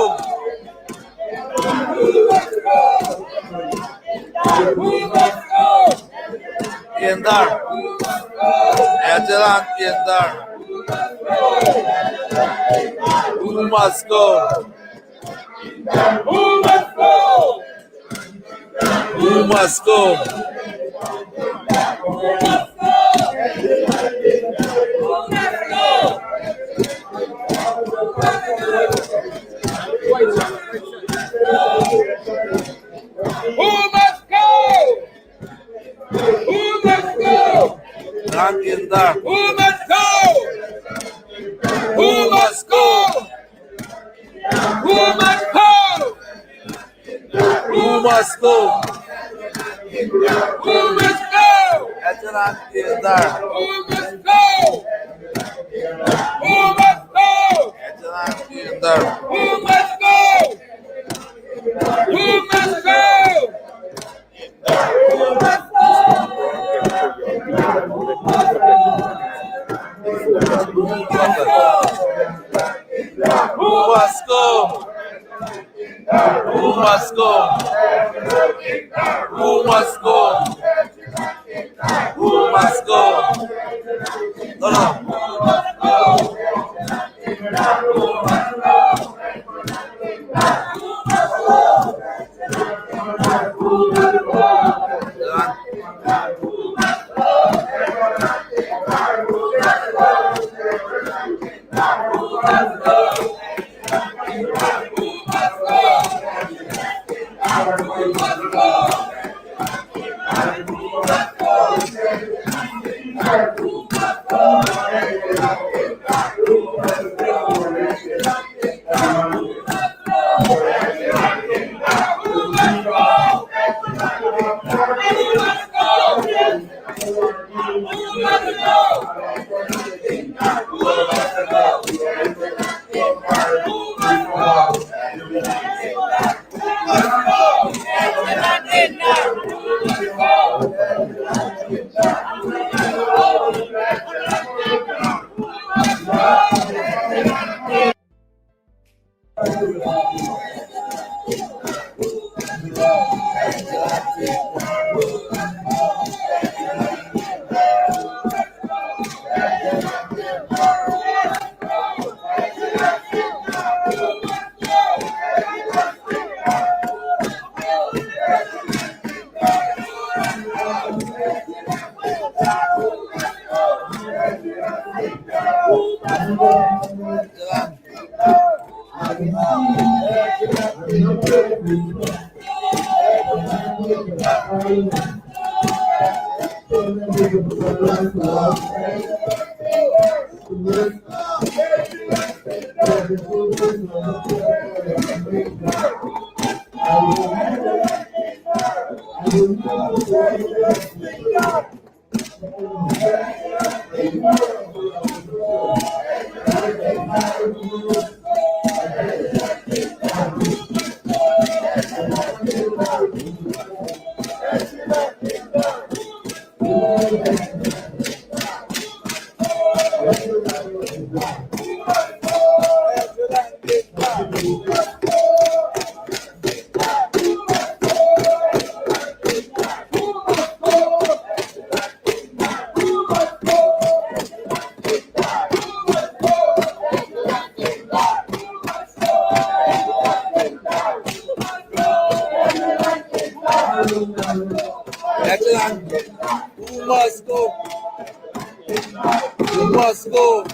Who must go? Indar. Edghill and Indar. Who must go? Who must go? Who must go? Who must go? Who must go? Not Indar. Who must go? Who must go? Who must go? Who must go? Who must go? Edghill Indar. Who must go? Who must go? Edghill Indar. Who must go? Who must go? Who must go? Who must go? Who must go? Who must go? No. Who must go? Who must go?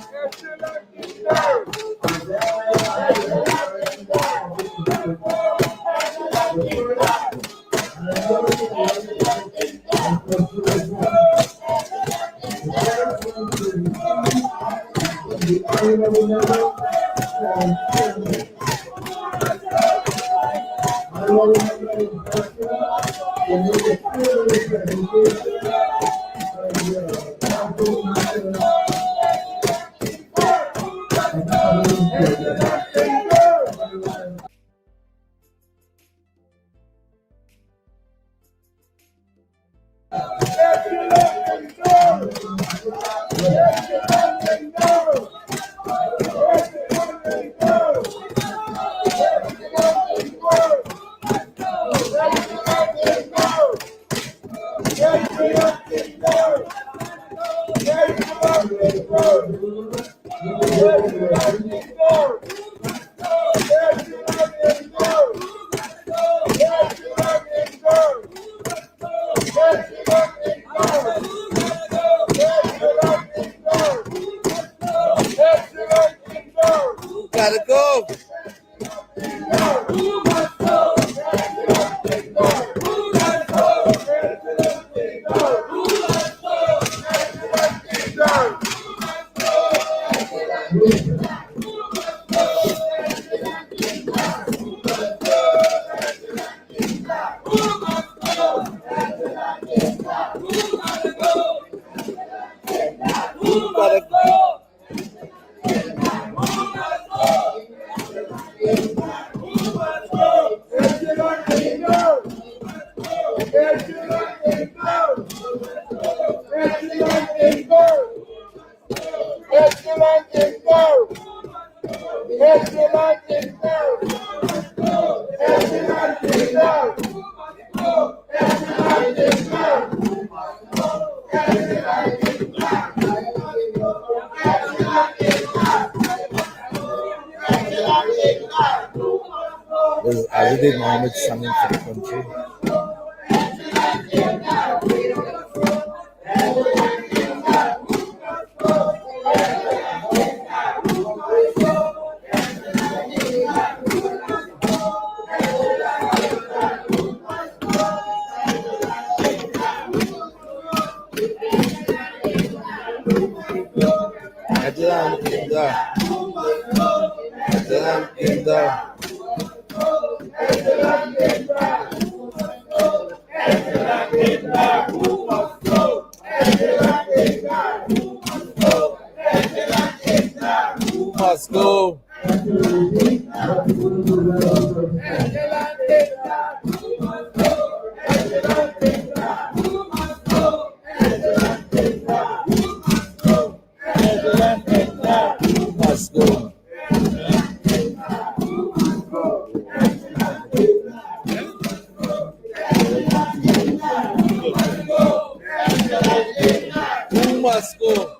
Gotta go. As did Mohammed something for the country. Indar. Must go. Must go. Who must go?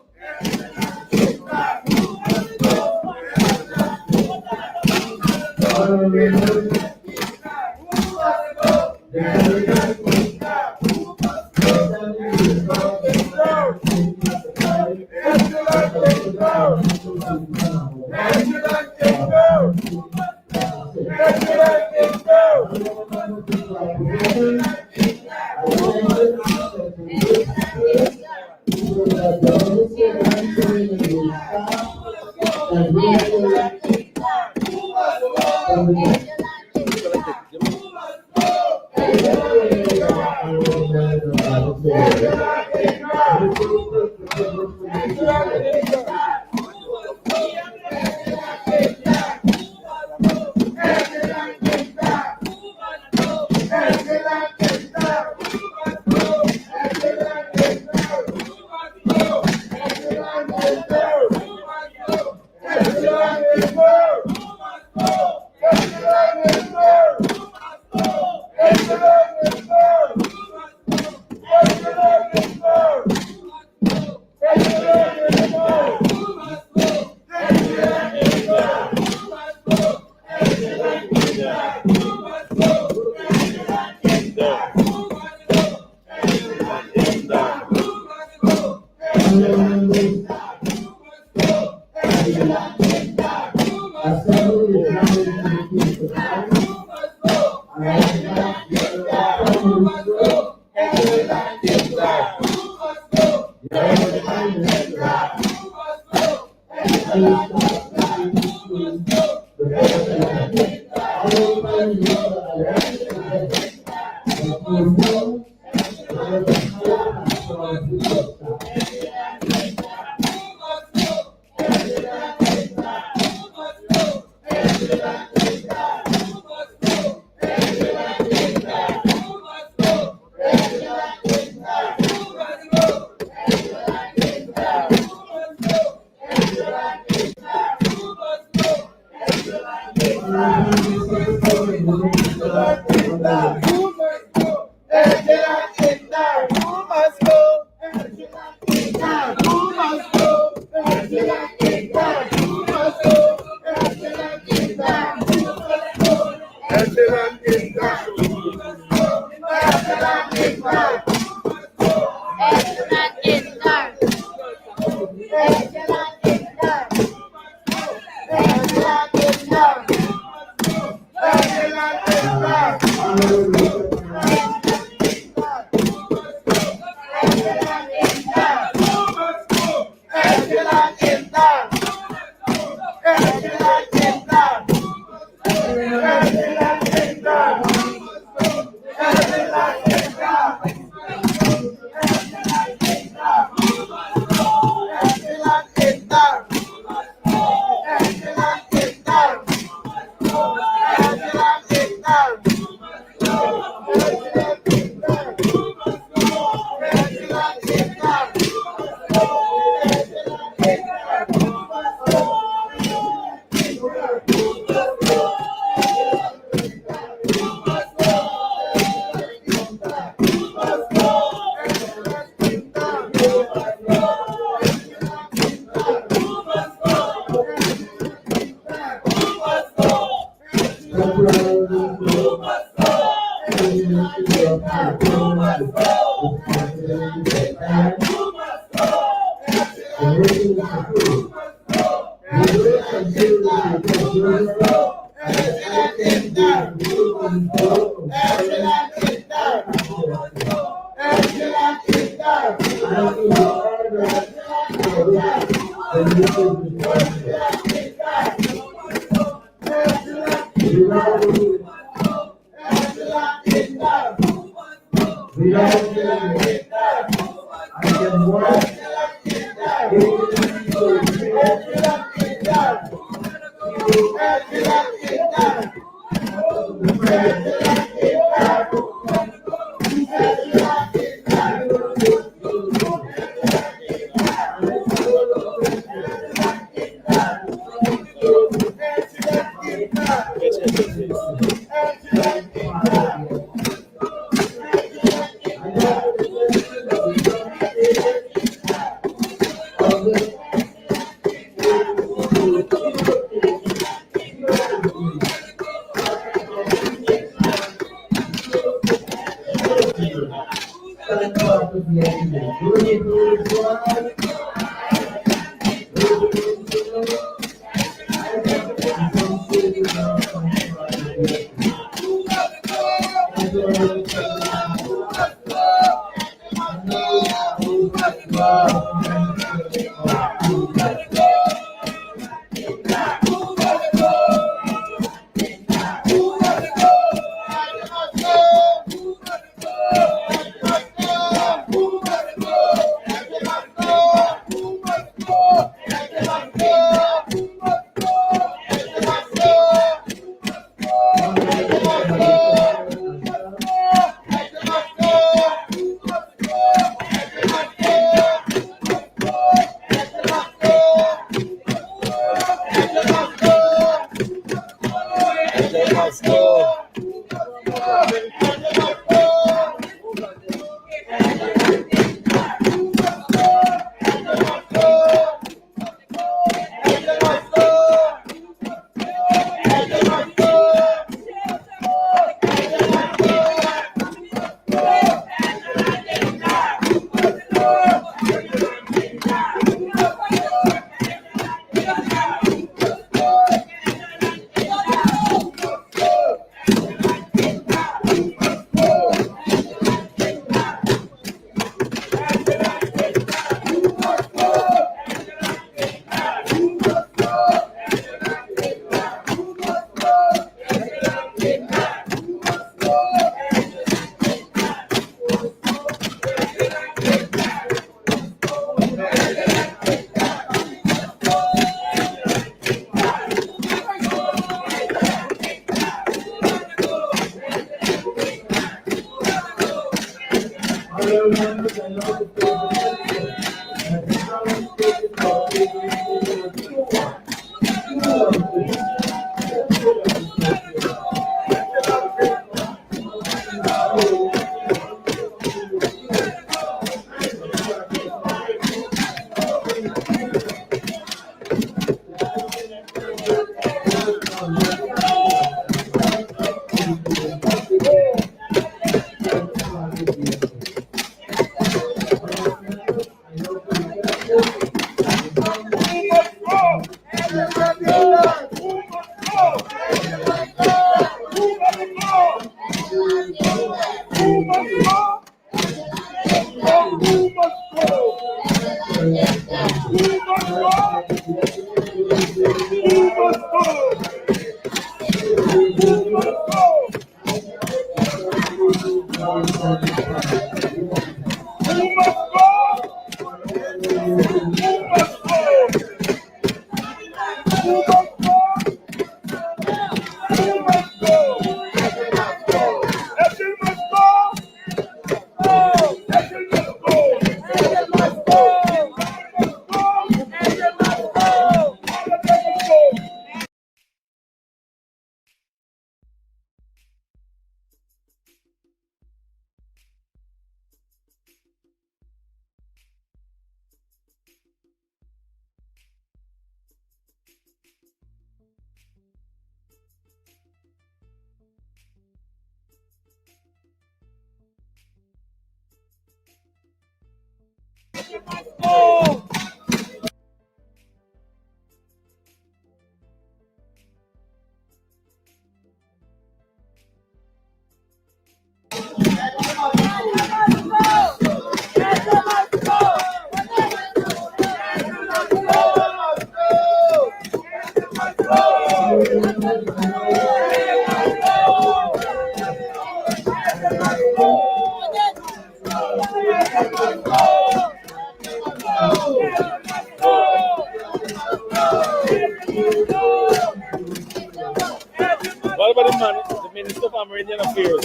What about the man, the Minister of American Affairs?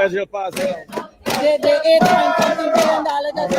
Edghill passed it. The $8.2 billion that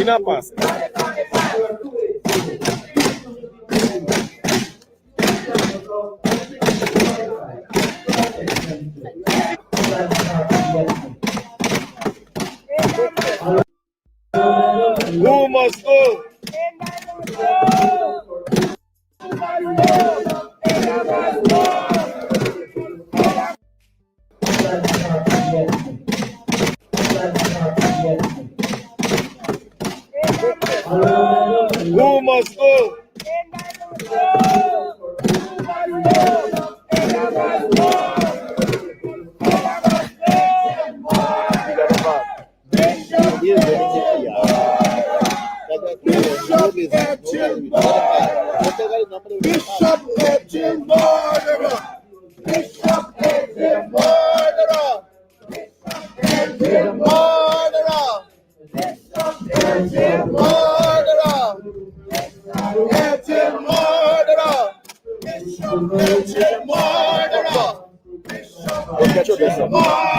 We're not passing. Who must go? Who must go? Bishop Edghill murderer. Bishop Edghill murderer. Edghill murderer. Edghill murderer. Edghill murderer. Edghill murderer. Edghill murderer.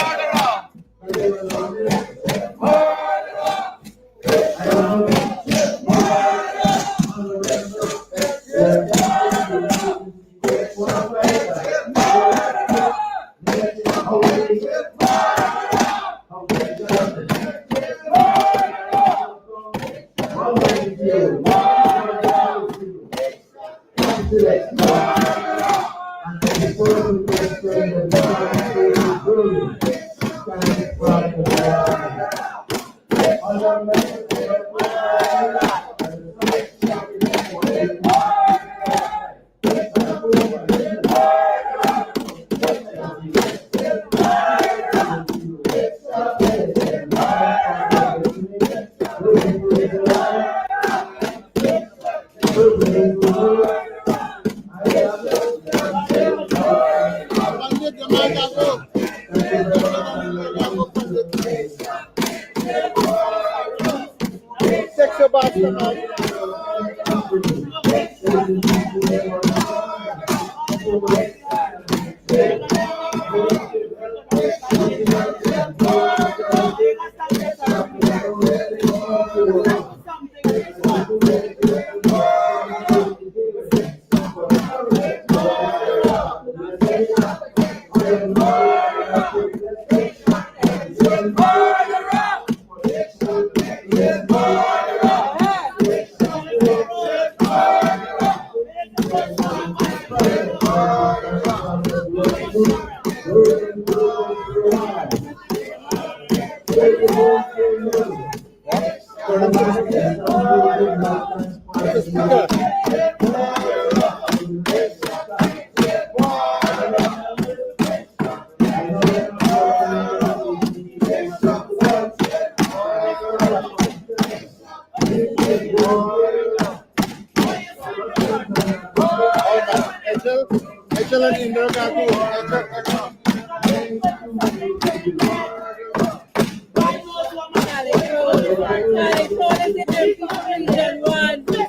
Edghill and Indar can do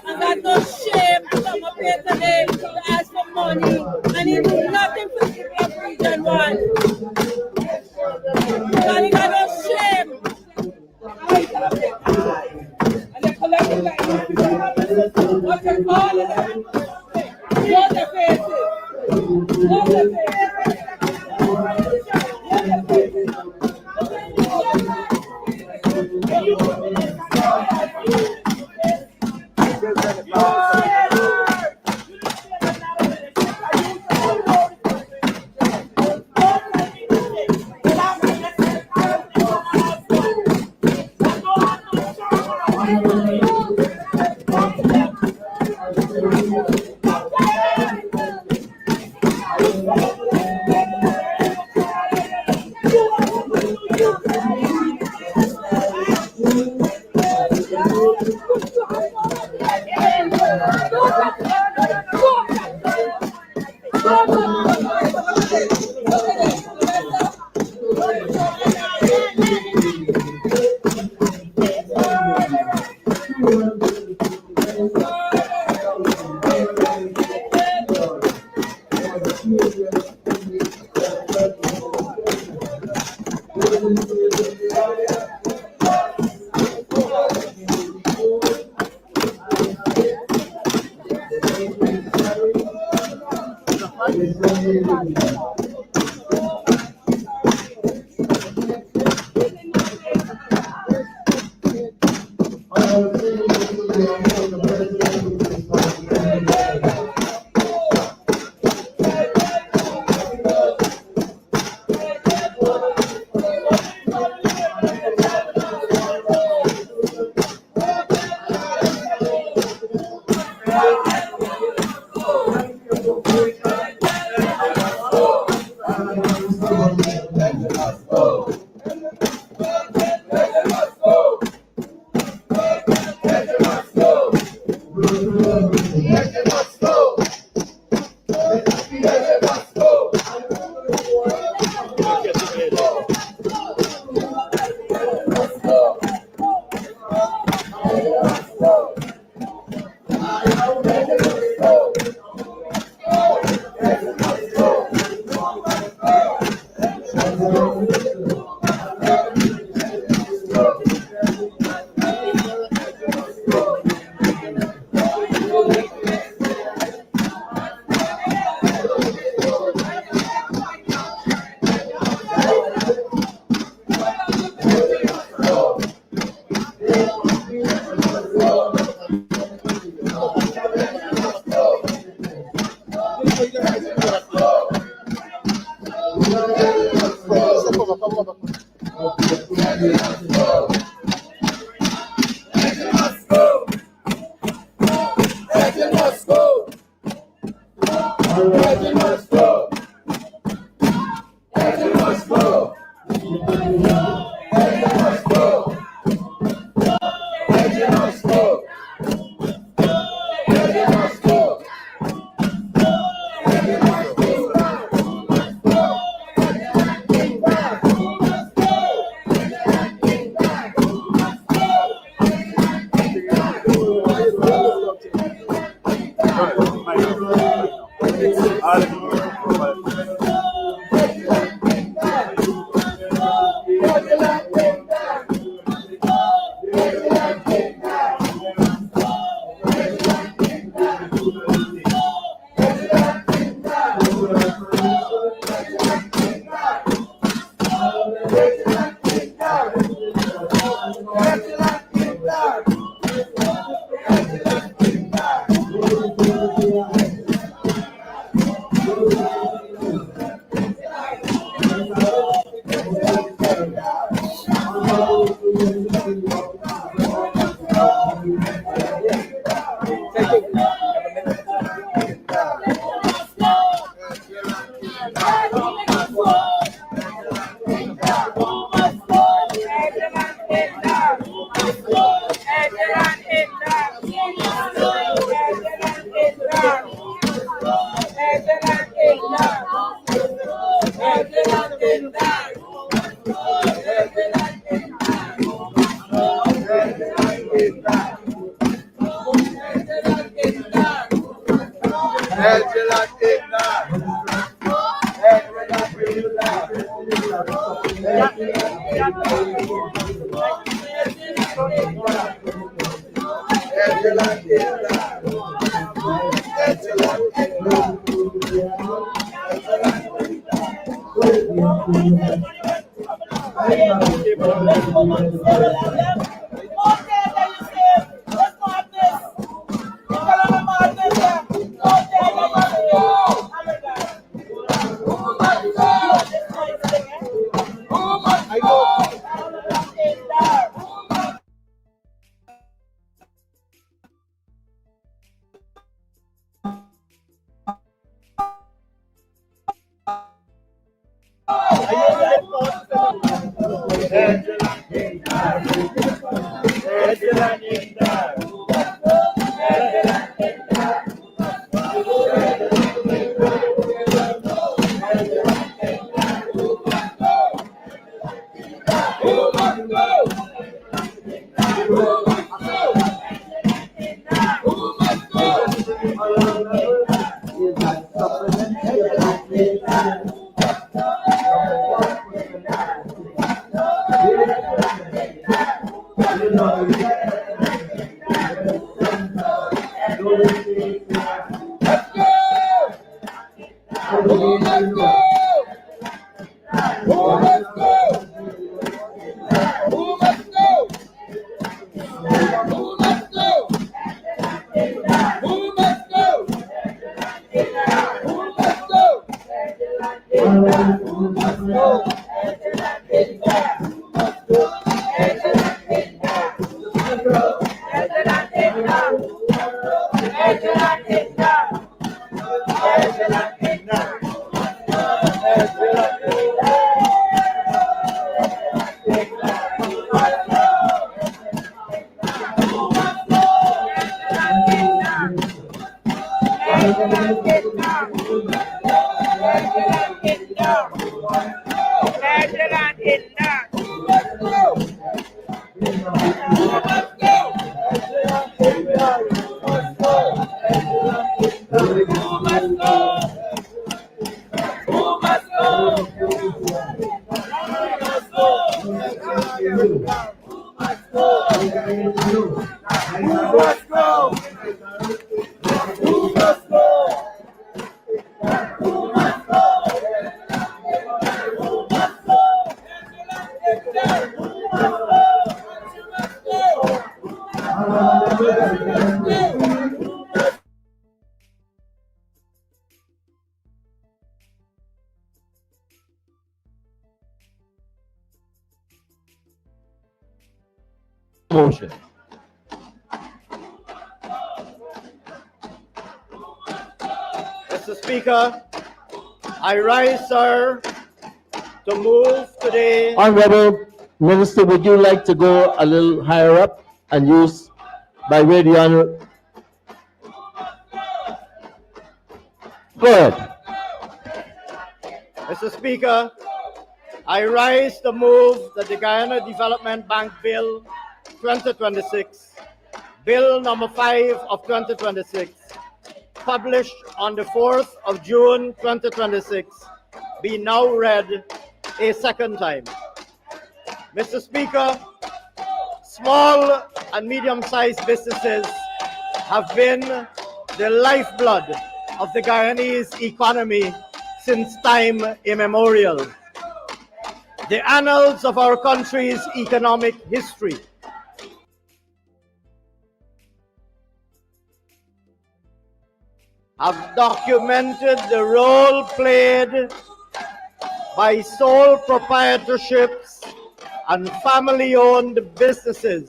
I got no shame to come up here today to ask for money, and he do nothing for Region 1. And he got no shame. And they collected like what they call it. Show their faces. Show their faces. Motion. Mr. Speaker, I rise, sir, to move today. Honorable Minister, would you like to go a little higher up and use by way of the honor? Go ahead. Mr. Speaker, I rise to move that the Guyana Development Bank Bill 2026, Bill number 5 of 2026, published on the 4th of June 2026, be now read a second time. Mr. Speaker, small and medium-sized businesses have been the lifeblood of the Guyanese economy since time immemorial. The annals of our country's economic history have documented the role played by sole proprietorships and family-owned businesses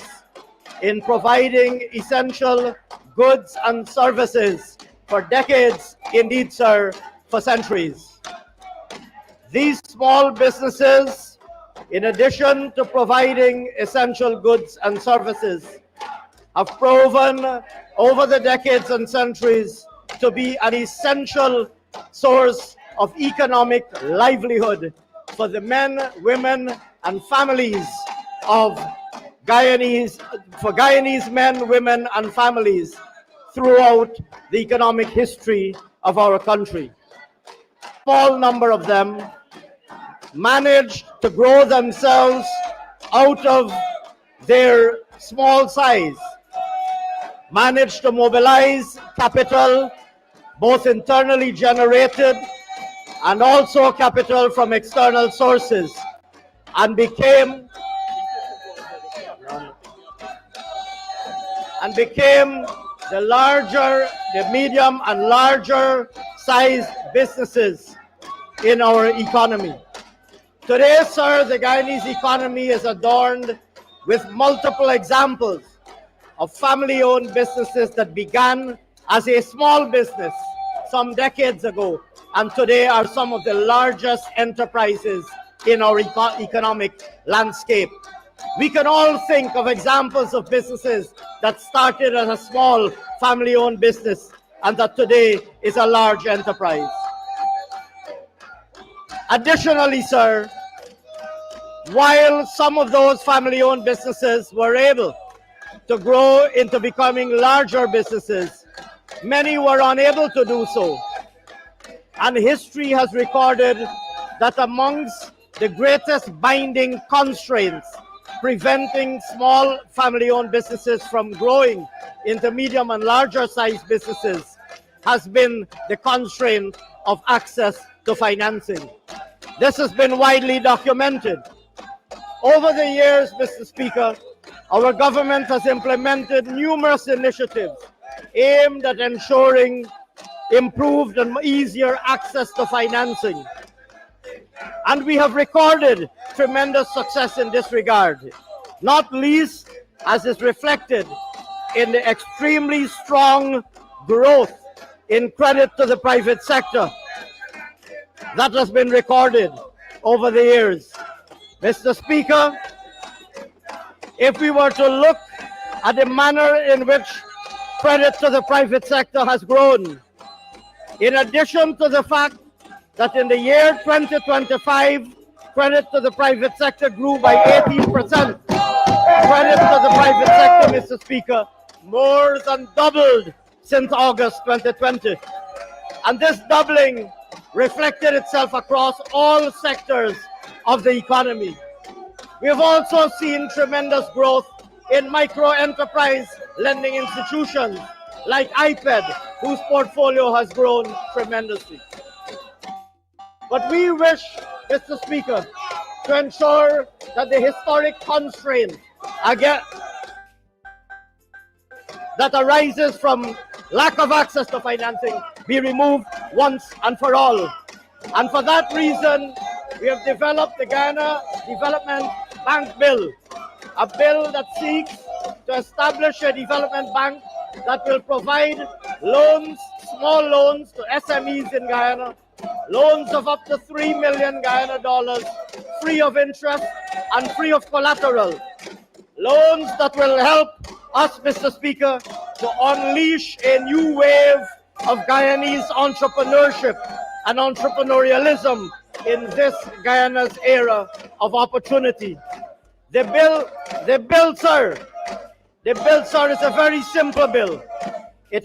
in providing essential goods and services for decades, indeed, sir, for centuries. These small businesses, in addition to providing essential goods and services, have proven over the decades and centuries to be an essential source of economic livelihood for the men, women, and families of Guyanese men, women, and families throughout the economic history of our country. A small number of them managed to grow themselves out of their small size, managed to mobilize capital, both internally generated and also capital from external sources, and became the medium and larger sized businesses in our economy. Today, sir, the Guyanese economy is adorned with multiple examples of family-owned businesses that began as a small business some decades ago and today are some of the largest enterprises in our economic landscape. We can all think of examples of businesses that started as a small family-owned business and that today is a large enterprise. Additionally, sir, while some of those family-owned businesses were able to grow into becoming larger businesses, many were unable to do so. And history has recorded that amongst the greatest binding constraints preventing small family-owned businesses from growing into medium and larger sized businesses has been the constraint of access to financing. This has been widely documented. Over the years, Mr. Speaker, our government has implemented numerous initiatives aimed at ensuring improved and easier access to financing. And we have recorded tremendous success in this regard, not least as is reflected in the extremely strong growth in credit to the private sector that has been recorded over the years. Mr. Speaker, if we were to look at the manner in which credit to the private sector has grown, in addition to the fact that in the year 2025, credit to the private sector grew by 18%. Credit to the private sector, Mr. Speaker, more than doubled since August 2020. And this doubling reflected itself across all sectors of the economy. We have also seen tremendous growth in micro-enterprise lending institutions like IPED, whose portfolio has grown tremendously. But we wish, Mr. Speaker, to ensure that the historic constraint that arises from lack of access to financing be removed once and for all. And for that reason, we have developed the Guyana Development Bank Bill, a bill that seeks to establish a development bank that will provide loans, small loans to SMEs in Guyana, loans of up to $3 million Guyana dollars, free of interest and free of collateral. Loans that will help us, Mr. Speaker, to unleash a new wave of Guyanese entrepreneurship and entrepreneurialism in this Guyana's era of opportunity. The bill, sir, is a very simple bill. It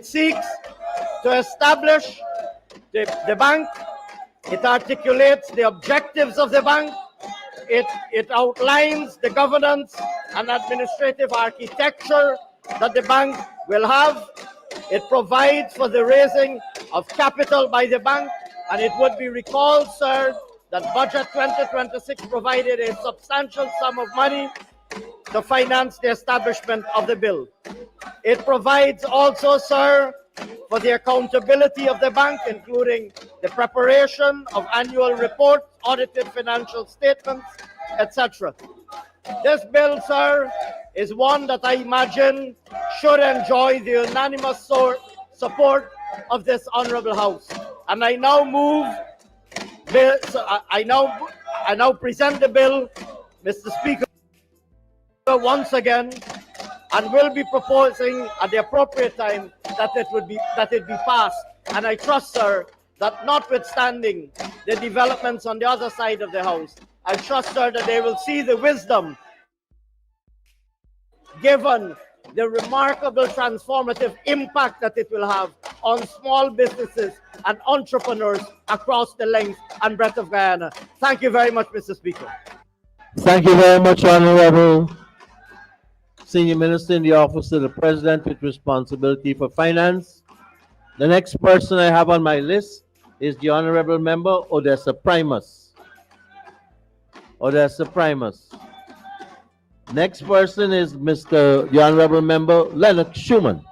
seeks to establish the bank. It articulates the objectives of the bank. It outlines the governance and administrative architecture that the bank will have. It provides for the raising of capital by the bank, and it would be recalled, sir, that Budget 2026 provided a substantial sum of money to finance the establishment of the bill. It provides also, sir, for the accountability of the bank, including the preparation of annual reports, audited financial statements, etc. This bill, sir, is one that I imagine should enjoy the unanimous support of this honorable House. And I now present the bill, Mr. Speaker, once again, and will be proposing at the appropriate time that it be passed. And I trust, sir, that notwithstanding the developments on the other side of the House, I trust, sir, that they will see the wisdom given the remarkable transformative impact that it will have on small businesses and entrepreneurs across the length and breadth of Guyana. Thank you very much, Mr. Speaker. Thank you very much, Honorable Senior Minister in the Office of the President with responsibility for finance. The next person I have on my list is the Honorable Member Odessa Primus. Odessa Primus. Next person is the Honorable Member Lennox Schumann.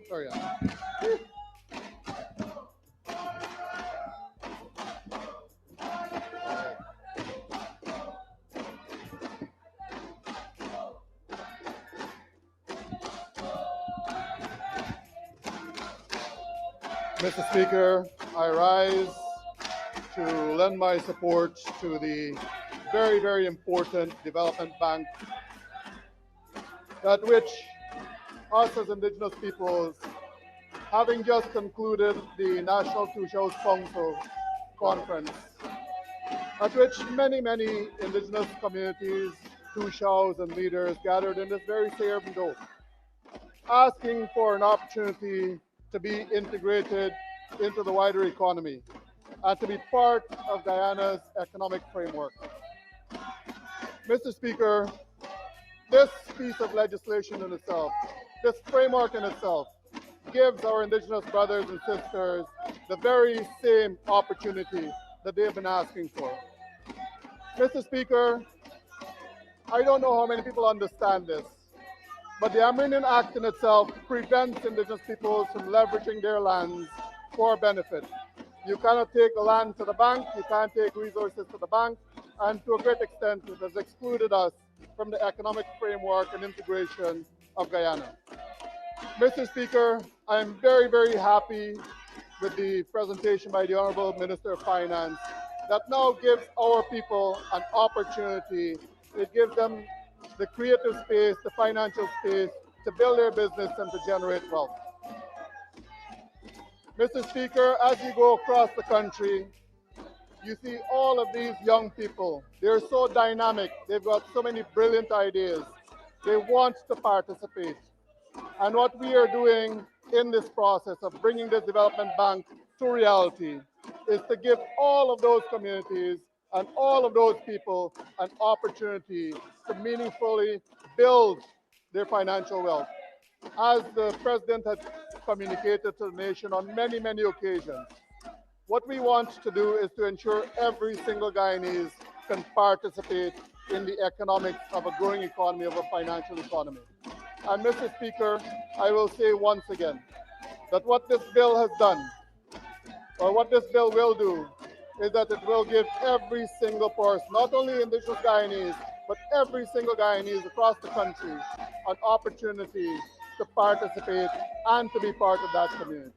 Sorry. Mr. Speaker, I rise to lend my support to the very, very important development bank that which us as Indigenous peoples, having just concluded the National Two Shows Council conference, at which many, many Indigenous communities, Two Shows and leaders gathered in this very same dome, asking for an opportunity to be integrated into the wider economy and to be part of Guyana's economic framework. Mr. Speaker, this piece of legislation in itself, this framework in itself, gives our Indigenous brothers and sisters the very same opportunity that they have been asking for. Mr. Speaker, I don't know how many people understand this, but the Amerindian Act in itself prevents Indigenous peoples from leveraging their lands for benefit. You cannot take the land to the bank, you can't take resources to the bank, and to a great extent it has excluded us from the economic framework and integration of Guyana. Mr. Speaker, I am very, very happy with the presentation by the Honorable Minister of Finance that now gives our people an opportunity. It gives them the creative space, the financial space to build their business and to generate wealth. Mr. Speaker, as you go across the country, you see all of these young people. They're so dynamic. They've got so many brilliant ideas. They want to participate. And what we are doing in this process of bringing this development bank to reality is to give all of those communities and all of those people an opportunity to meaningfully build their financial wealth. As the President has communicated to the nation on many, many occasions, what we want to do is to ensure every single Guyanese can participate in the economics of a growing economy, of a financial economy. And Mr. Speaker, I will say once again that what this bill has done, or what this bill will do, is that it will give every single person, not only Indigenous Guyanese, but every single Guyanese across the country, an opportunity to participate and to be part of that community.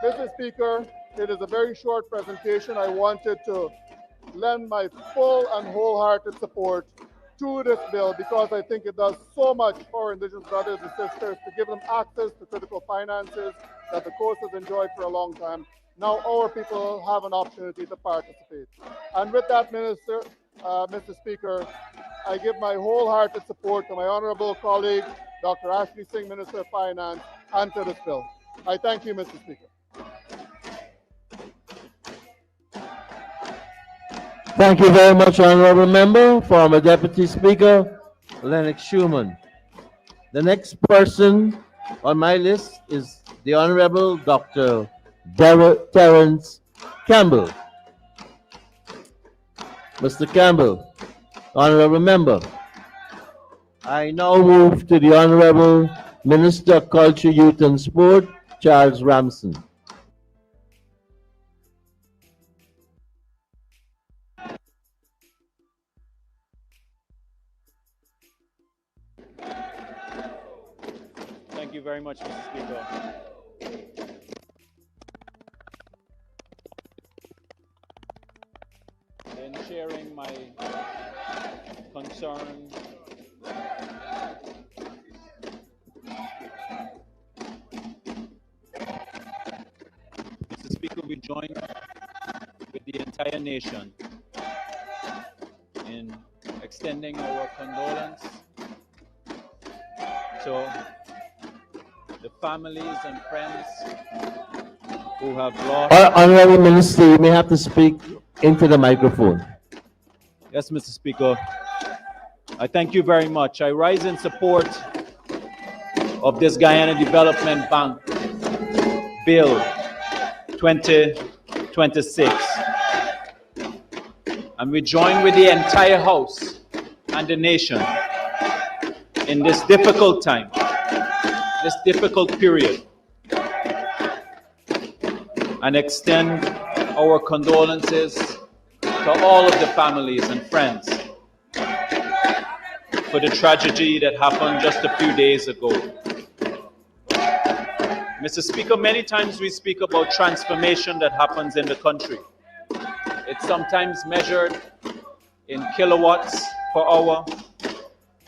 Mr. Speaker, it is a very short presentation. I wanted to lend my full and wholehearted support to this bill because I think it does so much for Indigenous brothers and sisters to give them access to critical finances that the coast has enjoyed for a long time. Now our people have an opportunity to participate. And with that, Mr. Speaker, I give my wholehearted support to my honorable colleague, Dr. Ashley Singh, Minister of Finance, and to this bill. I thank you, Mr. Speaker. Thank you very much, Honorable Member. Former Deputy Speaker, Lennox Schumann. The next person on my list is the Honorable Dr. Terence Campbell. Mr. Campbell, Honorable Member. I now move to the Honorable Minister of Culture, Youth and Sport, Charles Ramson. Thank you very much, Mr. Speaker. my concern Mr. Speaker, we join with the entire nation in extending our condolence to the families and friends who have lost. Honorable Minister, you may have to speak into the microphone. Yes, Mr. Speaker. I thank you very much. I rise in support of this Guyana Development Bank Bill 2026. And we join with the entire House and the nation in this difficult time, this difficult period, and extend our condolences to all of the families and friends for the tragedy that happened just a few days ago. Mr. Speaker, many times we speak about transformation that happens in the country. It's sometimes measured in kilowatts per hour.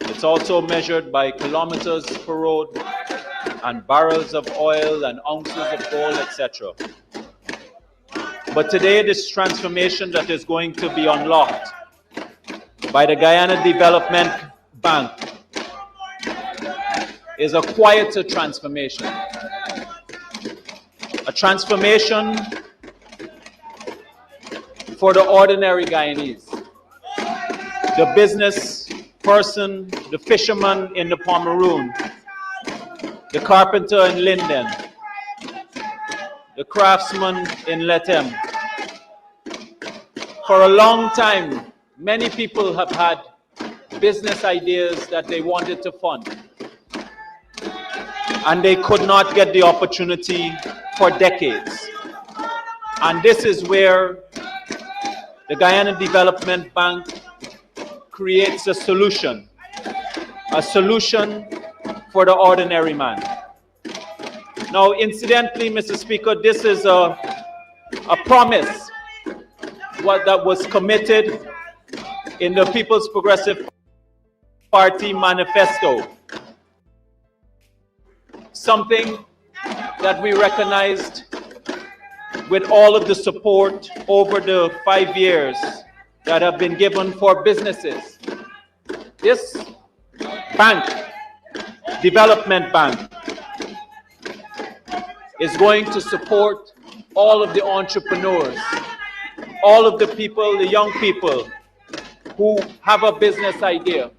It's also measured by kilometers per road and barrels of oil and ounces of gold, etc. But today, this transformation that is going to be unlocked by the Guyana Development Bank is a quieter transformation. A transformation for the ordinary Guyanese. The business person, the fisherman in the Pomeroon, the carpenter in Linden, the craftsman in Letem. For a long time, many people have had business ideas that they wanted to fund, and they could not get the opportunity for decades. And this is where the Guyana Development Bank creates a solution for the ordinary man. Now, incidentally, Mr. Speaker, this is a promise that was committed in the People's Progressive Party manifesto. Something that we recognized with all of the support over the 5 years that have been given for businesses. This bank, development bank, is going to support all of the entrepreneurs, all of the people, the young people who have a business idea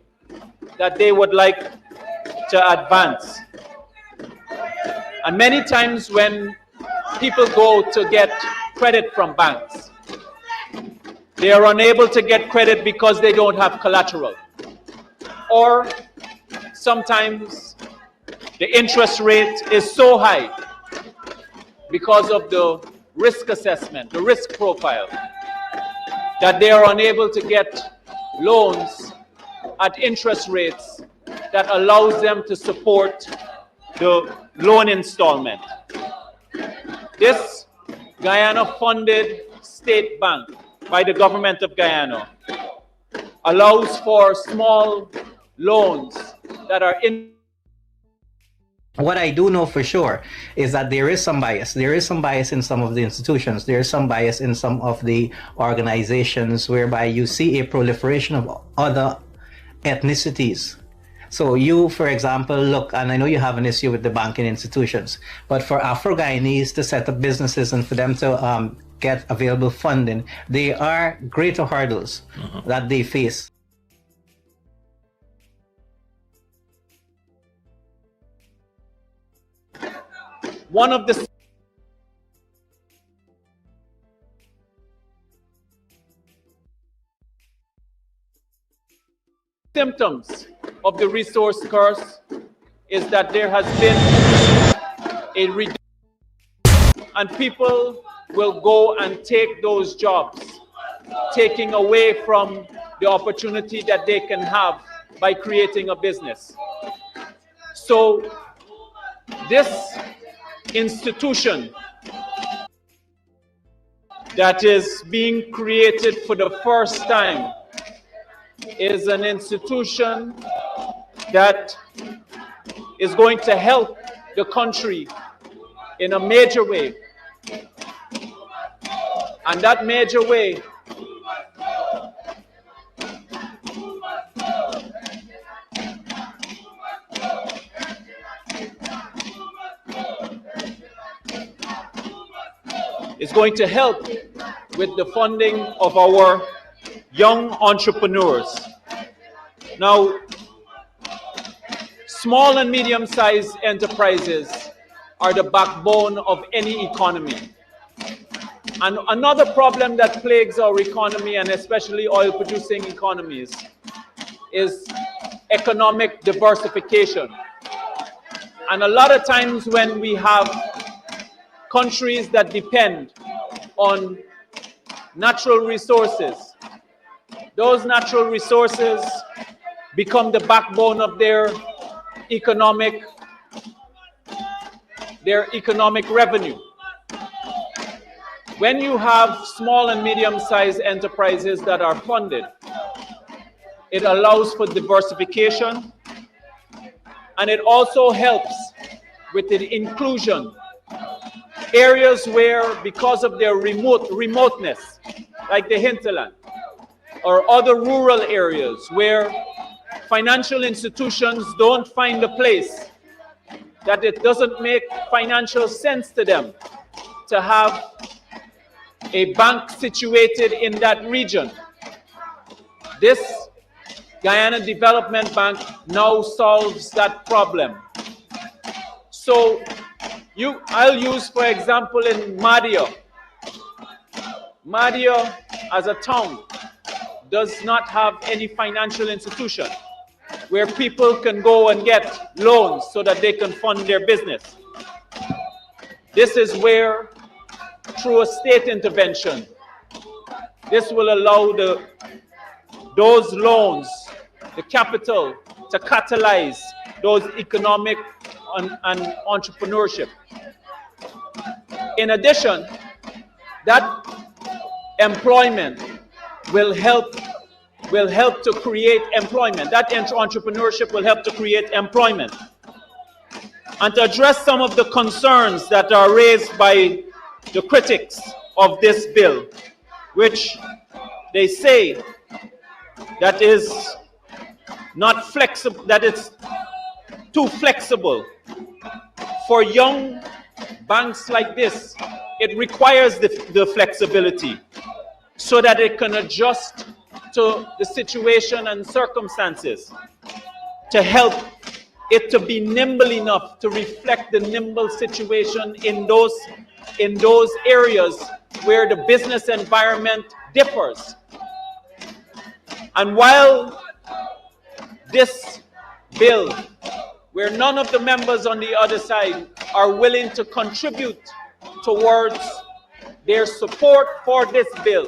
that they would like to advance. And many times when people go to get credit from banks, they are unable to get credit because they don't have collateral. Or sometimes the interest rate is so high because of the risk assessment, the risk profile, that they are unable to get loans at interest rates that allows them to support the loan installment. This Guyana-funded state bank by the government of Guyana allows for small loans that are in. What I do know for sure is that there is some bias. There is some bias in some of the institutions. There is some bias in some of the organizations whereby you see a proliferation of other ethnicities. So you, for example, look, and I know you have an issue with the banking institutions, but for Afro-Guyanese to set up businesses and for them to get available funding, there are greater hurdles that they face. One of the symptoms of the resource curse is that there has been a reduction, and people will go and take those jobs, taking away from the opportunity that they can have by creating a business. So this institution that is being created for the first time is an institution that is going to help the country in a major way. And that major way is going to help with the funding of our young entrepreneurs. Now, small and medium-sized enterprises are the backbone of any economy. And another problem that plagues our economy, and especially oil-producing economies, is economic diversification. And a lot of times when we have countries that depend on natural resources, those natural resources become the backbone of their economic revenue. When you have small and medium-sized enterprises that are funded, it allows for diversification, and it also helps with the inclusion. Areas where, because of their remoteness, like the hinterland, or other rural areas where financial institutions don't find a place, that it doesn't make financial sense to them to have a bank situated in that region. This Guyana Development Bank now solves that problem. So I'll use, for example, in Madia. Madia as a town does not have any financial institution where people can go and get loans so that they can fund their business. This is where, through a state intervention, this will allow those loans, the capital, to catalyze those economic and entrepreneurship. In addition, that employment will help to create employment. That entrepreneurship will help to create employment. And to address some of the concerns that are raised by the critics of this bill, which they say that is not flexible, that it's too flexible. For young banks like this, it requires the flexibility so that it can adjust to the situation and circumstances, to help it to be nimble enough to reflect the nimble situation in those areas where the business environment differs. And while this bill, where none of the members on the other side are willing to contribute towards their support for this bill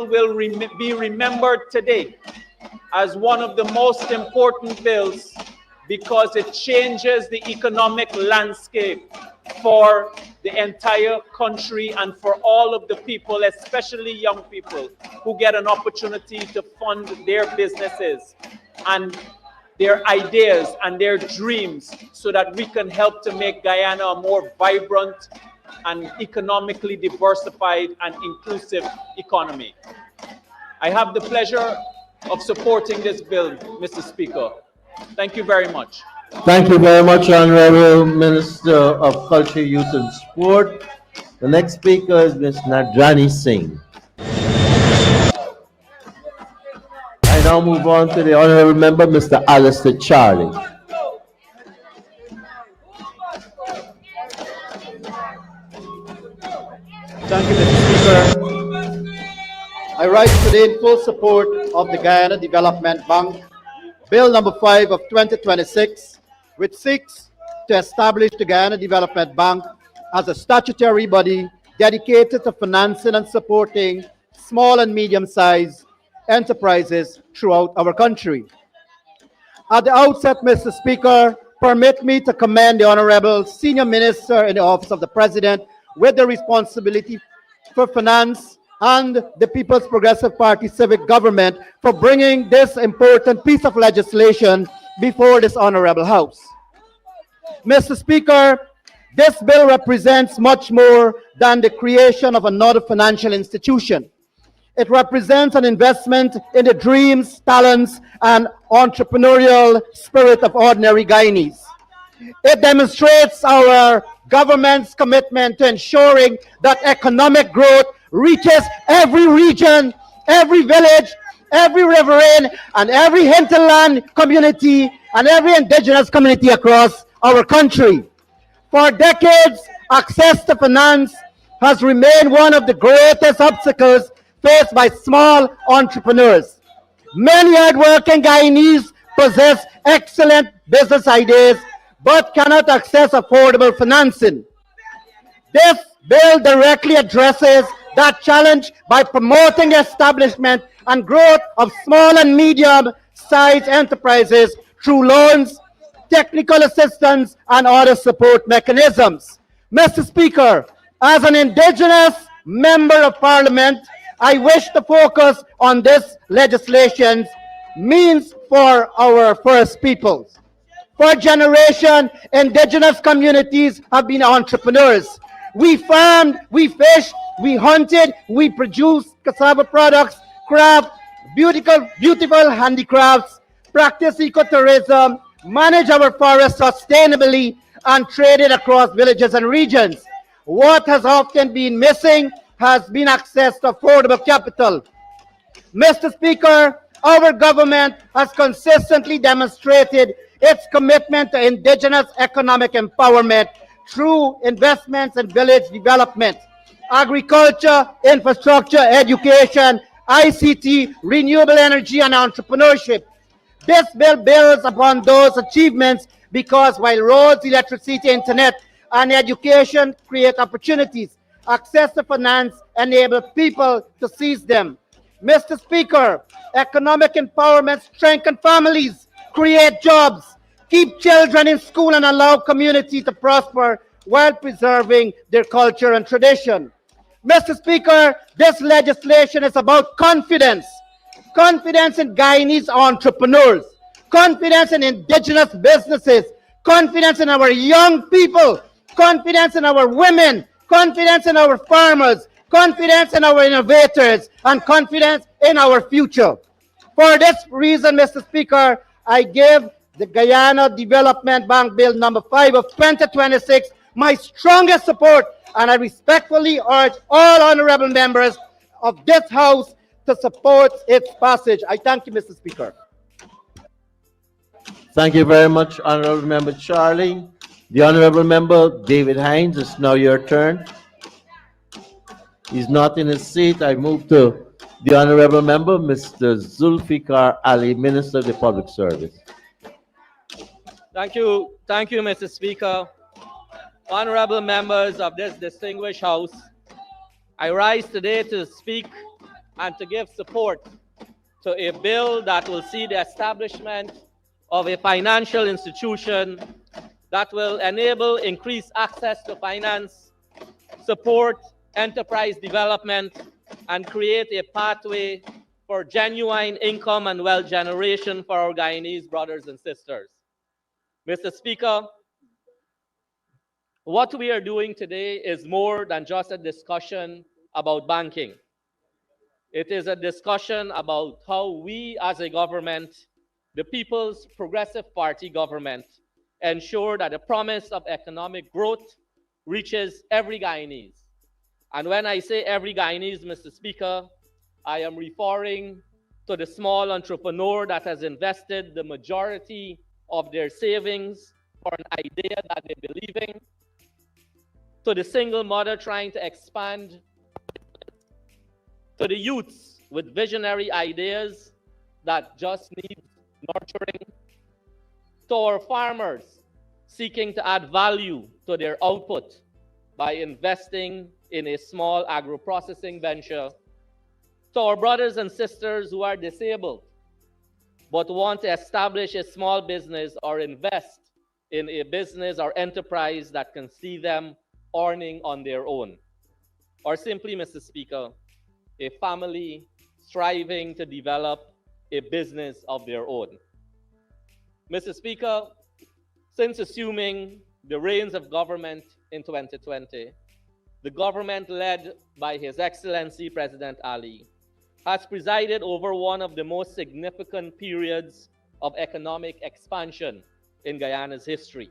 will be remembered today as one of the most important bills because it changes the economic landscape for the entire country and for all of the people, especially young people, who get an opportunity to fund their businesses and their ideas and their dreams so that we can help to make Guyana a more vibrant and economically diversified and inclusive economy. I have the pleasure of supporting this bill, Mr. Speaker. Thank you very much. Thank you very much, Honorable Minister of Culture, Youth and Sport. The next speaker is Ms. Nadrani Singh. I now move on to the Honorable Member, Mr. Alistair Charlie. Thank you, Mr. Speaker. I rise today in full support of the Guyana Development Bank, Bill number 5 of 2026, which seeks to establish the Guyana Development Bank as a statutory body dedicated to financing and supporting small and medium-sized enterprises throughout our country. At the outset, Mr. Speaker, permit me to commend the Honorable Senior Minister in the Office of the President with the responsibility for finance and the People's Progressive Party civic government for bringing this important piece of legislation before this honorable House. Mr. Speaker, this bill represents much more than the creation of another financial institution. It represents an investment in the dreams, talents, and entrepreneurial spirit of ordinary Guyanese. It demonstrates our government's commitment to ensuring that economic growth reaches every region, every village, every riverine, and every hinterland community, and every indigenous community across our country. For decades, access to finance has remained one of the greatest obstacles faced by small entrepreneurs. Many hardworking Guyanese possess excellent business ideas but cannot access affordable financing. This bill directly addresses that challenge by promoting the establishment and growth of small and medium-sized enterprises through loans, technical assistance, and other support mechanisms. Mr. Speaker, as an Indigenous Member of Parliament, I wish to focus on this legislation's means for our First Peoples. For generations, Indigenous communities have been entrepreneurs. We farmed, we fished, we hunted, we produced cassava products, craft, beautiful handicrafts, practice ecotourism, manage our forests sustainably, and traded across villages and regions. What has often been missing has been access to affordable capital. Mr. Speaker, our government has consistently demonstrated its commitment to Indigenous economic empowerment through investments in village development, agriculture, infrastructure, education, ICT, renewable energy, and entrepreneurship. This bill builds upon those achievements because while roads, electricity, internet, and education create opportunities, access to finance enables people to seize them. Mr. Speaker, economic empowerment strengthens families, create jobs, keep children in school, and allow community to prosper while preserving their culture and tradition. Mr. Speaker, this legislation is about confidence. Confidence in Guyanese entrepreneurs, confidence in Indigenous businesses, confidence in our young people, confidence in our women, confidence in our farmers, confidence in our innovators, and confidence in our future. For this reason, Mr. Speaker, I give the Guyana Development Bank Bill number 5 of 2026 my strongest support, and I respectfully urge all honorable members of this House to support its passage. I thank you, Mr. Speaker. Thank you very much, Honorable Member Charlie. The Honorable Member David Hines, it's now your turn. He's not in his seat. I move to the Honorable Member, Mr. Zulfikar Ali, Minister of the Public Service. Thank you, Mr. Speaker. Honorable members of this distinguished House, I rise today to speak and to give support to a bill that will see the establishment of a financial institution that will enable increased access to finance, support enterprise development, and create a pathway for genuine income and wealth generation for our Guyanese brothers and sisters. Mr. Speaker, what we are doing today is more than just a discussion about banking. It is a discussion about how we as a government, the People's Progressive Party government, ensure that the promise of economic growth reaches every Guyanese. And when I say every Guyanese, Mr. Speaker, I am referring to the small entrepreneur that has invested the majority of their savings for an idea that they believe in, to the single mother trying to expand, to the youths with visionary ideas that just need nurturing, to our farmers seeking to add value to their output by investing in a small agro-processing venture, to our brothers and sisters who are disabled but want to establish a small business or invest in a business or enterprise that can see them earning on their own. Or simply, Mr. Speaker, a family striving to develop a business of their own. Mr. Speaker, since assuming the reins of government in 2020, the government led by His Excellency President Ali has presided over one of the most significant periods of economic expansion in Guyana's history.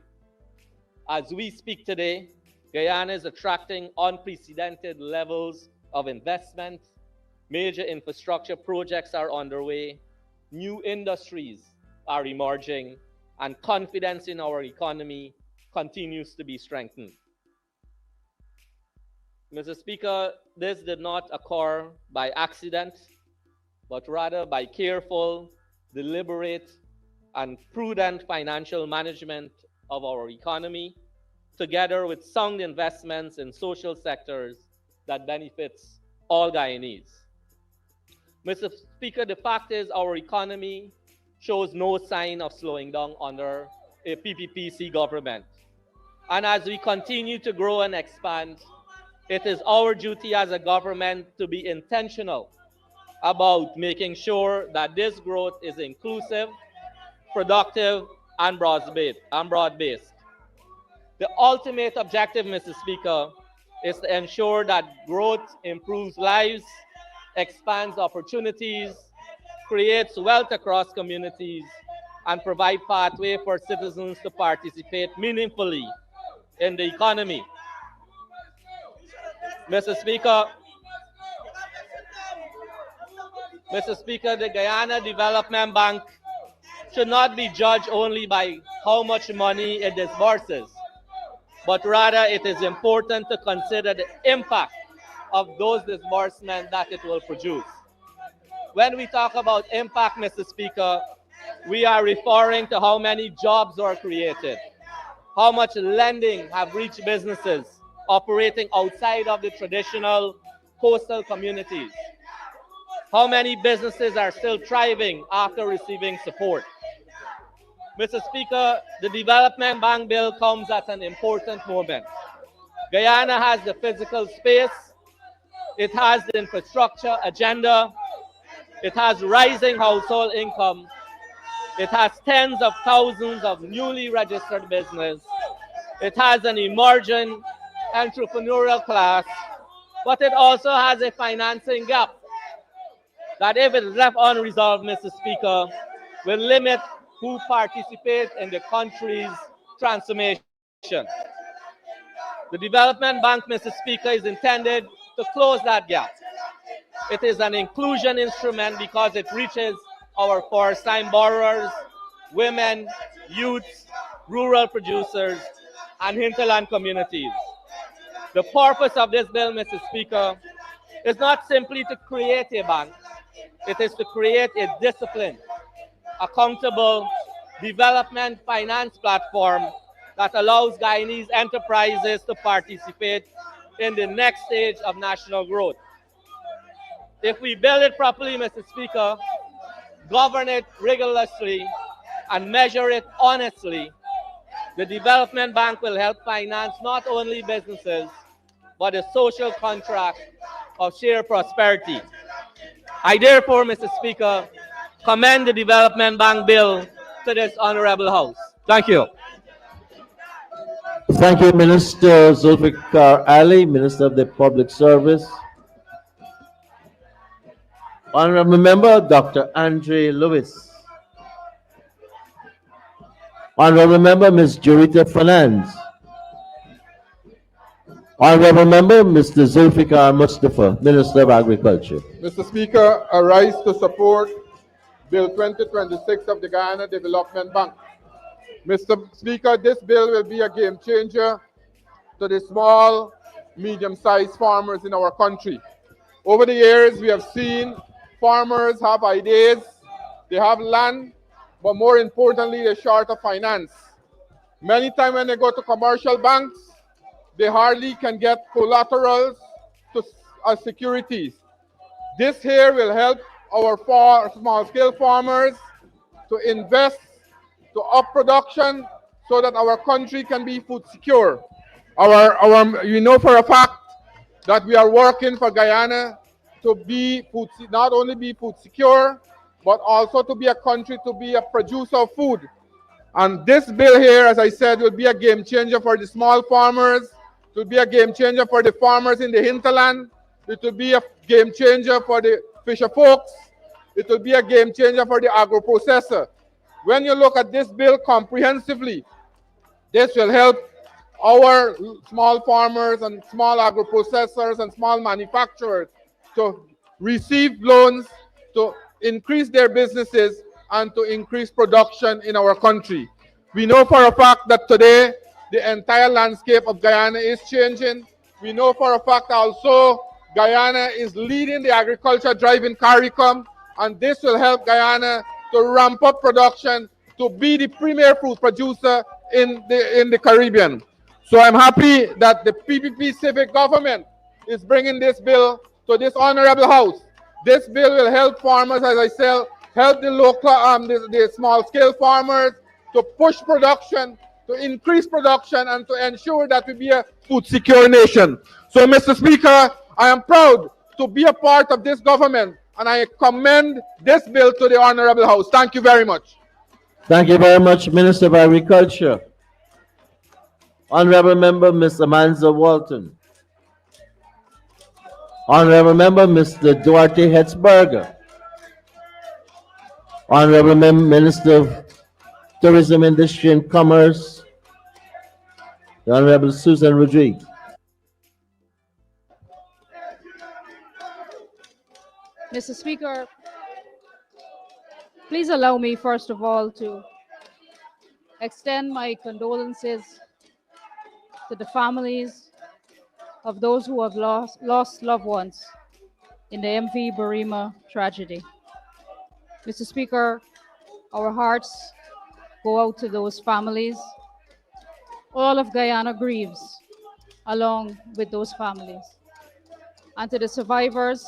As we speak today, Guyana is attracting unprecedented levels of investment, major infrastructure projects are underway, new industries are emerging, and confidence in our economy continues to be strengthened. Mr. Speaker, this did not occur by accident, but rather by careful, deliberate, and prudent financial management of our economy, together with sound investments in social sectors that benefits all Guyanese. Mr. Speaker, the fact is our economy shows no sign of slowing down under a PPPC government. And as we continue to grow and expand, it is our duty as a government to be intentional about making sure that this growth is inclusive, productive, and broad-based. The ultimate objective, Mr. Speaker, is to ensure that growth improves lives, expands opportunities, creates wealth across communities, and provide pathway for citizens to participate meaningfully in the economy. Mr. Speaker, the Guyana Development Bank should not be judged only by how much money it disburses, but rather it is important to consider the impact of those disbursements that it will produce. When we talk about impact, Mr. Speaker, we are referring to how many jobs are created, how much lending have reached businesses operating outside of the traditional coastal communities, how many businesses are still thriving after receiving support. Mr. Speaker, the Development Bank Bill comes at an important moment. Guyana has the physical space, it has the infrastructure agenda, it has rising household income, it has tens of thousands of newly registered business, it has an emerging entrepreneurial class, but it also has a financing gap that, if it is left unresolved, Mr. Speaker, will limit who participate in the country's transformation. The Development Bank, Mr. Speaker, is intended to close that gap. It is an inclusion instrument because it reaches our first-time borrowers, women, youths, rural producers, and hinterland communities. The purpose of this bill, Mr. Speaker, is not simply to create a bank, it is to create a disciplined, accountable development finance platform that allows Guyanese enterprises to participate in the next stage of national growth. If we build it properly, Mr. Speaker, govern it rigorously, and measure it honestly, the Development Bank will help finance not only businesses, but a social contract of shared prosperity. I therefore, Mr. Speaker, commend the Development Bank Bill to this Honorable House. Thank you. Thank you, Minister Zulfikar Ali, Minister of the Public Service. Honorable Member, Dr. Andre Lewis. Honorable Member, Ms. Jurita Fernandes. Honorable Member, Mr. Zulfikar Mustafa, Minister of Agriculture. Mr. Speaker, I rise to support Bill 2026 of the Guyana Development Bank. Mr. Speaker, this bill will be a game changer to the small, medium-sized farmers in our country. Over the years, we have seen farmers have ideas, they have land, but more importantly, they're short of finance. Many times when they go to commercial banks, they hardly can get collaterals as securities. This here will help our small-scale farmers to invest, to up production, so that our country can be food secure. You know for a fact that we are working for Guyana to be food, not only be food secure, but also to be a country to be a producer of food. And this bill here, as I said, will be a game changer for the small farmers. It will be a game changer for the farmers in the hinterland. It will be a game changer for the fisher folks. It will be a game changer for the agro processor. When you look at this bill comprehensively, this will help our small farmers and small agro processors and small manufacturers to receive loans, to increase their businesses, and to increase production in our country. We know for a fact that today the entire landscape of Guyana is changing. We know for a fact also Guyana is leading the agriculture drive in CARICOM, and this will help Guyana to ramp up production to be the premier fruit producer in the Caribbean. So I'm happy that the PPP civic government is bringing this bill to this honorable house. This bill will help farmers, as I said, help the local, the small-scale farmers to push production, to increase production, and to ensure that we be a food-secure nation. So, Mr. Speaker, I am proud to be a part of this government, and I commend this bill to the honorable house. Thank you very much. Thank you very much, Minister of Agriculture. Honorable Member, Mr. Manza Walton. Honorable Member, Mr. Duarte Hetzberger. Honorable Minister of Tourism, Industry and Commerce, the Honorable Susan Rodriguez. Mr. Speaker, please allow me first of all to extend my condolences to the families of those who have lost loved ones in the MV Barima tragedy. Mr. Speaker, our hearts go out to those families. All of Guyana grieves along with those families. And to the survivors,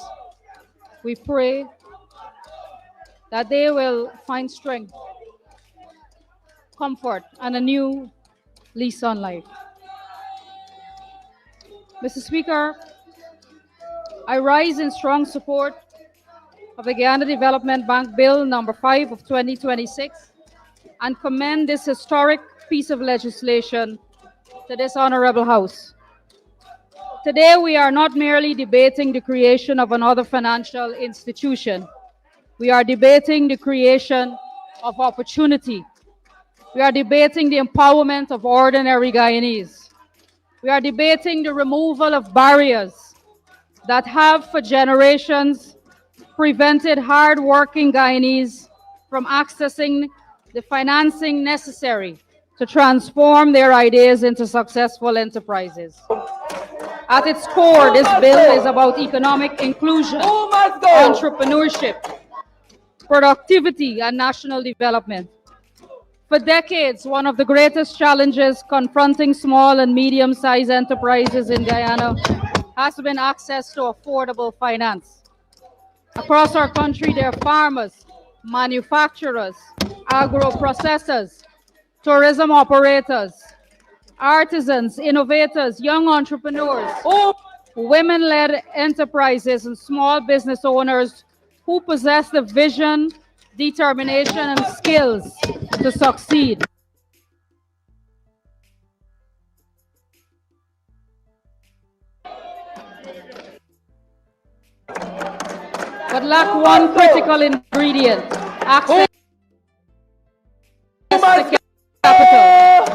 we pray that they will find strength, comfort, and a new lease on life. Mr. Speaker, I rise in strong support of the Guyana Development Bank Bill number 5 of 2026 and commend this historic piece of legislation to this honorable house. Today, we are not merely debating the creation of another financial institution. We are debating the creation of opportunity. We are debating the empowerment of ordinary Guyanese. We are debating the removal of barriers that have for generations prevented hard-working Guyanese from accessing the financing necessary to transform their ideas into successful enterprises. At its core, this bill is about economic inclusion, entrepreneurship, productivity, and national development. For decades, one of the greatest challenges confronting small and medium-sized enterprises in Guyana has been access to affordable finance. Across our country, there are farmers, manufacturers, agro-processors, tourism operators, artisans, innovators, young entrepreneurs, women-led enterprises, and small business owners who possess the vision, determination, and skills to succeed. But lack one critical ingredient: access to capital.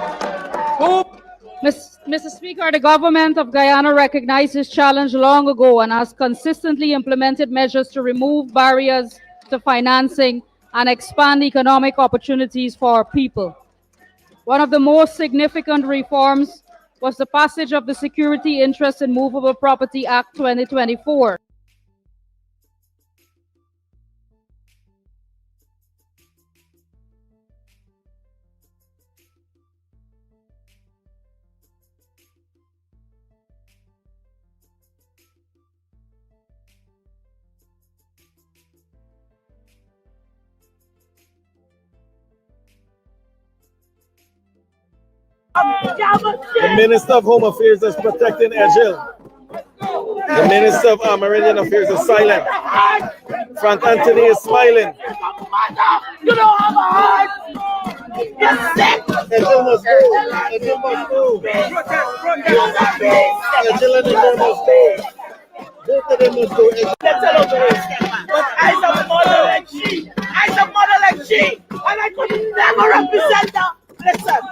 Mr. Speaker, the government of Guyana recognized this challenge long ago and has consistently implemented measures to remove barriers to financing and expand economic opportunities for our people. One of the most significant reforms was the passage of the Security Interest in Movable Property Act 2024. The Minister of Home Affairs is protecting Edghill. The Minister of Amerindian Affairs is silent. Frank Anthony is smiling. You don't have a heart. You're sick. Edghill must go. Edghill must go. Edghill and Indar must go. Both of them must go. But I's a mother like she. I's a mother like she. And I could never represent her. Listen.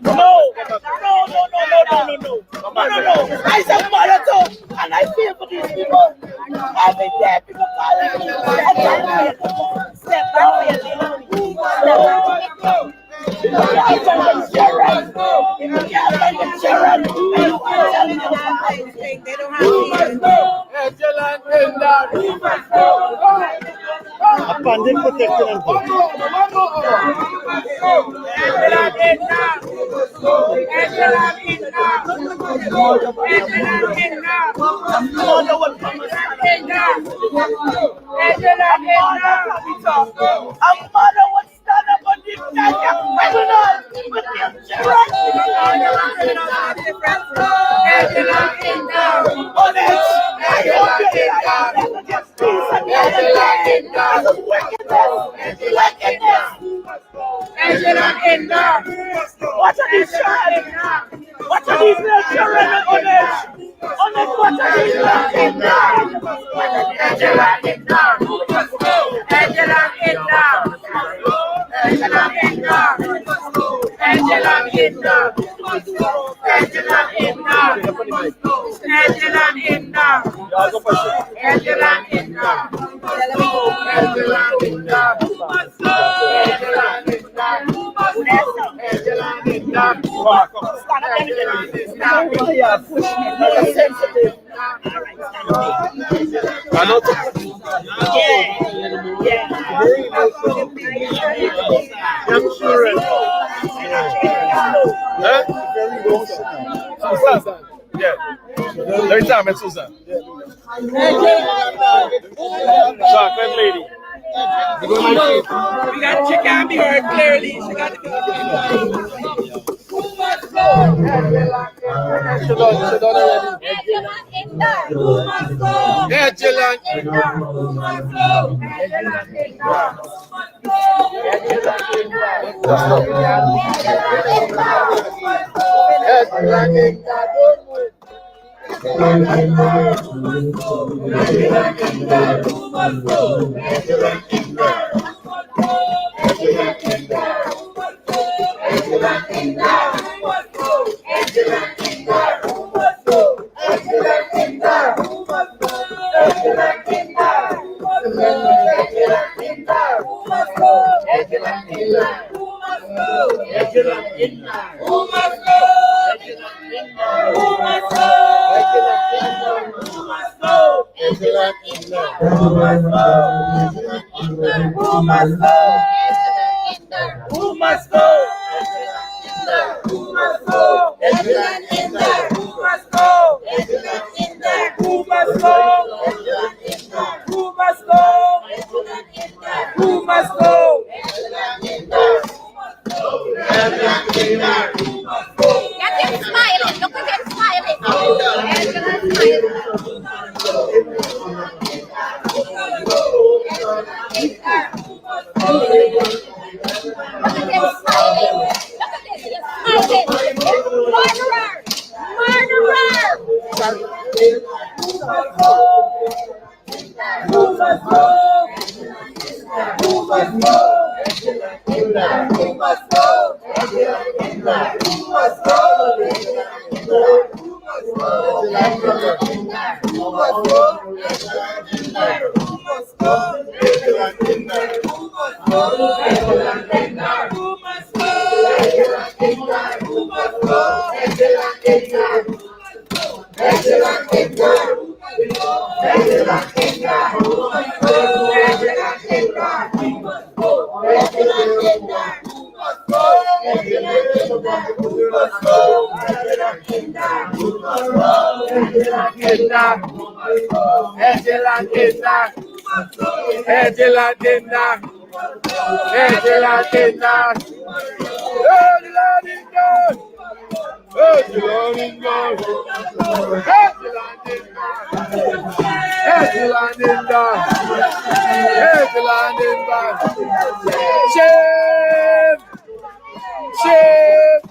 No. I's a mother too. And I feel for these people. Every day people calling me. Step down here. You can't find the children. You can't find the children. They don't have A pandemic protection and vote. What are these children? What are these little children on edge? On edge, what are these little Susan. Chocolate lady. We got she can't be heard clearly. She got to Edghill and Indar. Edghill and Indar. Edghill and Indar. Edghill and Indar. Shame! Shame!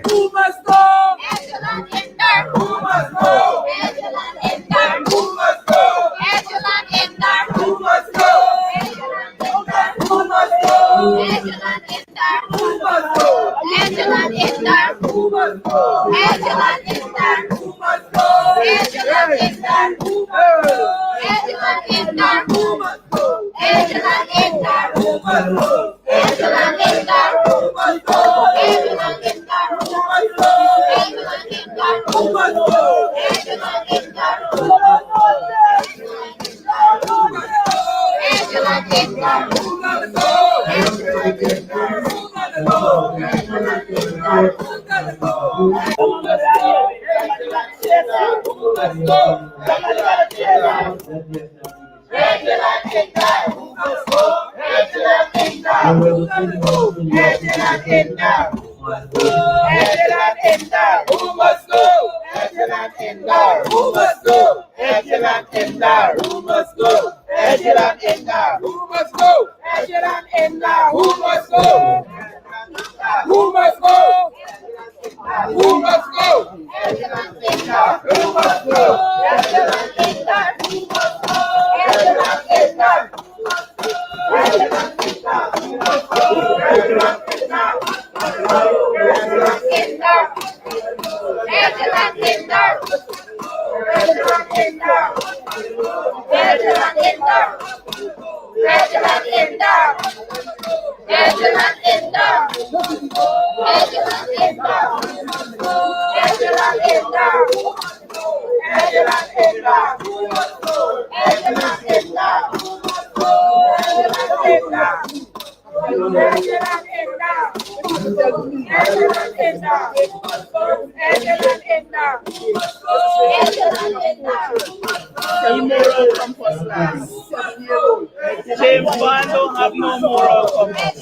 Who must go? Who must go? Who must go? Who must go? Who must go? Who must go? Who must go? James Juan don't have no moral compass.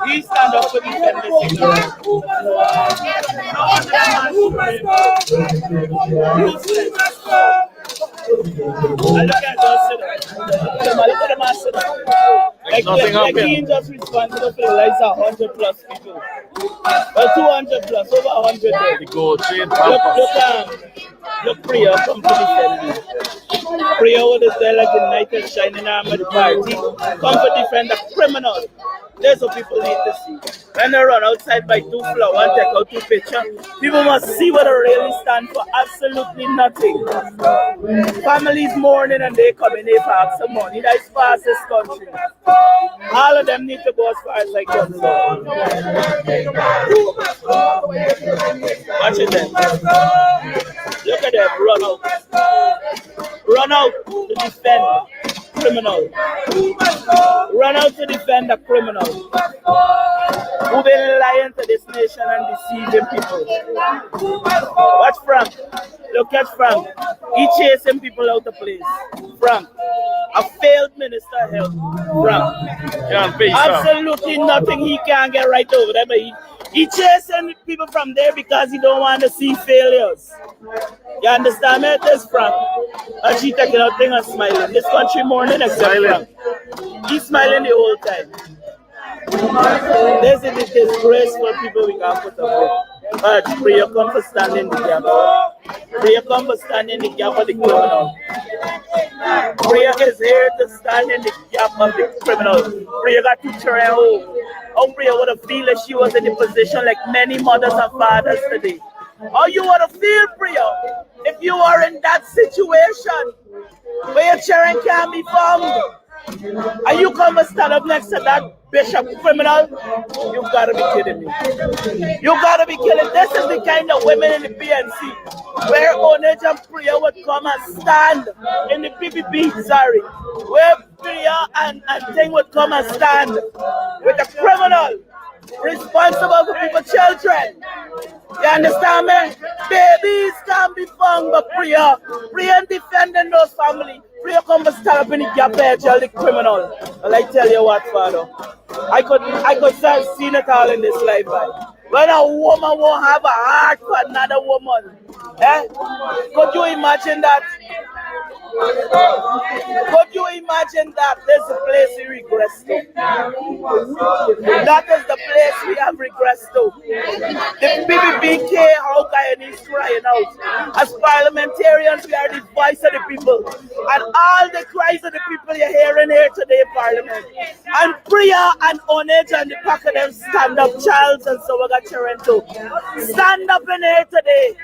He stand up for defend the signal. Look at those sit like the king just responsible for the lives of 100 plus people. Well, 200 plus, over 100 there. Look, Priya, come to defend me. Priya would have said like the United Shining Armored Party, come to defend the criminals. That's what people need to see. When they run outside by 2 flower and take out 2 pictures, people must see what they really stand for. Absolutely nothing. Families mourning and they come in here for have some money. That's fast this country. All of them need to go as far as I can. Watch it then. Look at them, run out. Run out to defend. criminal. Run out to defend the criminal who been lying to this nation and deceiving people. Watch Frank. Look at Frank. He chasing people out the place. Frank. A failed minister of health. Frank. Absolutely nothing he can get right over there, but he chasing people from there because he don't want to see failures. You understand me? This Frank. And she taking out thing and smiling. This country morning except Frank. He's smiling the whole time. This is the disgraceful people we can put up with. But Priya come for standing the gap. Priya come for standing the gap of the criminal. Priya is here to stand in the gap of the criminal. Priya got 2 children at home. How Priya would have feel if she was in the position like many mothers and fathers today? How you would have feel, Priya, if you are in that situation where your children can't be found? And you come and stand up next to that bishop criminal? You gotta be kidding me. You gotta be kidding. This is the kind of women in the PNC where Onage and Priya would come and stand in the PPP, sorry. Where Priya and Ting would come and stand with a criminal responsible for people's children. You understand me? Babies can't be found, but Priya defending those families. Priya come and stand up in the gap there, tell the criminal. And I tell you what, Father, I could start seeing it all in this life, right? When a woman won't have a heart for another woman, could you imagine that? Could you imagine that? This is the place we regress to. That is the place we have regressed to. The PPPK, how Guyanese crying out. As parliamentarians, we are the voice of the people. And all the cries of the people you're hearing here today in Parliament. And Priya and Onage and the pack of them stand up, Charles and Sowaga Cherento. Stand up in here today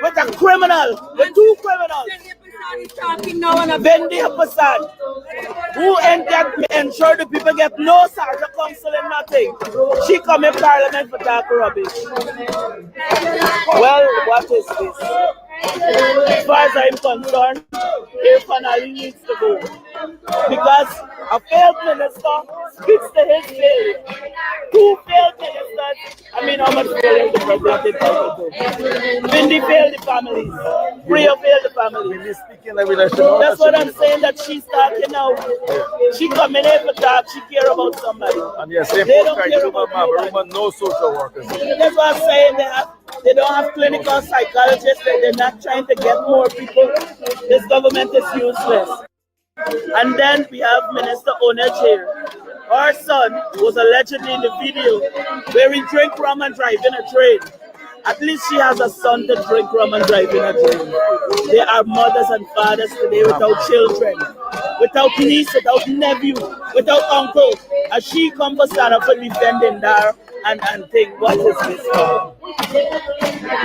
with a criminal, with 2 criminals. Vendi Passad, who ensure the people get no social counseling, nothing. She come in Parliament for talk rubbish. Well, what is this? As far as I'm concerned, Irfan needs to go. Because a failed minister speaks to his failure. 2 failed ministers, I mean, how much failure the president did do? Bindi failed the families. Priya failed the families. That's what I'm saying, that she's talking now. She coming in for talk, she care about somebody. And yes, they don't care about Barima, no social workers. That's what I'm saying. They don't have clinical psychologists. They're not trying to get more people. This government is useless. And then we have Minister Onage here. Her son was allegedly in the video where he drank rum and drive in a train. At least she has a son to drink rum and drive in a train. They are mothers and fathers today without children, without niece, without nephew, without uncle. And she comes to stand up for defending Indar and think, what is this?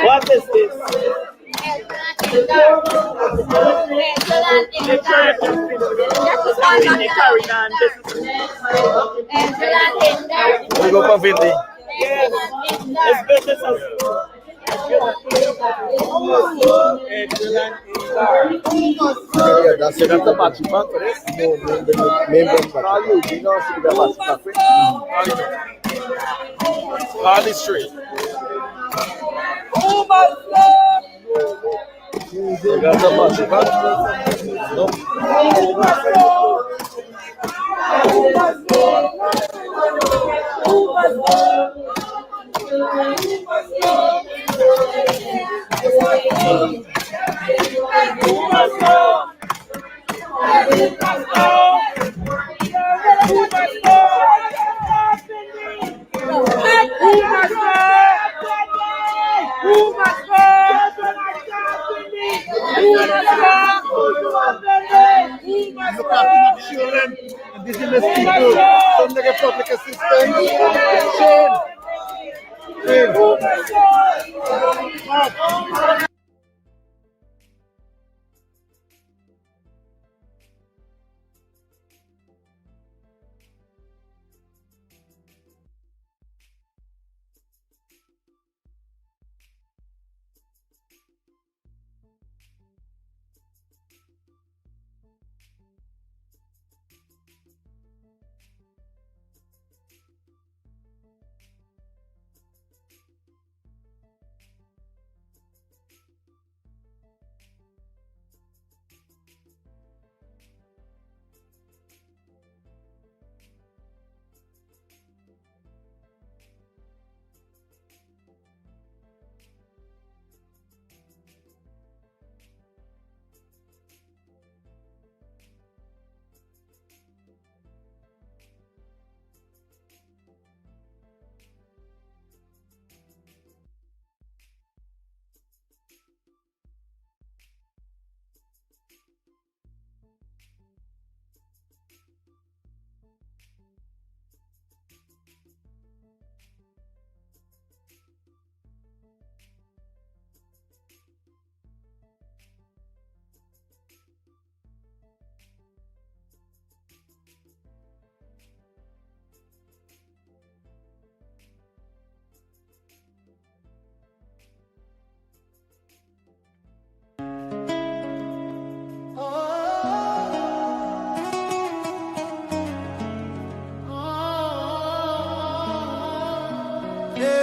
What is this? We go for Vindi. Yes, it's business as That's it. That's participant for this. Harley Street. oh my God! You got the participant. Children, indigenous people, from the public assistance. Shame.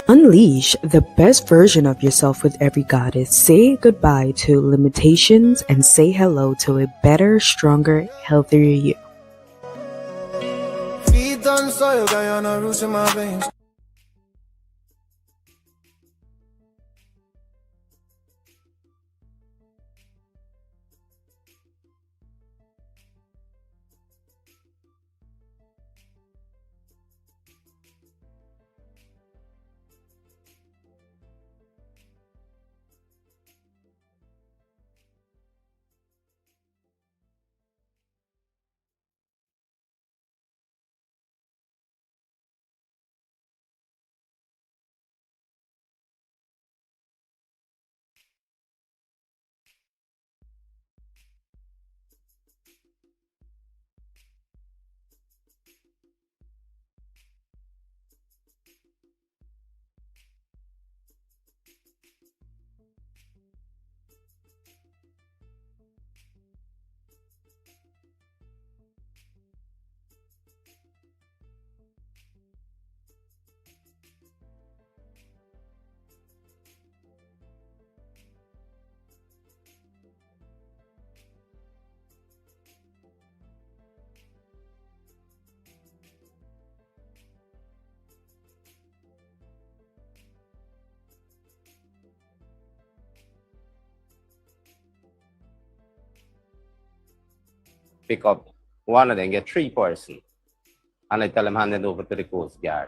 Unleash the best version of yourself with every goddess. Say goodbye to limitations and say hello to a better, stronger, healthier you. Feet on soil, Guyana, roots in my veins. Pick up one of them, get 3 persons, and I tell them hand it over to the Coast Guard.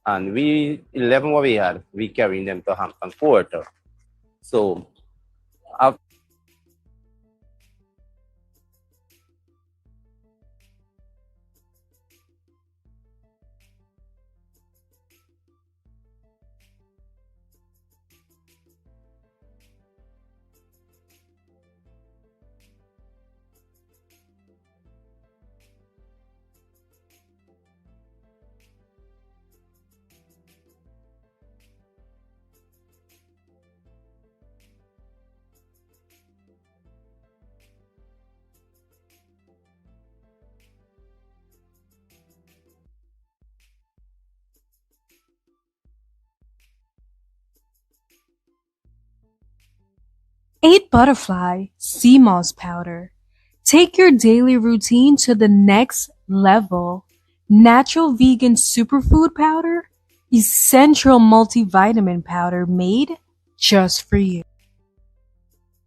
And we, 11 what we had, we carrying them to Hampton Court. So, after Eight Butterfly Sea Moss Powder. Take your daily routine to the next level. Natural vegan superfood powder. Essential multivitamin powder made just for you.